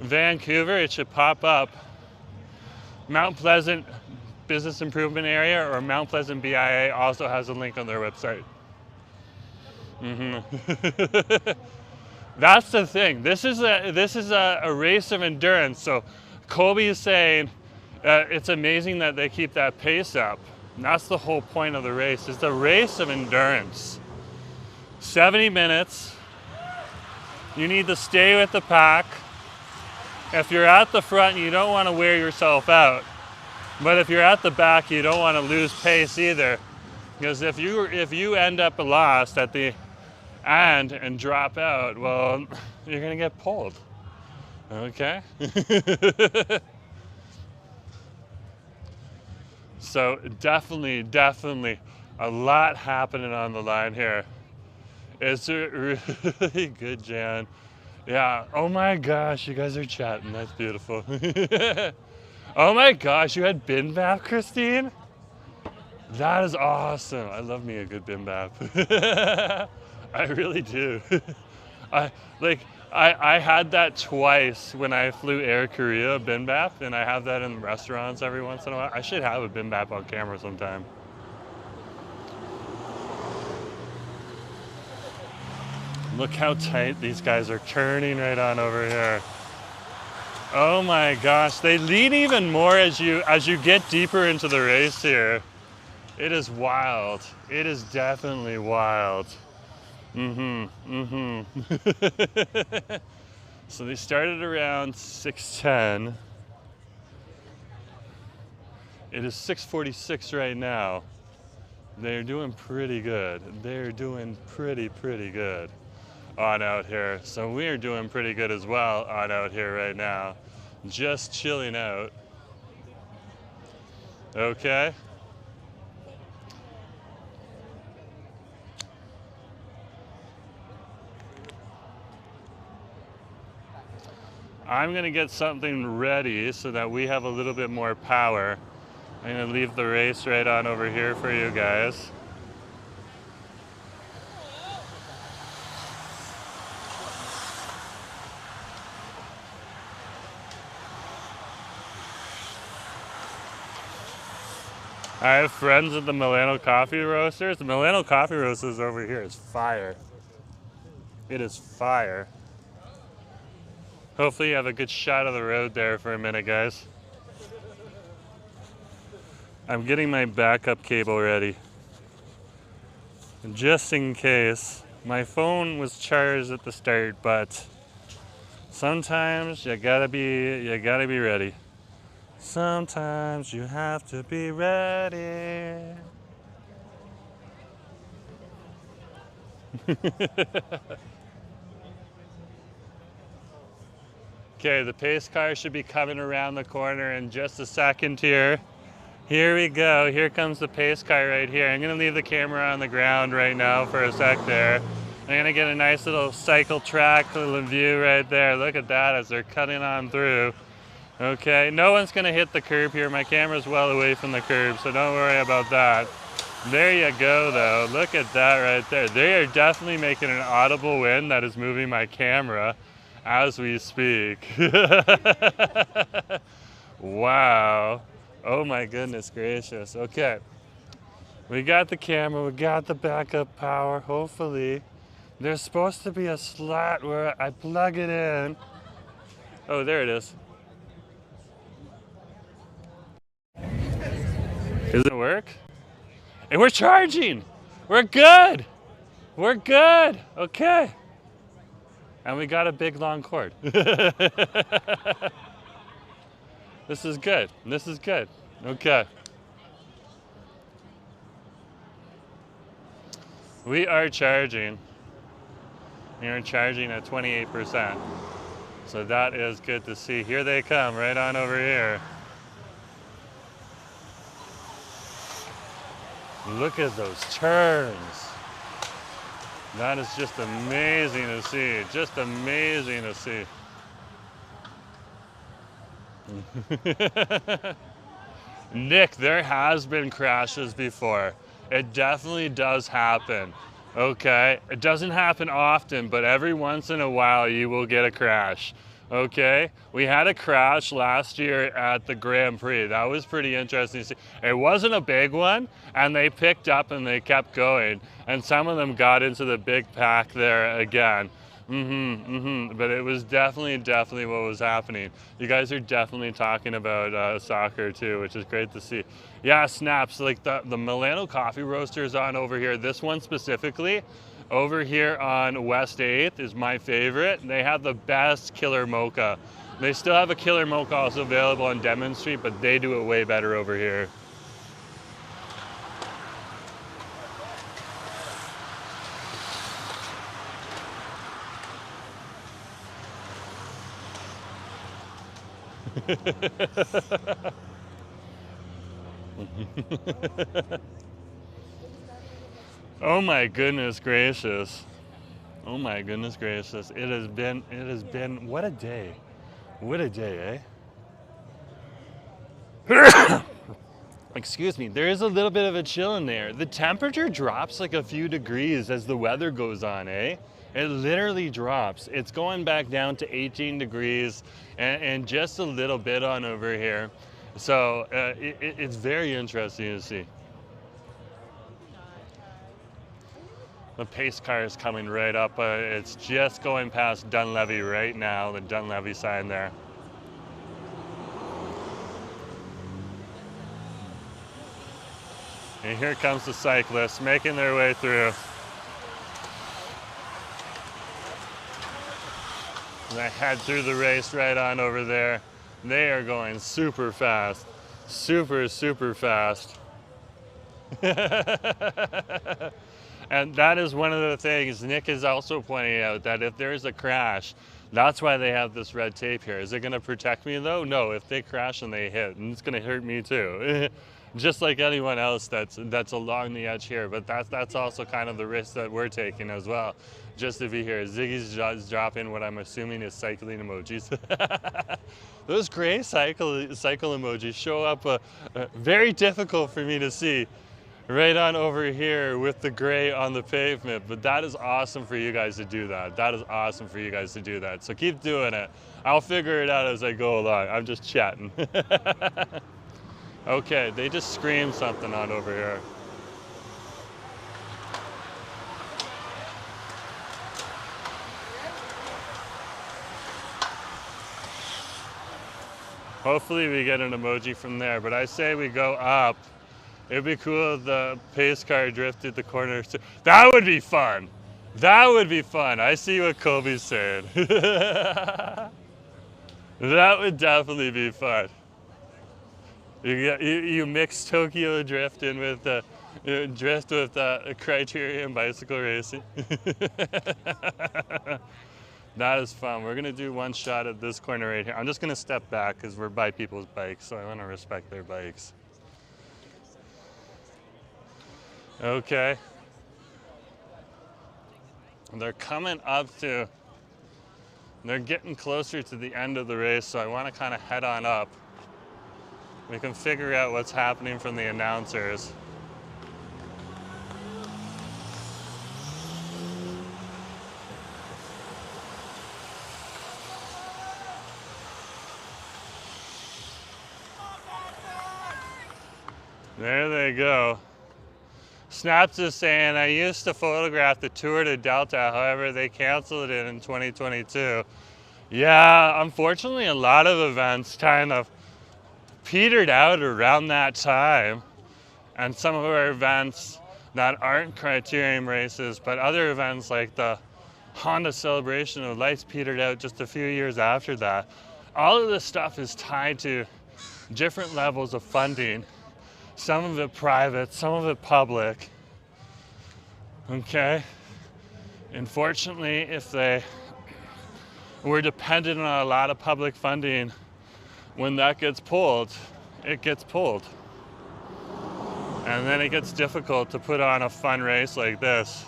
Vancouver, it should pop up. Mount Pleasant Business Improvement Area or Mount Pleasant BIA also has a link on their website. That's the thing. This is a race of endurance. So Colby is saying it's amazing that they keep that pace up. And that's the whole point of the race. It's a race of endurance. 70 minutes. You need to stay with the pack. If you're at the front, you don't want to wear yourself out. But if you're at the back, you don't want to lose pace either. Because if you end up lost at the and drop out, well, you're gonna get pulled. Okay? So definitely a lot happening on the line here. It's really good, Jan. Yeah, oh my gosh, you guys are chatting, that's beautiful. Oh my gosh, you had bin bath, Christine? That is awesome. I love me a good bin bath. I really do. I had that twice when I flew Air Korea, bin bath, and I have that in restaurants every once in a while. I should have a bin bath on camera sometime. Look how tight these guys are turning right on over here. Oh my gosh, they lead even more as you get deeper into the race here. It is wild. It is definitely wild. So they started around 6:10. It is 6:46 right now. They're doing pretty good. They're doing pretty good on out here. So we are doing pretty good as well on out here right now. Just chilling out. Okay. I'm gonna get something ready so that we have a little bit more power. I'm gonna leave the race right on over here for you guys. I have friends at the Milano Coffee Roasters. The Milano Coffee Roasters over here is fire. It is fire. Hopefully you have a good shot of the road there for a minute, guys. I'm getting my backup cable ready. Just in case. My phone was charged at the start, but sometimes you gotta be ready. Sometimes you have to be ready. Okay, the pace car should be coming around the corner in just a second here. Here we go. Here comes the pace car right here. I'm going to leave the camera on the ground right now for a sec there. I'm gonna get a nice little cycle track little view right there. Look at that as they're cutting on through. Okay, no one's gonna hit the curb here. My camera's well away from the curb, so don't worry about that. There you go though, look at that right there. They are definitely making an audible wind that is moving my camera as we speak. Wow, oh my goodness gracious. Okay, we got the camera, we got the backup power, hopefully. There's supposed to be a slot where I plug it in. Oh, there it is. Does it work? And we're charging. We're good. We're good. Okay. And we got a big long cord. This is good. This is good. Okay. We are charging. We are charging at 28%. So that is good to see. Here they come, right on over here. Look at those turns. That is just amazing to see. Just amazing to see. Nick, there has been crashes before. It definitely does happen. Okay, it doesn't happen often, but every once in a while you will get a crash. Okay, we had a crash last year at the Grand Prix. That was pretty interesting to see. It wasn't a big one, and they picked up and they kept going, and some of them got into the big pack there again. But it was definitely what was happening. You guys are definitely talking about soccer too, which is great to see. Yeah, snaps, like the Milano coffee roasters on over here. This one specifically, over here on West 8th is my favorite. They have the best killer mocha. They still have a killer mocha also available on Denman Street, but they do it way better over here. Oh my goodness gracious. Oh my goodness gracious. It has been, what a day. What a day, eh? Excuse me, there is a little bit of a chill in there. The temperature drops like a few degrees as the weather goes on, eh? It literally drops. It's going back down to 18 degrees and just a little bit on over here. So it's very interesting to see. The pace car is coming right up. It's just going past Dunlevy right now, the Dunlevy sign there. And here comes the cyclists making their way through. And I head through the race right on over there. They are going super fast. Super fast. And that is one of the things Nick is also pointing out, that if there is a crash, that's why they have this red tape here. Is it going to protect me though? No, if they crash and they hit, and it's going to hurt me too. Just like anyone else that's along the edge here. But that's also kind of the risk that we're taking as well. Just to be here, Ziggy's dropping what I'm assuming is cycling emojis. Those gray cycle emojis show up very difficult for me to see. Right on over here with the gray on the pavement, but that is awesome for you guys to do that. That is awesome for you guys to do that. So keep doing it. I'll figure it out as I go along. I'm just chatting. Okay, they just screamed something on over here. Hopefully we get an emoji from there, but I say we go up. It'd be cool if the pace car drifted the corner. That would be fun. That would be fun. I see what Kobe's saying. That would definitely be fun. You mix Tokyo Drift in with drift with criterium bicycle racing. That is fun. We're gonna do one shot at this corner right here. I'm just gonna step back because we're by people's bikes, so I want to respect their bikes. Okay. they're coming up to, they're getting closer to the end of the race, so I want to kind of head on up. We can figure out what's happening from the announcers. There they go. Snaps is saying, I used to photograph the Tour de Delta, however, they canceled it in 2022. Yeah, unfortunately, a lot of events kind of petered out around that time. And some of our events that aren't criterium races, but other events like the Honda Celebration of Lights petered out just a few years after that. All of this stuff is tied to different levels of funding. Some of it private, some of it public. Okay? Unfortunately, if they were dependent on a lot of public funding, when that gets pulled, it gets pulled. And then it gets difficult to put on a fun race like this.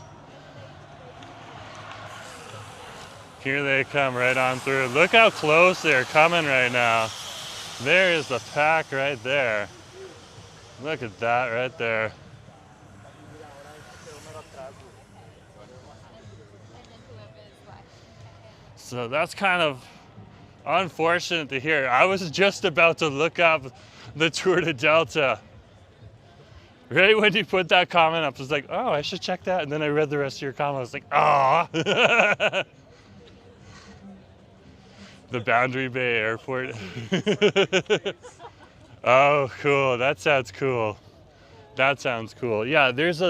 Here they come right on through. Look how close they're coming right now. There is the pack right there. Look at that right there. So that's kind of unfortunate to hear. I was just about to look up the Tour de Delta. Right when you put that comment up, I was like, oh, I should check that. And then I read the rest of your comment. I was like, ah. The Boundary Bay Airport. Oh, cool. That sounds cool. That sounds cool. Yeah, there's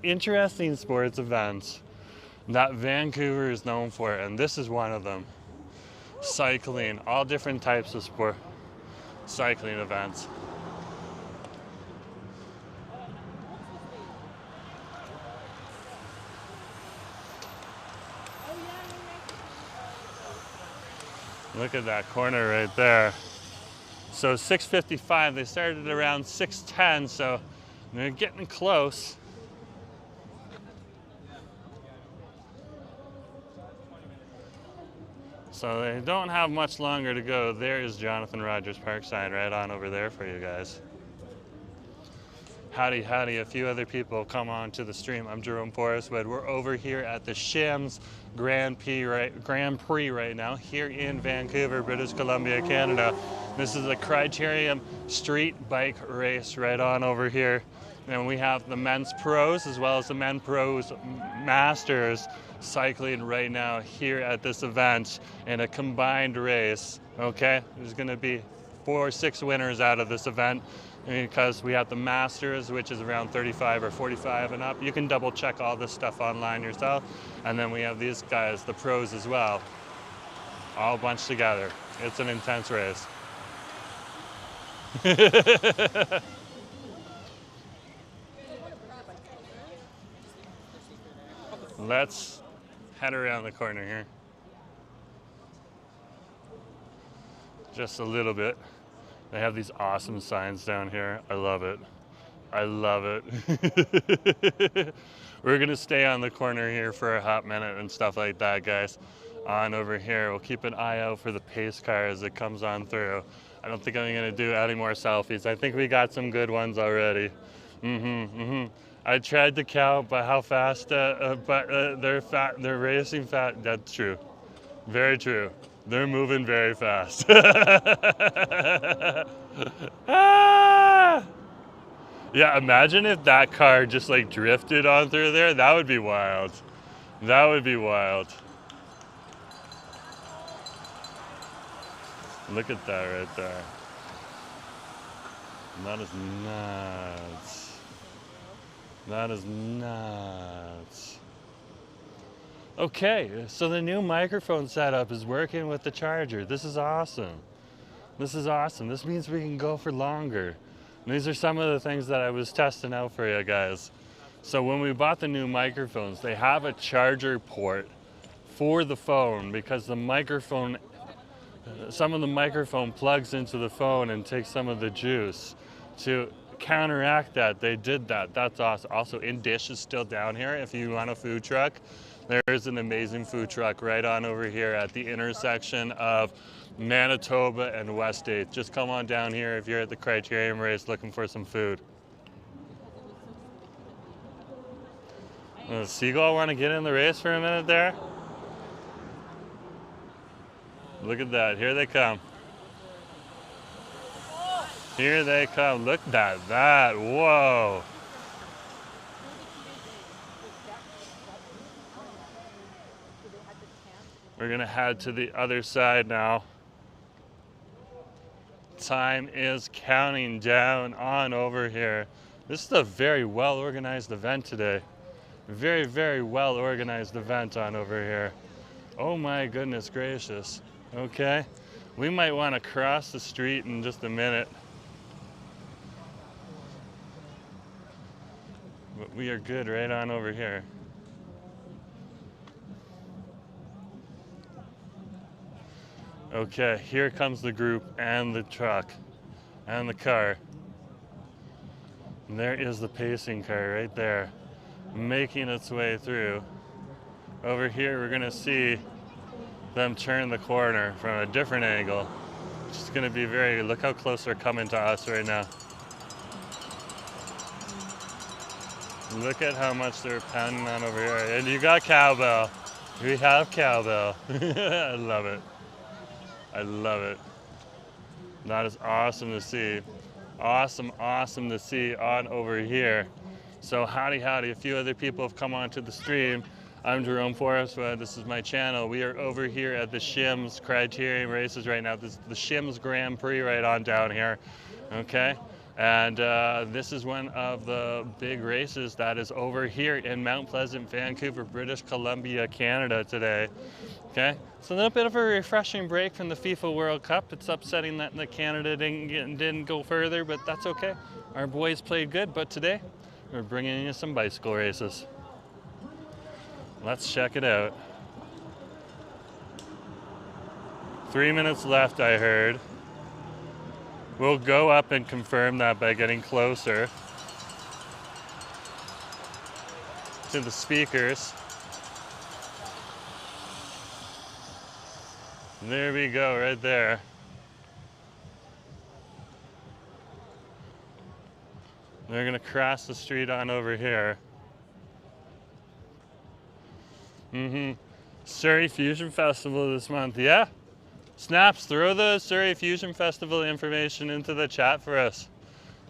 interesting sports events that Vancouver is known for, and this is one of them. Cycling, all different types of sport cycling events. Look at that corner right there. So 6:55, they started around 6:10, so they're getting close. So they don't have much longer to go. There is Jonathan Rogers Park sign right on over there for you guys. Howdy, howdy, a few other people come on to the stream. I'm Jerome Forestwood. We're over here at the Shim's Grand Prix right now, here in Vancouver, British Columbia, Canada. This is a criterium street bike race right on over here. And we have the men's pros as well as the men pros masters cycling right now here at this event in a combined race, okay? There's gonna be 4 or 6 winners out of this event, because we have the Masters, which is around 35 or 45 and up. You can double check all this stuff online yourself. And then we have these guys, the pros as well, all bunched together. It's an intense race. Let's head around the corner here. Just a little bit. They have these awesome signs down here. I love it. I love it. We're gonna stay on the corner here for a hot minute and stuff like that, guys. On over here, we'll keep an eye out for the pace car as it comes on through. I don't think I'm gonna do any more selfies. I think we got some good ones already. I tried to count by how fast, they're racing fast. That's true. Very true. They're moving very fast. Ah! Yeah, imagine if that car just like drifted on through there. That would be wild. That would be wild. Look at that right there. That is nuts. That is nuts. Okay, so the new microphone setup is working with the charger. This is awesome. This is awesome. This means we can go for longer. And these are some of the things that I was testing out for you guys. So when we bought the new microphones, they have a charger port for the phone because the microphone, some of the microphone plugs into the phone and takes some of the juice. To counteract that, they did that. That's awesome. Also, In Dish is still down here if you want a food truck. There's an amazing food truck right on over here at the intersection of Manitoba and West 8th. Just come on down here if you're at the Criterium race looking for some food. Seagull want to get in the race for a minute there? Look at that. Here they come. Here they come. Look at that. Whoa. We're going to head to the other side now. Time is counting down on over here. This is a very well organized event today. Very, very well organized event on over here. Oh my goodness gracious. Okay. We might want to cross the street in just a minute. But we are good right on over here. Okay, here comes the group and the truck and the car. And there is the pacing car right there, making its way through. Over here, we're gonna see them turn the corner from a different angle. It's gonna be very, look how close they're coming to us right now. Look at how much they're pounding on over here. And you got cowbell. We have cowbell. I love it. I love it. That is awesome to see. Awesome, awesome to see on over here. So howdy, howdy. A few other people have come onto the stream. I'm Jerome Forestwood. This is my channel. We are over here at the Shim's Criterium races right now. This is the Shim's Grand Prix right on down here. Okay. And this is one of the big races that is over here in Mount Pleasant, Vancouver, British Columbia, Canada today. Okay, it's a little bit of a refreshing break from the FIFA World Cup. It's upsetting that the Canada didn't go further, but that's okay. Our boys played good, but today we're bringing you some bicycle races. Let's check it out. 3 minutes left, I heard. We'll go up and confirm that by getting closer to the speakers. There we go, right there. They're gonna cross the street on over here. Surrey Fusion Festival this month, yeah? Snaps, throw the Surrey Fusion Festival information into the chat for us,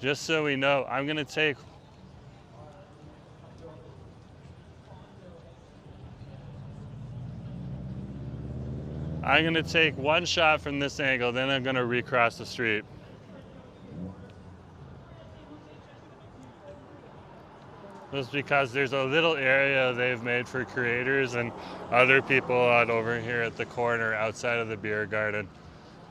just so we know. I'm gonna take one shot from this angle, then I'm gonna recross the street. Just because there's a little area they've made for creators and other people on over here at the corner outside of the beer garden.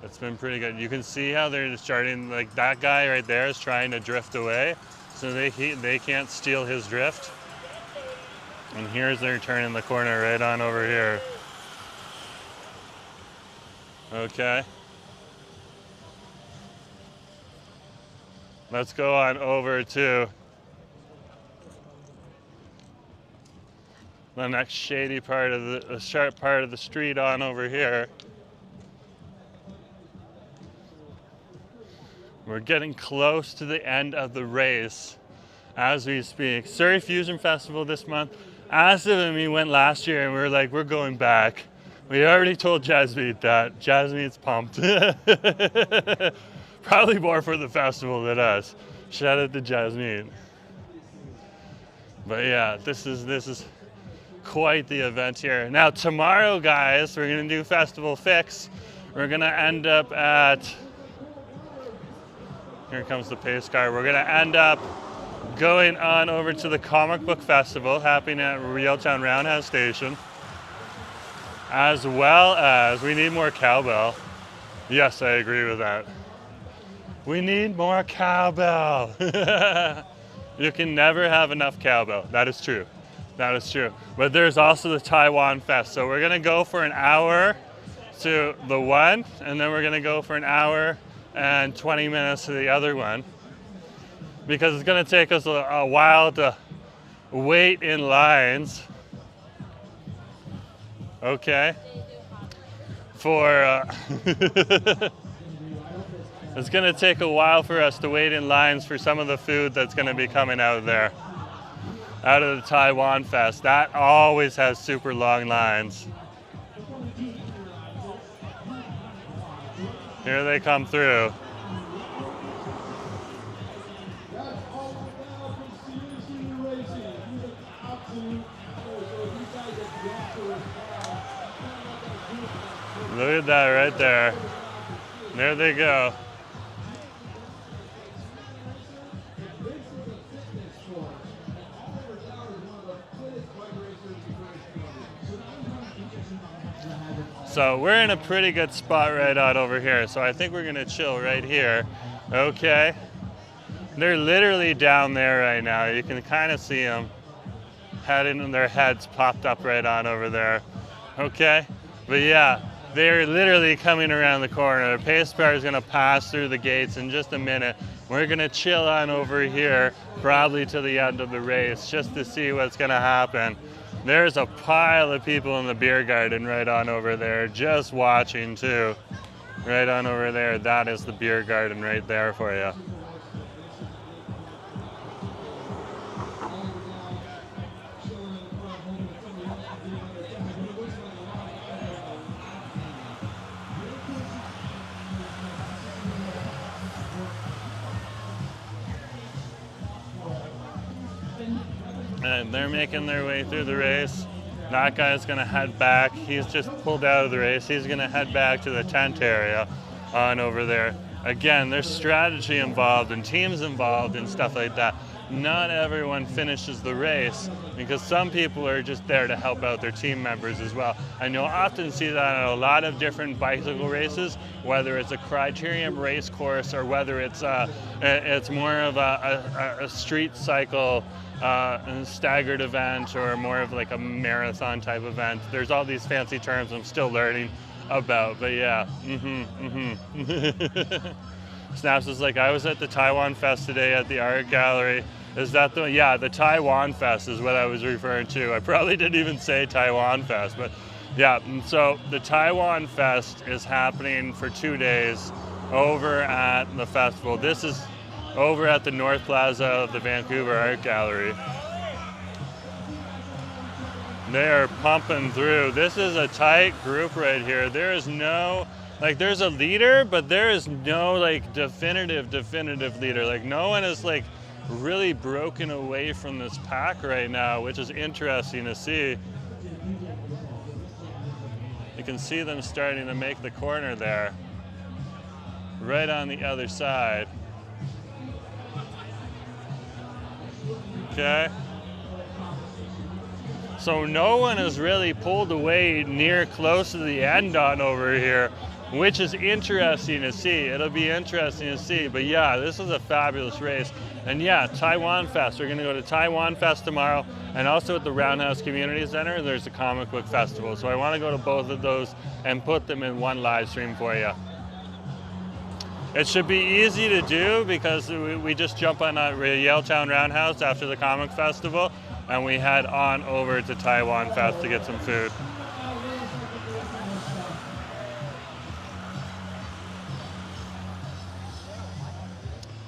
It's been pretty good. You can see how they're starting, like that guy right there is trying to drift away, so they can't steal his drift. And here's they're turning the corner right on over here. Okay. Let's go on over to the next shady part of the sharp part of the street on over here. We're getting close to the end of the race as we speak. Surrey Fusion Festival this month. Asif and me went last year and we were like, we're going back. We already told Jasmeet that. Jasmeet's pumped. Probably more for the festival than us. Shout out to Jasmeet. But yeah, this is quite the event here. Now tomorrow, guys, we're gonna do Festival Fix. We're gonna end up at, here comes the pace car. We're gonna end up going on over to the Comic Book Festival happening at Reeltown Roundhouse Station. As well as, we need more cowbell. Yes, I agree with that. We need more cowbell. You can never have enough cowbell. That is true. That is true. But there's also the Taiwan Fest. So we're gonna go for an hour to the one, and then we're gonna go for an hour and 20 minutes to the other one. Because it's gonna take us a while to wait in lines Okay. For it's gonna take a while for us to wait in lines for some of the food that's gonna be coming out of there. Out of the Taiwan Fest. That always has super long lines. Here they come through. Look at that right there. There they go. So we're in a pretty good spot right on over here. So I think we're gonna chill right here. Okay. They're literally down there right now. You can kind of see them heading, their heads popped up right on over there. Okay. But yeah, they're literally coming around the corner. The pace car is gonna pass through the gates in just a minute. We're gonna chill on over here, probably to the end of the race, just to see what's gonna happen. There's a pile of people in the beer garden right on over there, just watching too. Right on over there, that is the beer garden right there for you. And they're making their way through the race. That guy's gonna head back. He's just pulled out of the race. He's gonna head back to the tent area on over there. Again, there's strategy involved and teams involved and stuff like that. Not everyone finishes the race because some people are just there to help out their team members as well. And you'll often see that in a lot of different bicycle races, whether it's a criterium race course or whether it's more of a street cycle staggered event or more of like a marathon type event. There's all these fancy terms I'm still learning about, but yeah. Snaps is like, I was at the Taiwan Fest today at the art gallery. Is that the, yeah, the Taiwan Fest is what I was referring to. I probably didn't even say Taiwan Fest, but yeah. And so the Taiwan Fest is happening for 2 days over at the festival. This is over at the North Plaza of the Vancouver Art Gallery. They are pumping through. This is a tight group right here. There is no, like there's a leader, but there is no like definitive leader. Like no one is like really broken away from this pack right now, which is interesting to see. You can see them starting to make the corner there, right on the other side. Okay. So no one has really pulled away near close to the end on over here, which is interesting to see. It'll be interesting to see. But yeah, this is a fabulous race. And yeah, Taiwan Fest. We're gonna go to Taiwan Fest tomorrow, and also at the Roundhouse Community Center, there's a comic book festival. So I wanna go to both of those and put them in one live stream for you. It should be easy to do because we just jump on Yaletown Roundhouse after the comic festival, and we head on over to Taiwan Fest to get some food.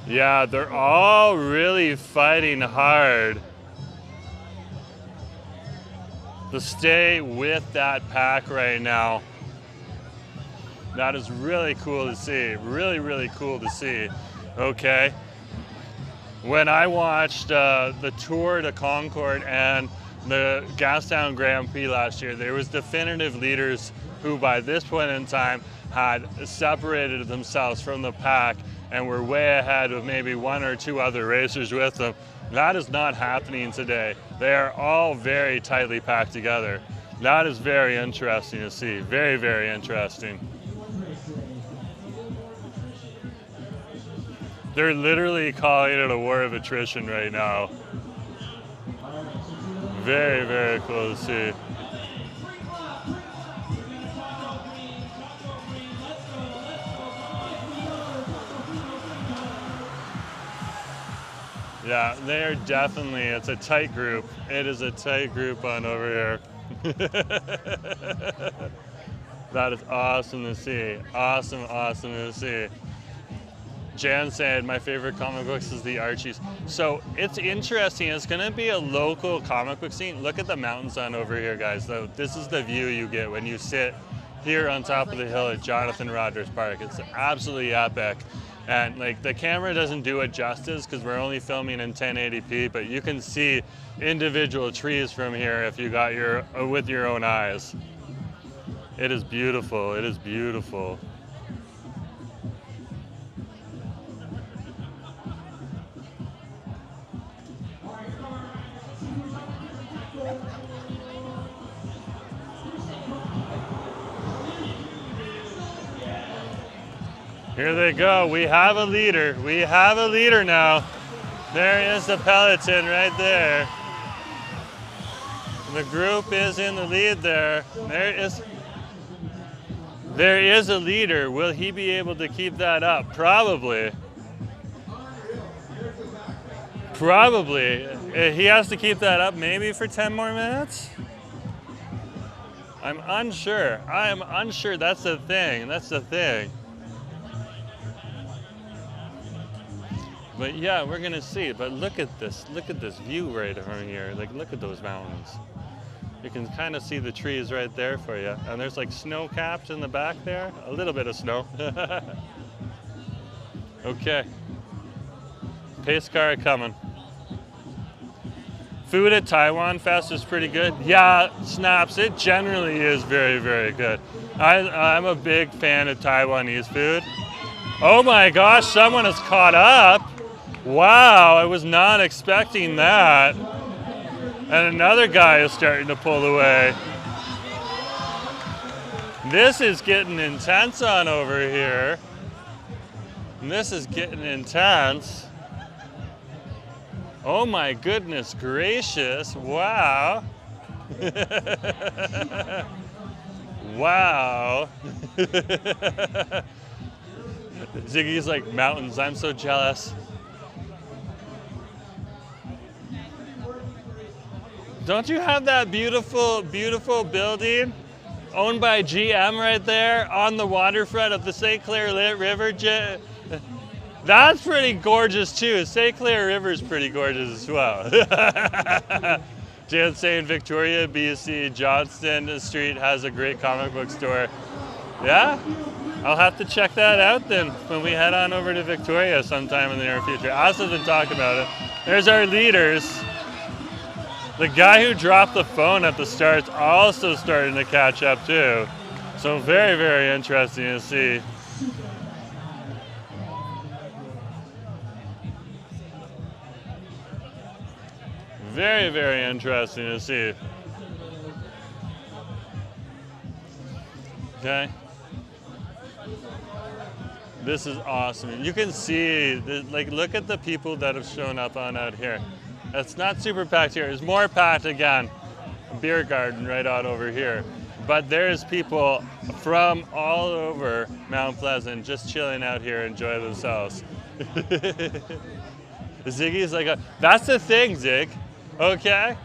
Yeah, they're all really fighting hard to stay with that pack right now. That is really cool to see. Really, really cool to see. Okay. When I watched the Tour de Concord and the Gastown Grand Prix last year, there was definitive leaders who by this point in time had separated themselves from the pack and were way ahead of maybe one or two other racers with them. That is not happening today. They are all very tightly packed together. That is very interesting to see. Very, very interesting. They're literally calling it a war of attrition right now. Very, very cool to see. Yeah, they are definitely, it's a tight group. It is a tight group on over here. That is awesome to see. Awesome, awesome to see. Jan said my favorite comic books is the Archies. So it's interesting. It's going to be a local comic book scene. Look at the mountain sun over here, guys. So this is the view you get when you sit here on top of the hill at Jonathan Rogers Park. It's absolutely epic. And like the camera doesn't do it justice because we're only filming in 1080p, but you can see individual trees from here if you got with your own eyes. It is beautiful. It is beautiful. Here they go. We have a leader. We have a leader now. There is the peloton right there. The group is in the lead there. There is a leader. Will he be able to keep that up? Probably. Probably. He has to keep that up maybe for 10 more minutes? I'm unsure. I am unsure. That's the thing. That's the thing. But yeah, we're gonna see. But look at this. Look at this view right from here. Like, look at those mountains. You can kind of see the trees right there for you. And there's like snow caps in the back there. A little bit of snow. Okay. Pace car coming. Food at Taiwan Fest is pretty good. Yeah, snaps. It generally is very, very good. I'm a big fan of Taiwanese food. Oh my gosh, someone has caught up. Wow, I was not expecting that. And another guy is starting to pull away. This is getting intense on over here. This is getting intense. Oh my goodness gracious, wow. Wow. Ziggy's like, mountains, I'm so jealous. Don't you have that beautiful, beautiful building owned by GM right there on the waterfront of the St. Clair River? That's pretty gorgeous too. St. Clair River is pretty gorgeous as well. Jan saying Victoria, BC, Johnston Street has a great comic book store. Yeah? I'll have to check that out then when we head on over to Victoria sometime in the near future. Asa been talking about it. There's our leaders. The guy who dropped the phone at the start's also starting to catch up too. So very, very interesting to see. Very, very interesting to see. Okay. This is awesome. You can see, like, look at the people that have shown up on out here. It's not super packed here. It's more packed again. Beer garden right out over here. But there's people from all over Mount Pleasant just chilling out here, enjoy themselves. Ziggy's like, that's the thing, Zig. Okay?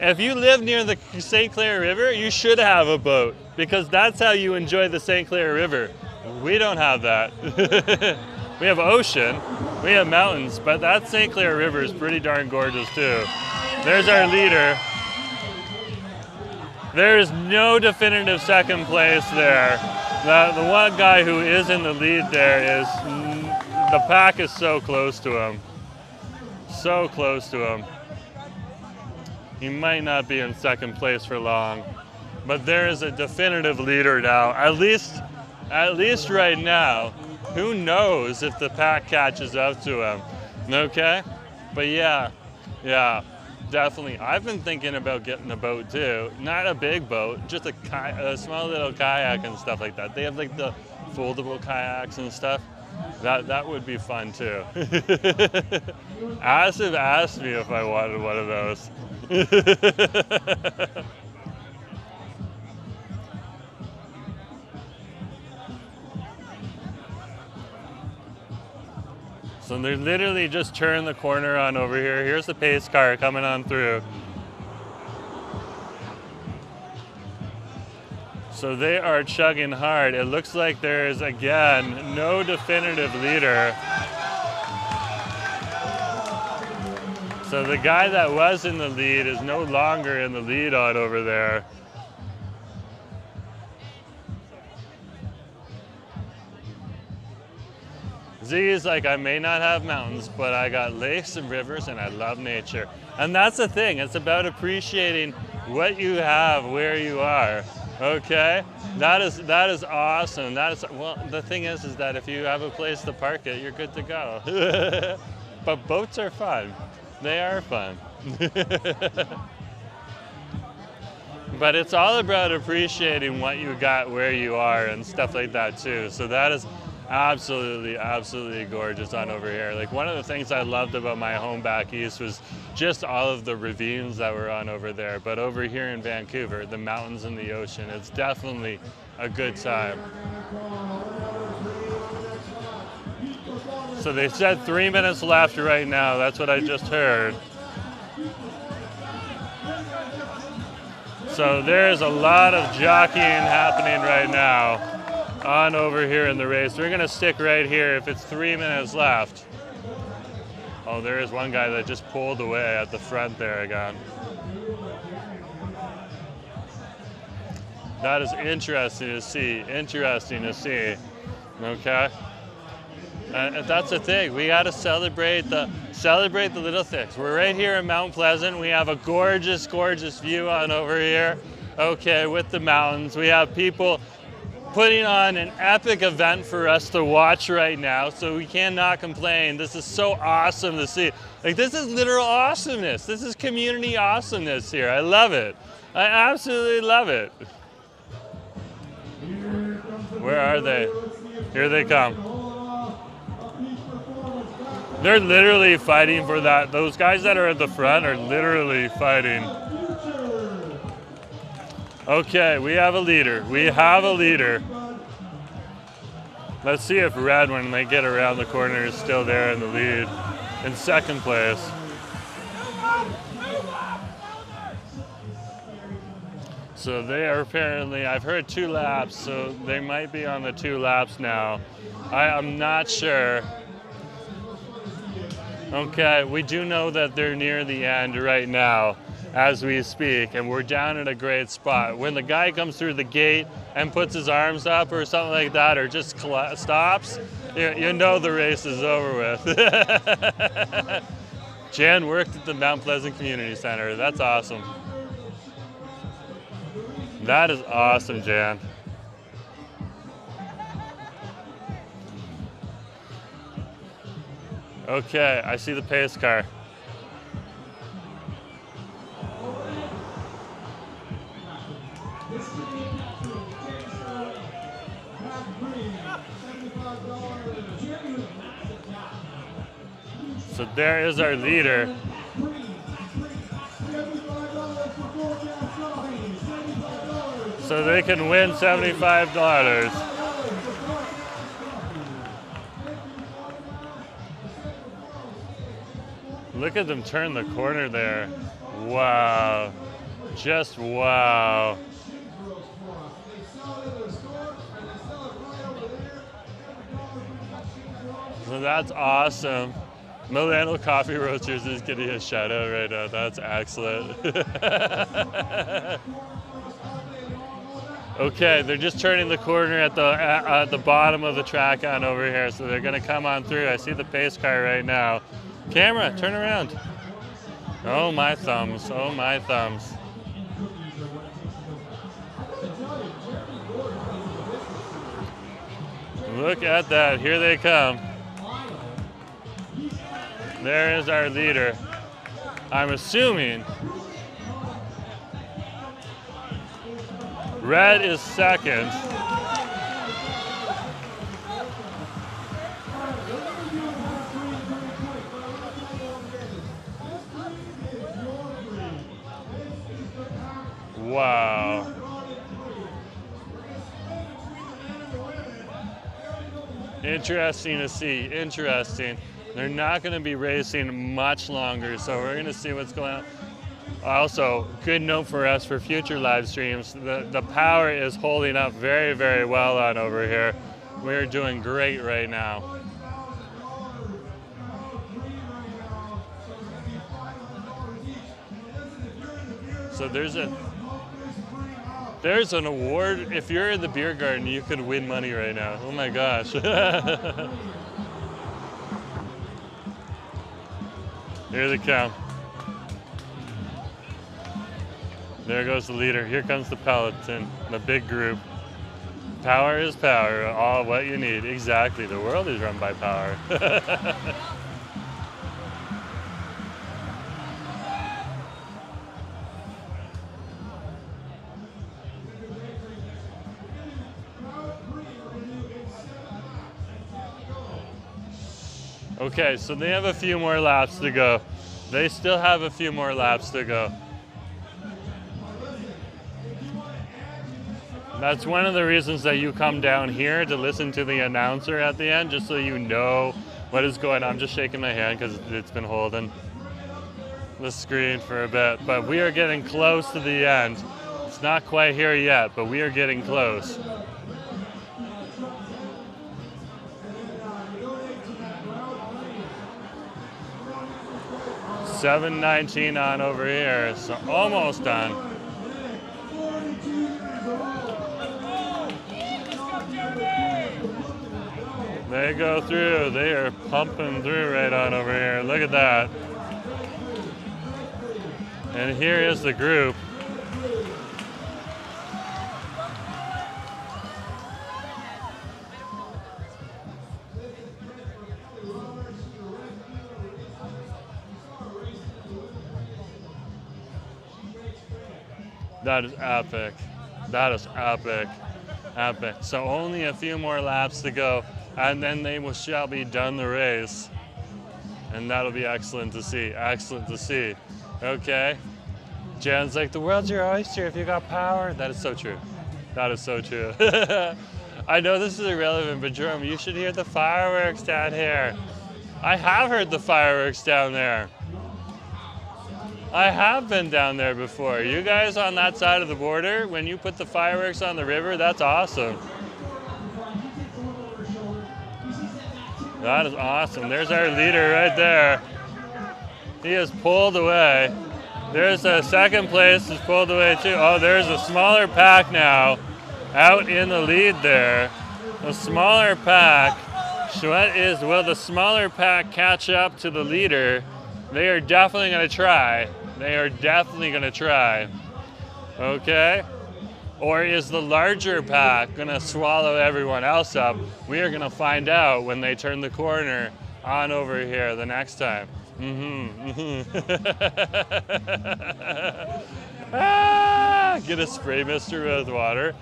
If you live near the St. Clair River, you should have a boat because that's how you enjoy the St. Clair River. We don't have that. We have ocean, we have mountains, but that St. Clair River is pretty darn gorgeous too. There's our leader. There is no definitive second place there. The one guy who is in the lead there is, the pack is so close to him. So close to him. He might not be in second place for long, but there is a definitive leader now, at least right now. Who knows if the pack catches up to him, okay? But yeah, definitely. I've been thinking about getting a boat too. Not a big boat, just a small little kayak and stuff like that. They have like the foldable kayaks and stuff. That would be fun too. Asif asked me if I wanted one of those. So they literally just turned the corner on over here. Here's the pace car coming on through. So they are chugging hard. It looks like there's, again, no definitive leader. So the guy that was in the lead is no longer in the lead on over there. Z is like, I may not have mountains, but I got lakes and rivers and I love nature. And that's the thing, it's about appreciating what you have where you are, okay? That is awesome. Well, the thing is that if you have a place to park it, you're good to go. But boats are fun. They are fun. But it's all about appreciating what you got where you are and stuff like that too. So that is absolutely, absolutely gorgeous on over here. Like, one of the things I loved about my home back east was just all of the ravines that were on over there. But over here in Vancouver, the mountains and the ocean, it's definitely a good time. So they said 3 minutes left right now. That's what I just heard. So there's a lot of jockeying happening right now on over here in the race. We're gonna stick right here if it's 3 minutes left. Oh, there is one guy that just pulled away at the front there again. That is interesting to see, okay? And that's the thing, we gotta celebrate the little things. We're right here in Mount Pleasant. We have a gorgeous, gorgeous view on over here, okay, with the mountains. We have people putting on an epic event for us to watch right now, so we cannot complain. This is so awesome to see. Like, this is literal awesomeness. This is community awesomeness here. I love it. I absolutely love it. Where are they? Here they come. They're literally fighting for that. Those guys that are at the front are literally fighting. Okay, we have a leader. We have a leader. Let's see if Red, when they get around the corner, is still there in the lead. In second place. So they are apparently, I've heard 2 laps, so they might be on the 2 laps now. I'm not sure. Okay, we do know that they're near the end right now as we speak, and we're down at a great spot. When the guy comes through the gate and puts his arms up or something like that, or just stops, you know the race is over with. Jan worked at the Mount Pleasant Community Center. That's awesome. That is awesome, Jan. Okay, I see the pace car. So there is our leader. So they can win $75. Look at them turn the corner there. Wow. Just wow. So that's awesome. Milano Coffee Roasters is getting a shout out right now. That's excellent. Okay, they're just turning the corner at the bottom of the track on over here, so they're gonna come on through. I see the pace car right now. Camera, turn around. Oh my thumbs, oh my thumbs. Look at that, here they come. There is our leader. I'm assuming Red is second. Wow. Interesting to see, interesting. They're not going to be racing much longer, so we're going to see what's going on. Also, good note for us for future live streams, the power is holding up very, very well on over here. We're doing great right now. So there's an award. If you're in the beer garden, you could win money right now. Oh my gosh. Here they come. There goes the leader. Here comes the peloton, the big group. Power is power, all what you need. Exactly, the world is run by power. Okay, so they have a few more laps to go. They still have a few more laps to go. That's one of the reasons that you come down here to listen to the announcer at the end, just so you know what is going on. I'm just shaking my hand because it's been holding the screen for a bit. But we are getting close to the end. It's not quite here yet, but we are getting close. $7.19 on over here, so almost done. They go through, they are pumping through right on over here. Look at that. And here is the group. That is epic. That is epic. Epic. So only a few more laps to go, and then they shall be done the race. And that'll be excellent to see. Excellent to see. Okay. Jan's like, the world's your oyster if you got power. That is so true. That is so true. I know this is irrelevant, but Jerome, you should hear the fireworks down here. I have heard the fireworks down there. I have been down there before. You guys on that side of the border, when you put the fireworks on the river, that's awesome. That is awesome. There's our leader right there. He is pulled away. There's a second place is pulled away too. Oh, there's a smaller pack now out in the lead there. A smaller pack. Will the smaller pack catch up to the leader? They are definitely going to try. They are definitely going to try. Okay? Or is the larger pack going to swallow everyone else up? We are going to find out when they turn the corner on over here the next time. Get a spray mister with water.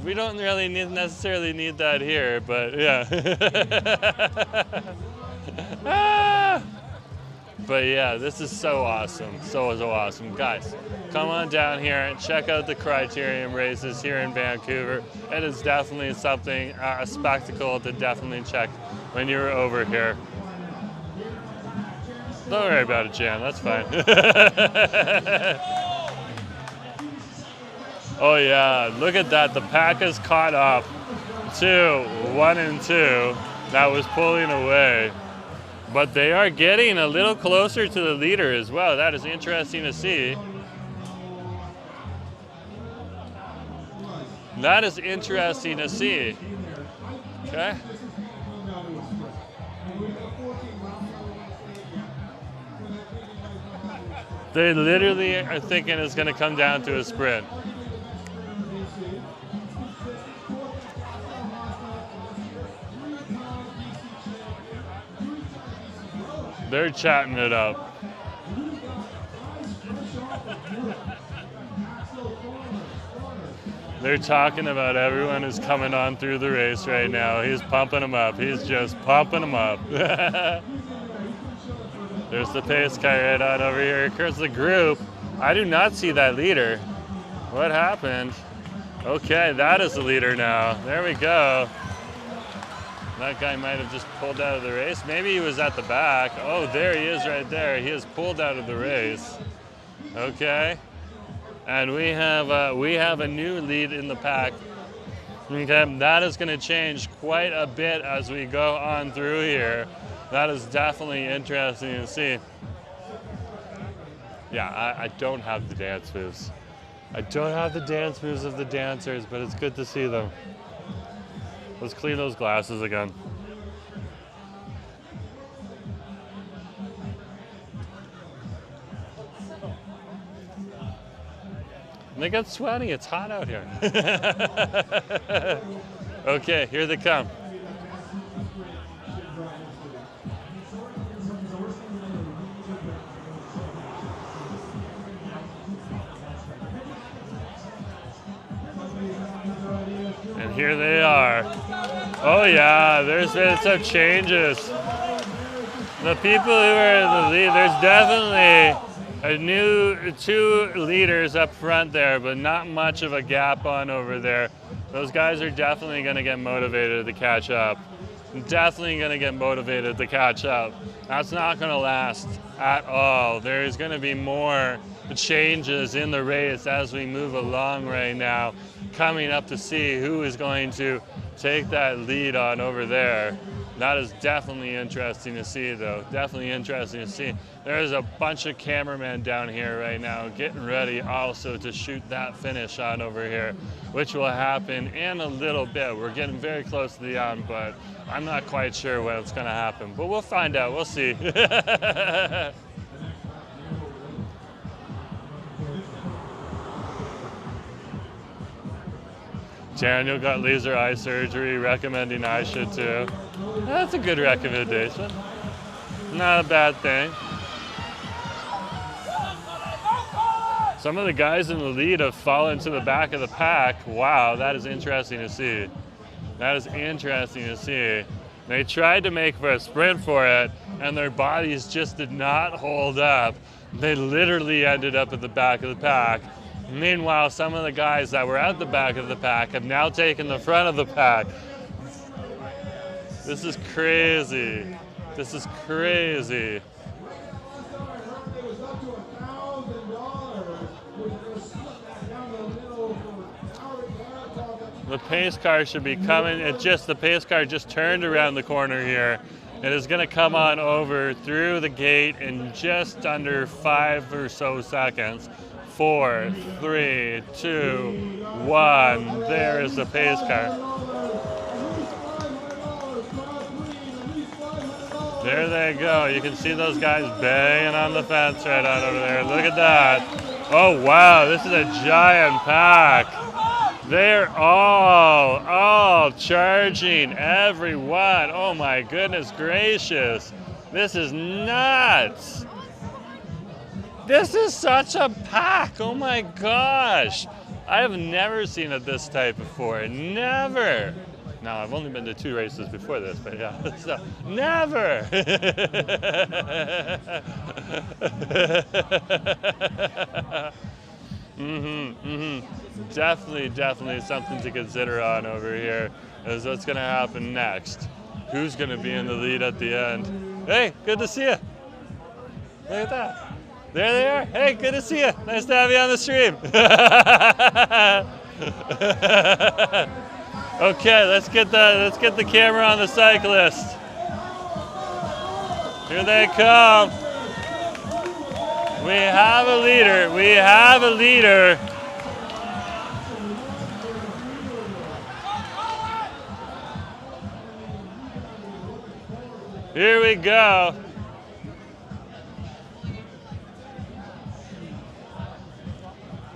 We don't really necessarily need that here, but yeah. But yeah, this is so awesome. So awesome. Guys, come on down here and check out the criterium races here in Vancouver. It is definitely something, a spectacle to definitely check when you're over here. Don't worry about it, Jan. That's fine. Oh yeah, look at that. The pack is caught up to 1 and 2 that was pulling away. But they are getting a little closer to the leader as well. That is interesting to see. That is interesting to see. Okay. They literally are thinking it's going to come down to a sprint. They're chatting it up. They're talking about everyone who's coming on through the race right now. He's pumping them up. He's just pumping them up. There's the pace car right on over here. Here's the group. I do not see that leader. What happened? Okay, that is the leader now. There we go. That guy might have just pulled out of the race. Maybe he was at the back. Oh, there he is right there. He is pulled out of the race. Okay. And we have a new lead in the pack. Okay, that is going to change quite a bit as we go on through here. That is definitely interesting to see. Yeah, I don't have the dance moves. I don't have the dance moves of the dancers, but it's good to see them. Let's clean those glasses again. They get sweaty, it's hot out here. Okay, here they come. And here they are. Oh yeah, there's been some changes. The people who are in the lead, there's definitely a new 2 leaders up front there, but not much of a gap on over there. Those guys are definitely going to get motivated to catch up. Definitely going to get motivated to catch up. That's not going to last at all. There's going to be more changes in the race as we move along right now, coming up to see who is going to take that lead on over there. That is definitely interesting to see, though. Definitely interesting to see. There's a bunch of cameramen down here right now getting ready also to shoot that finish on over here, which will happen in a little bit. We're getting very close to the end, but I'm not quite sure when it's going to happen. But we'll find out. We'll see. Daniel got laser eye surgery, recommending I should too. That's a good recommendation. Not a bad thing. Some of the guys in the lead have fallen to the back of the pack. Wow, that is interesting to see. That is interesting to see. They tried to make for a sprint for it, and their bodies just did not hold up. They literally ended up at the back of the pack. Meanwhile, some of the guys that were at the back of the pack have now taken the front of the pack. This is crazy. This is crazy. The pace car should be coming. The pace car just turned around the corner here. It is going to come on over through the gate in just under 5 or so seconds. 4, 3, 2, 1. There is the pace car. There they go. You can see those guys banging on the fence right on over there. Look at that. Oh, wow. This is a giant pack. They're all charging, everyone. Oh, my goodness gracious. This is nuts. This is such a pack. Oh, my gosh. I have never seen it this type before. Never. Now, I've only been to 2 races before this, but yeah, so, never. Definitely something to consider on over here is what's going to happen next. Who's going to be in the lead at the end? Hey, good to see you. Look at that. There they are. Hey, good to see you. Nice to have you on the stream. Okay, let's get the camera on the cyclist. Here they come. We have a leader. We have a leader. Here we go.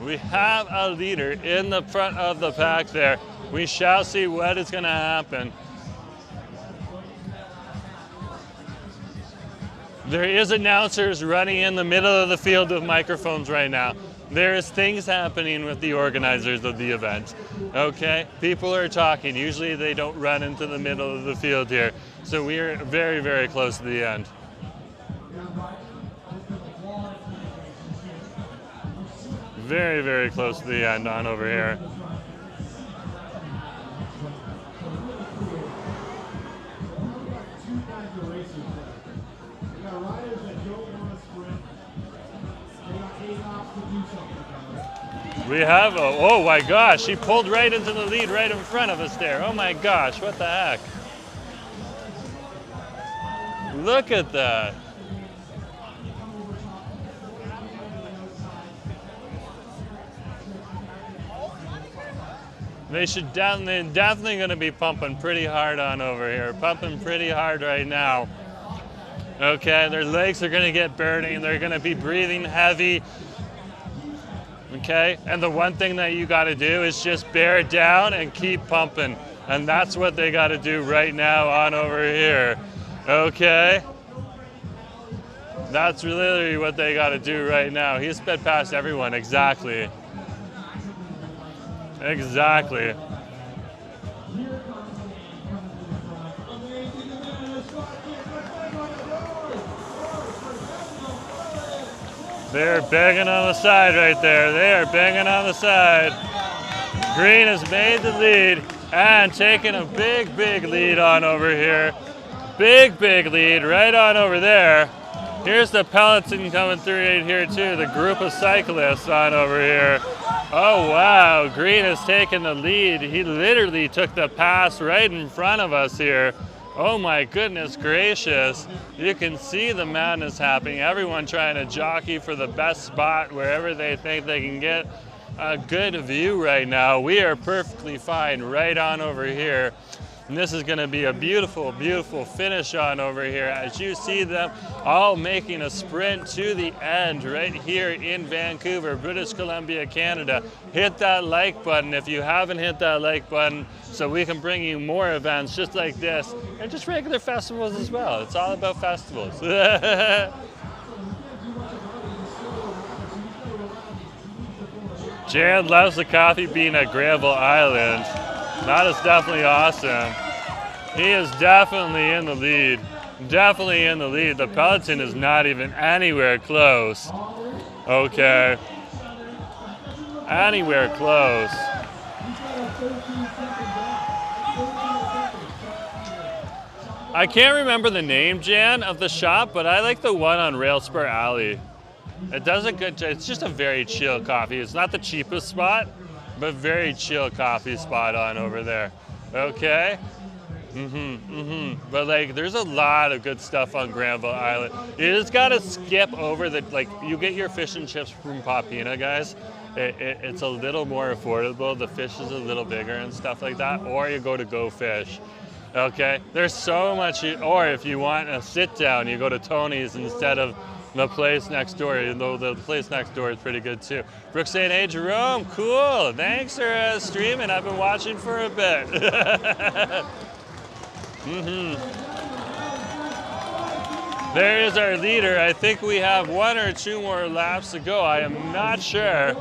We have a leader in the front of the pack there. We shall see what is going to happen. There is announcers running in the middle of the field with microphones right now. There is things happening with the organizers of the event. Okay, people are talking. Usually they don't run into the middle of the field here. So we are very, very close to the end. Very, very close to the end on over here. We have a, oh my gosh, she pulled right into the lead right in front of us there. Oh my gosh, what the heck? Look at that. They should definitely going to be pumping pretty hard on over here. Pumping pretty hard right now. Okay, their legs are going to get burning. They're going to be breathing heavy. Okay, and the one thing that you got to do is just bear down and keep pumping. And that's what they got to do right now on over here. Okay. That's literally what they got to do right now. He sped past everyone, exactly. Exactly. They're banging on the side right there. They are banging on the side. Green has made the lead and taking a big lead on over here. Big lead right on over there. Here's the peloton coming through right here too, the group of cyclists on over here. Oh wow, Green has taken the lead. He literally took the pass right in front of us here. Oh my goodness gracious. You can see the madness happening. Everyone trying to jockey for the best spot wherever they think they can get a good view right now. We are perfectly fine right on over here. And this is going to be a beautiful finish on over here as you see them all making a sprint to the end right here in Vancouver, British Columbia, Canada. Hit that like button if you haven't hit that like button so we can bring you more events just like this and just regular festivals as well. It's all about festivals. Jan loves the coffee bean at Granville Island. That is definitely awesome. He is definitely in the lead. Definitely in the lead. The peloton is not even anywhere close. Okay. Anywhere close. I can't remember the name, Jan, of the shop, but I like the one on Railspur Alley. It does a good job. It's just a very chill coffee. It's not the cheapest spot, but very chill coffee spot on over there. Okay? But like, there's a lot of good stuff on Granville Island. You just gotta skip over the, like, you get your fish and chips from Papina, guys. It's a little more affordable. The fish is a little bigger and stuff like that. Or you go to Go Fish. Okay? There's so much, or if you want a sit down, you go to Tony's instead of the place next door, though the place next door is pretty good too. Brooke saying, hey Jerome, cool. Thanks for streaming. I've been watching for a bit. There is our leader. I think we have 1 or 2 more laps to go. I am not sure.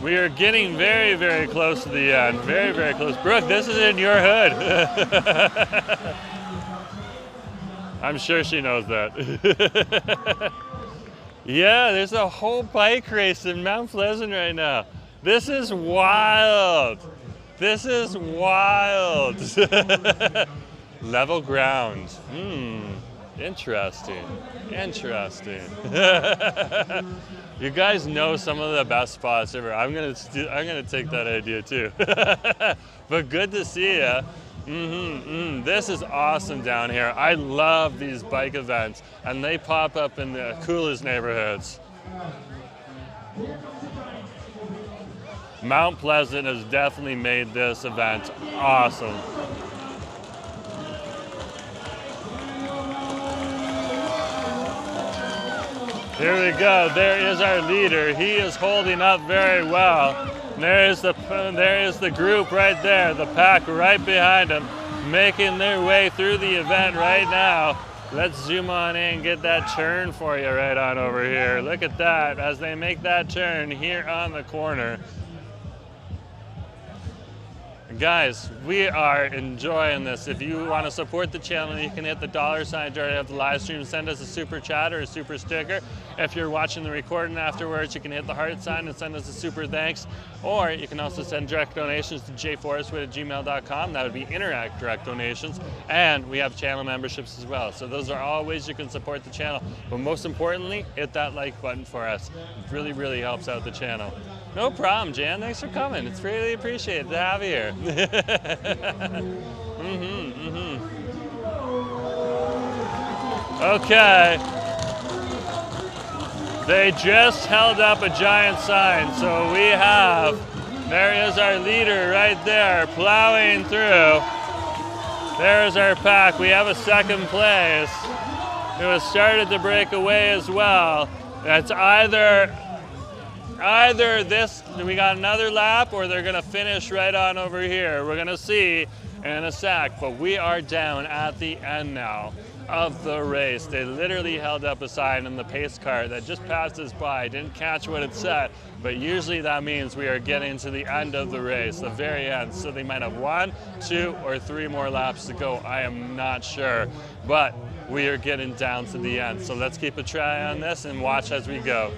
We are getting very close to the end. Very close. Brooke, this is in your hood. I'm sure she knows that. Yeah, there's a whole bike race in Mount Pleasant right now. This is wild. This is wild. Level ground. Interesting. You guys know some of the best spots ever. I'm gonna take that idea too. But good to see ya. This is awesome down here. I love these bike events, and they pop up in the coolest neighborhoods. Mount Pleasant has definitely made this event awesome. Here we go. There is our leader. He is holding up very well. There is the group right there, the pack right behind him, making their way through the event right now. Let's zoom on in and get that turn for you right on over here. Look at that as they make that turn here on the corner. Guys, we are enjoying this. If you want to support the channel, you can hit the $sign during the live stream. Send us a super chat or a super sticker. If you're watching the recording afterwards, you can hit the heart sign and send us a super thanks. Or you can also send direct donations to jforestwood@gmail.com. That would be interact direct donations. And we have channel memberships as well. So those are all ways you can support the channel. But most importantly, hit that like button for us. It really, really helps out the channel. No problem, Jan. Thanks for coming. It's really appreciated to have you here. Okay. They just held up a giant sign. So we have, there is our leader right there plowing through. There's our pack. We have a second place. It was started to break away as well. That's either this, we got another lap, or they're gonna finish right on over here. We're gonna see in a sec, but we are down at the end now of the race. They literally held up a sign in the pace car that just passed us by. Didn't catch what it said, but usually that means we are getting to the end of the race, the very end. So they might have 1, 2, or 3 more laps to go. I am not sure, but we are getting down to the end. So let's keep a try on this and watch as we go.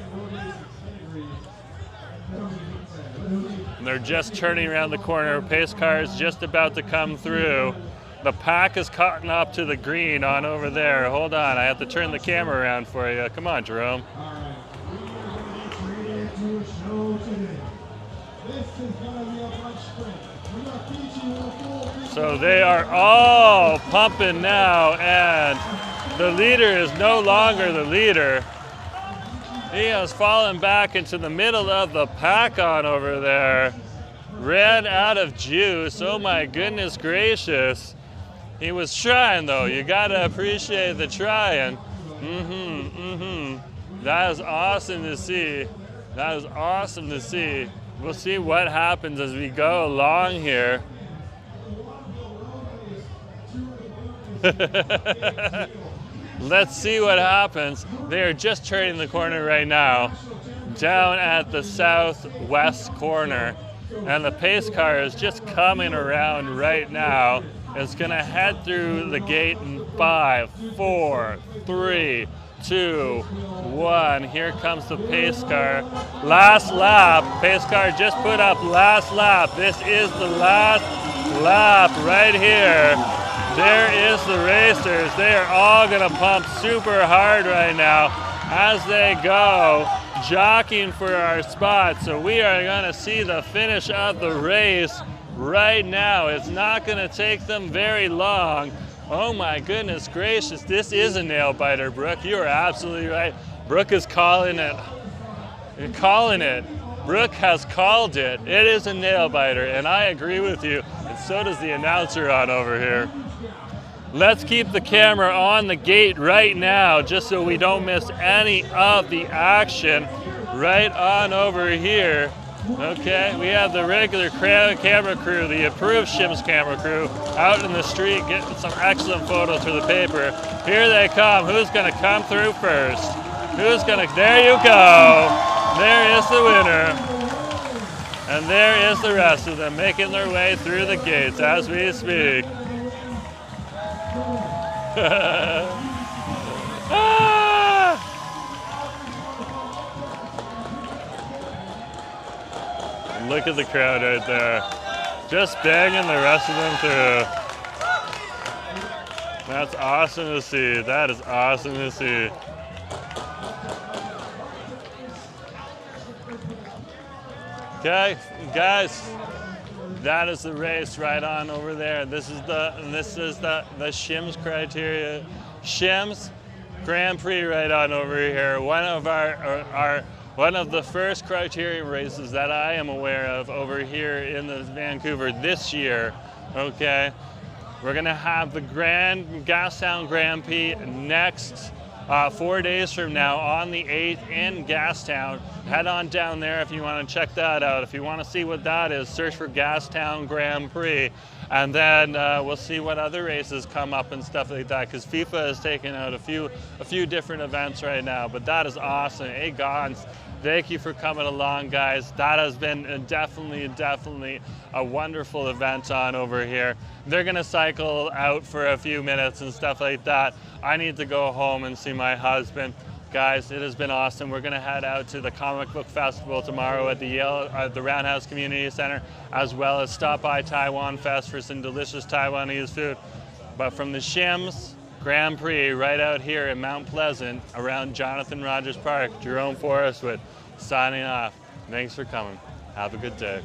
And they're just turning around the corner. Pace car is just about to come through. The pack is caught up to the green on over there. Hold on, I have to turn the camera around for you. Come on, Jerome. So they are all pumping now, and the leader is no longer the leader. He has fallen back into the middle of the pack on over there. Ran out of juice. Oh my goodness gracious. He was trying though. You gotta appreciate the trying. That is awesome to see. That is awesome to see. We'll see what happens as we go along here. Let's see what happens. They are just turning the corner right now, down at the southwest corner. And the pace car is just coming around right now. It's gonna head through the gate in 5, 4, 3, 2, 1. Here comes the pace car. Last lap. Pace car just put up last lap. This is the last lap right here. There is the racers. They are all gonna pump super hard right now as they go, jockeying for our spot. So we are gonna see the finish of the race right now. It's not gonna take them very long. Oh my goodness gracious, this is a nail biter, Brooke. You are absolutely right. Brooke is calling it. You're calling it. Brooke has called it. It is a nail biter, and I agree with you, and so does the announcer on over here. Let's keep the camera on the gate right now, just so we don't miss any of the action right on over here. Okay, we have the regular camera crew, the approved Shim's camera crew, out in the street getting some excellent photos for the paper. Here they come. Who's gonna come through first? Who's gonna, there you go. There is the winner. And there is the rest of them making their way through the gates as we speak. Ah! Look at the crowd right there. Just banging the rest of them through. That's awesome to see. That is awesome to see. Okay, guys. That is the race right on over there. This is the Shim's criteria, Shim's Grand Prix right on over here. One of one of the first criterium races that I am aware of over here in the Vancouver this year. Okay, we're gonna have the Gastown Grand Prix next 4 days from now on the 8th in Gastown. Head on down there if you want to check that out. If you want to see what that is, search for Gastown Grand Prix. And then we'll see what other races come up and stuff like that, because FIFA is taking out a few different events right now. But that is awesome. Hey, Gons, Thank you for coming along, guys. That has been definitely a wonderful event on over here. They're gonna cycle out for a few minutes and stuff like that. I need to go home and see my husband. Guys, it has been awesome. We're gonna head out to the Comic Book Festival tomorrow at the Roundhouse Community Center, as well as stop by Taiwan Fest for some delicious Taiwanese food. But from the Shims Grand Prix right out here in Mount Pleasant around Jonathan Rogers Park, Jerome Forestwood, signing off. Thanks for coming. Have a good day.